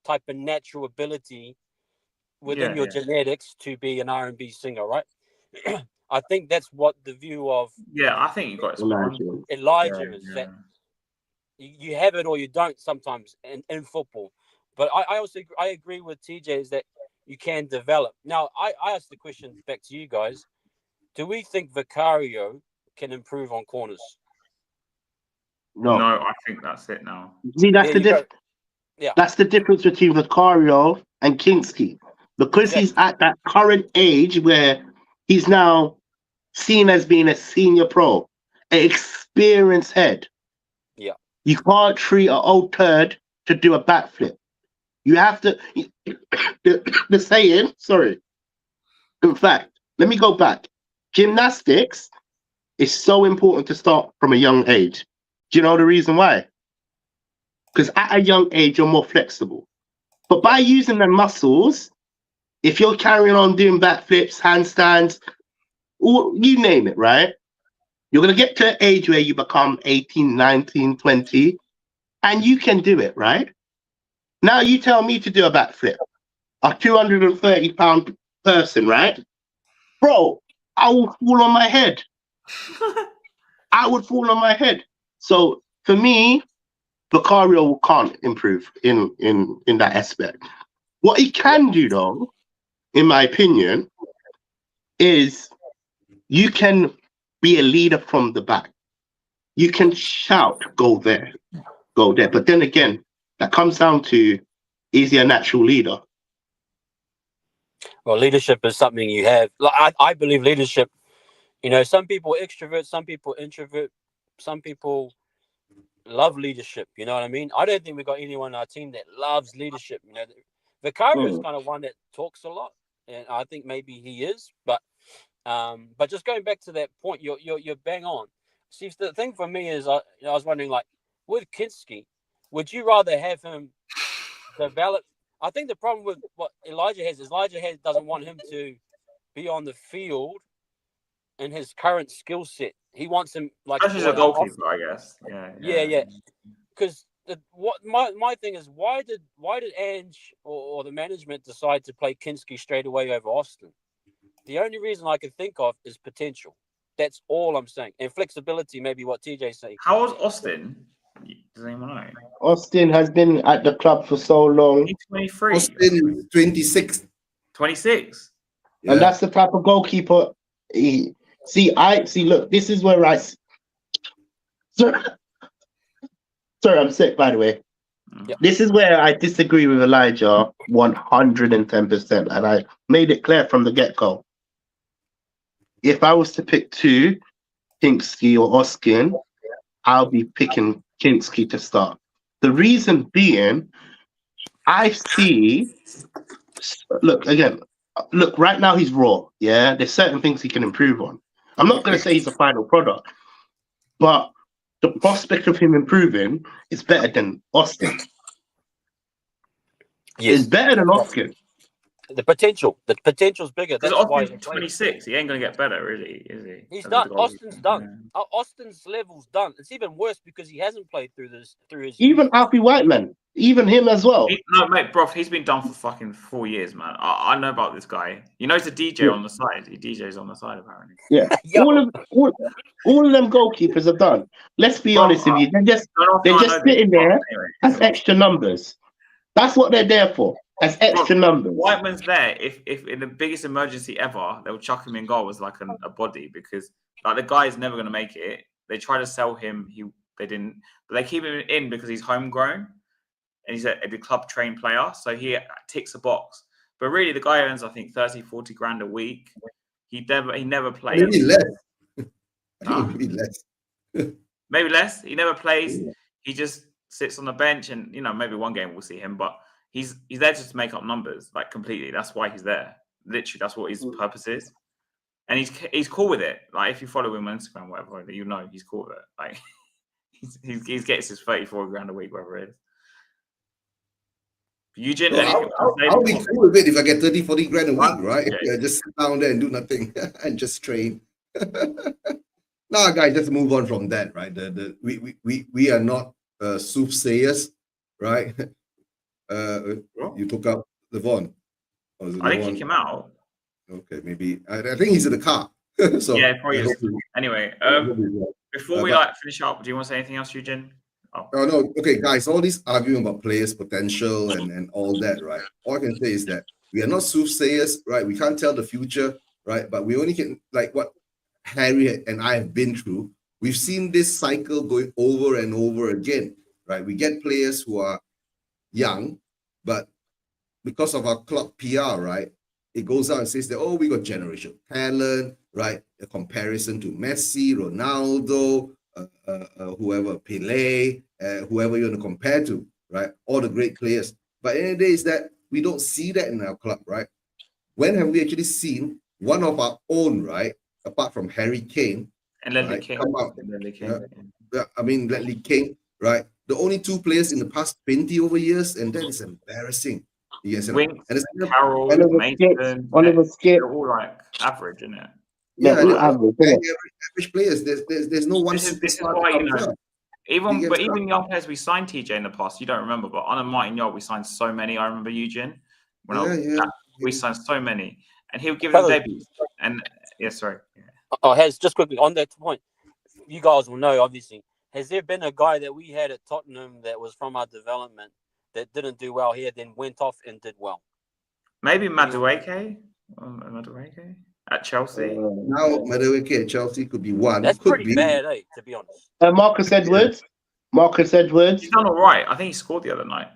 type of natural ability within your genetics to be an R&B singer, right? I think that's what the view of I think you got Elijah is that you have it or you don't sometimes in football. But I agree with TJ is that you can develop. Now, I asked the question back to you guys. Do we think Vicario can improve on corners? No, I think that's it now. See, that's the difference. Yeah, that's the difference between Vicario and Kinski, because he's at that current age where he's now seen as being a senior pro, an experienced head. Yeah, you can't treat an old turd to do a backflip. You have to. The saying, sorry. In fact, let me go back. Gymnastics is so important to start from a young age. Do you know the reason why? Because at a young age, you're more flexible. But by using the muscles, if you're carrying on doing backflips, handstands, you name it, right? You're going to get to an age where you become 18, 19, 20, and you can do it, right? Now you tell me to do a backflip, a 230-pound person, right? Bro, I will fall on my head. I would fall on my head. So for me, Vicario can't improve in that aspect. What he can do, though, in my opinion, is you can be a leader from the back. You can shout, go there, go there. But then again, that comes down to, is he a natural leader? Well, leadership is something you have. Like I believe leadership, some people extrovert, some people introvert, some people love leadership. You know what I mean? I don't think we've got anyone on our team that loves leadership. Vicario is kind of one that talks a lot, and I think maybe he is. But just going back to that point, you're bang on. See, the thing for me is, I was wondering, like, with Kinski, would you rather have him develop? I think the problem with what Elijah has doesn't want him to be on the field in his current skill set. He wants him like Especially as a goalkeeper, I guess. Yeah. Yeah. Because what my thing is, why did Ange or the management decide to play Kinski straight away over Austin? The only reason I can think of is potential. That's all I'm saying. And flexibility, maybe what TJ's saying. How old's Austin? Does anyone know? Austin has been at the club for so long, He's 23. Austin 26. 26. Yeah. and that's the type of goalkeeper. Look, this is where Sorry, I'm sick, by the way. Yeah. This is where I disagree with Elijah 110%, and I made it clear from the get-go. If I was to pick two, Kinski or Oskin, I'll be picking Kinski to start. The reason being, look, right now he's raw, yeah? There's certain things he can improve on. I'm not going to say he's a final product, but the prospect of him improving is better than Austin. Yes. It's better than Oskin. The potential's bigger. Because That's why Austin's 26. He ain't going to get better, really, is he? he's As a done. goalkeeper. Austin's done. Austin's level's done. It's even worse because he hasn't played through his. Even Alfie Whiteman, even him as well. No, mate, bro, he's been done for fucking 4 years, man. I know about this guy. You know, he's a DJ on the side. He DJs on the side, apparently. Yeah, Yo. all of them goalkeepers have done. Let's be honest with you, they're just sitting there as extra numbers. That's what they're there for, as extra numbers. Whiteman's there. If in the biggest emergency ever, they'll chuck him in goal as like a body, because like the guy is never going to make it. They try to sell him. They didn't, but they keep him in because he's homegrown and he's a club trained player, so he ticks a box. But really, the guy earns, I think, 30, 40 grand a week. He never plays. Maybe less. Huh? Maybe less. Maybe less. He never plays. He just sits on the bench, and maybe one game we'll see him, but he's there just to make up numbers, like completely. That's why he's there. Literally, that's what his purpose is. And he's cool with it. Like if you follow him on Instagram, whatever, he's cool with it. Like he gets his 34 grand a week, whatever it is. Eugene, I'll be cool with it if I get 30, 40 grand a week, right? Yeah, just sit down there and do nothing and just train. Nah, guys, let's move on from that, right? We are not soothsayers, right? You took out Levon. I didn't kick him out. Okay, maybe. I think he's in the car. So yeah, probably is. Anyway, before we finish up, do you want to say anything else, Eugene? Oh no, okay, guys. All this arguing about players' potential and all that, right? All I can say is that we are not soothsayers, right? We can't tell the future, right? But we only can, like what Harry and I have been through. We've seen this cycle going over and over again, right? We get players who are young, but because of our club PR, right, it goes out and says that, oh, we got generational talent, right? A comparison to Messi, Ronaldo, whoever, Pelé, whoever you want to compare to, right? All the great players. But at the end of the day is that we don't see that in our club, right? When have we actually seen one of our own, right, apart from Harry Kane, and Ledley right, King? come out? Ledley King, right? The only two players in the past 20 over years, and that is embarrassing. Yes, Winks, and it's Carroll, Mason, Oliver Skip, they're all like average, isn't it? Yeah, average players. There's no one. This is why even young players we signed TJ in the past. You don't remember, but on a Martin Yard we signed so many. I remember Eugene we signed so many, and he would give them debuts. And sorry. Oh, just quickly on that point, you guys will know obviously. Has there been a guy that we had at Tottenham that was from our development that didn't do well here, then went off and did well? Maybe Madueke at Chelsea. Now Madueke at Chelsea could be one. That's pretty bad, to be honest. Marcus Edwards. He's done all right. I think he scored the other night.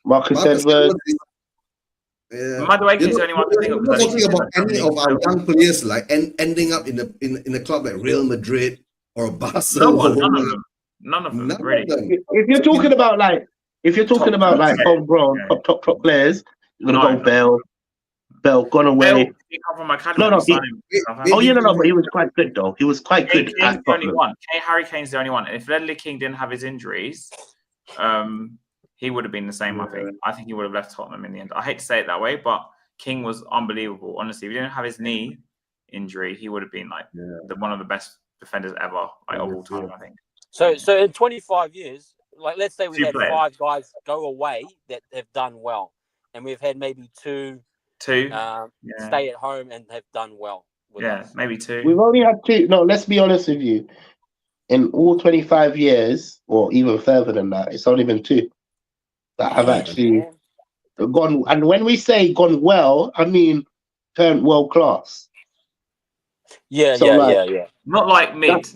Marcus Edwards. Madueke is the only one I think of. I'm not talking about any of our young players like ending up in a club like Real Madrid or Barcelona. None of them. Really. If you're talking about homegrown top players, you're gonna go Bell gone away. But he was quite good though. He was quite good. Harry Kane's the only one. If Ledley King didn't have his injuries, he would have been the same. I think he would have left Tottenham in the end. I hate to say it that way, but King was unbelievable. Honestly, if he didn't have his knee, injury, he would have been like one of the best defenders ever, like of all time, I think. So in 25 years, like let's say we've Two had players. 5 guys go away that have done well, and we've had maybe 2 stay at home and have done well. With us. Maybe 2. We've only had 2. No, let's be honest with you. In all 25 years, or even further than that, it's only been 2 that have actually gone. And when we say gone well, I mean turned world class. Yeah. Not like mid,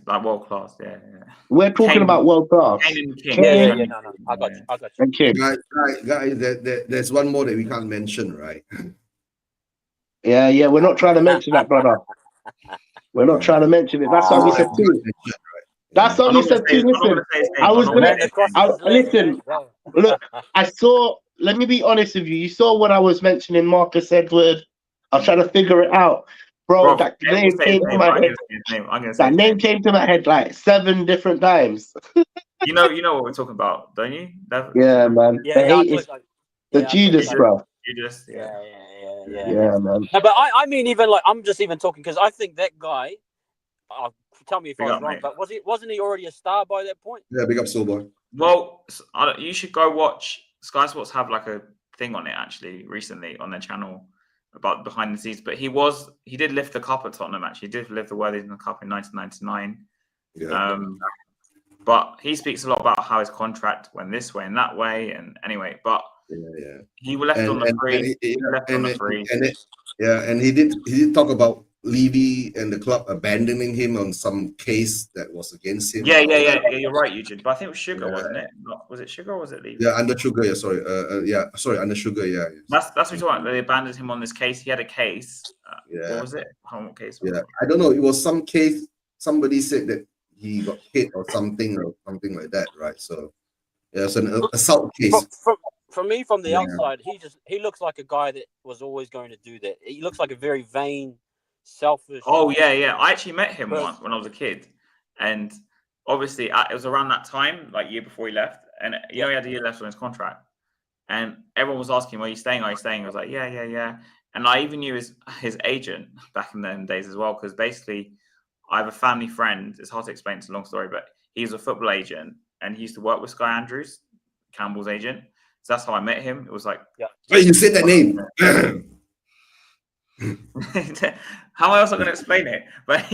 like world class. Yeah. We're talking about world class. Kane and King. No. I got you. And King. Guys, there's one more that we can't mention, right? Yeah. We're not trying to mention that, brother. We're not trying to mention it. That's what we said too. That's what we said too. Listen, I was gonna listen. Look, I saw. Let me be honest with you. You saw when I was mentioning Marcus Edward. I was trying to figure it out, bro. That name came to my head. That name came to my head like 7 different times. You know what we're talking about, don't you? Yeah, man. The Judas, bro. Judas. Yeah, man. No, but I mean, even like I'm just even talking because I think that guy. Tell me if I was wrong, mate. but wasn't he already a star by that point? Yeah, big up Soulboy. Well, you should go watch. Sky Sports have like a thing on it actually recently on their channel about behind the scenes. But he did lift the cup at Tottenham. Actually, he did lift the Worthington Cup in 1999. Yeah. But he speaks a lot about how his contract went this way and that way. And anyway, but he left on the free. And he did talk about Levy and the club abandoning him on some case that was against him. Yeah. You're right, Eugene. But I think it was Sugar, wasn't it? Was it Sugar or was it Levy? Yeah, under Sugar. Yeah, sorry. Under Sugar. Yeah. That's what you're talking about. They abandoned him on this case. He had a case. What was it? What case? I don't know. It was some case. Somebody said that he got hit or something like that, right? So it's an assault case. For me, from the outside, he looks like a guy that was always going to do that. He looks like a very vain, selfish. Oh yeah. I actually met him once when I was a kid, and obviously it was around that time, like year before he left, and he only had a year left on his contract, and everyone was asking, "Are you staying? Are you staying?" I was like, "Yeah." And I even knew his agent back in them days as well, because basically, I have a family friend. It's hard to explain. It's a long story, but he's a football agent, and he used to work with Sky Andrews, Campbell's agent. So that's how I met him. It was like, Wait, you said that name. How else am I going to explain it? But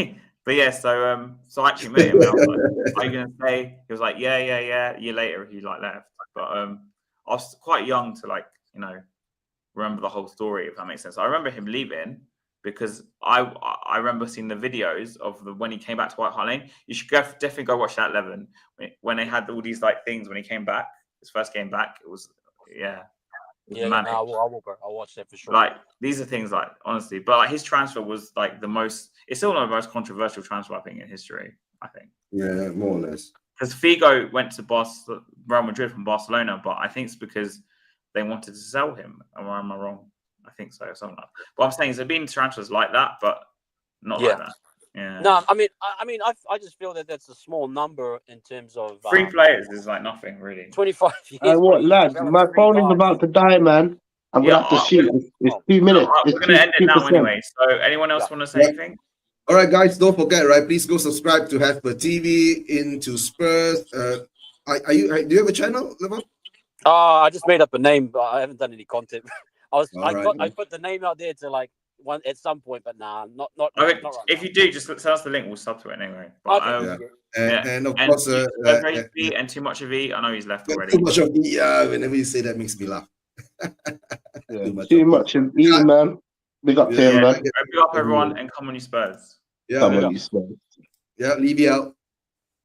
yeah, so I actually met him. And I was like, "Are you going to stay?" He was like, "Yeah." A year later, he like left. But I was quite young to remember the whole story, if that makes sense. I remember him leaving because I remember seeing the videos of when he came back to White Hart Lane. You should definitely go watch that 11 when they had all these things when he came back. His first game back, it was I will, bro. I'll watch that for sure. Like these are things honestly, but his transfer was the most. It's still one of the most controversial transfer I think in history. I think. Yeah, more or less. Because Figo went to Real Madrid from Barcelona, but I think it's because they wanted to sell him. Or am I wrong? I think so, or something like that. But I'm saying there's been transfers like that, but not like that. Yeah. No, I mean, I just feel that that's a small number in terms of 3 players is like nothing really. 25 years. What, lads? My phone is about to die, man. I'm gonna have to shoot. It's 2 minutes. We're gonna end it now anyway. So, anyone else want to say anything? All right, guys, don't forget, right? Please go subscribe to Hasper TV, into Spurs. Do you have a channel, Levon? I just made up a name, but I haven't done any content. I put the name out there to one at some point, but nah, not right if now. you do, just tell us the link. We'll sub to it anyway. But, and of course, and too much of E. I know he's left already. Too much of E. Whenever you say that, makes me laugh. Too much of E, man. Big up to him, man. Big up everyone, and come on, you Spurs. Come on, you Spurs. Yeah, leave you out.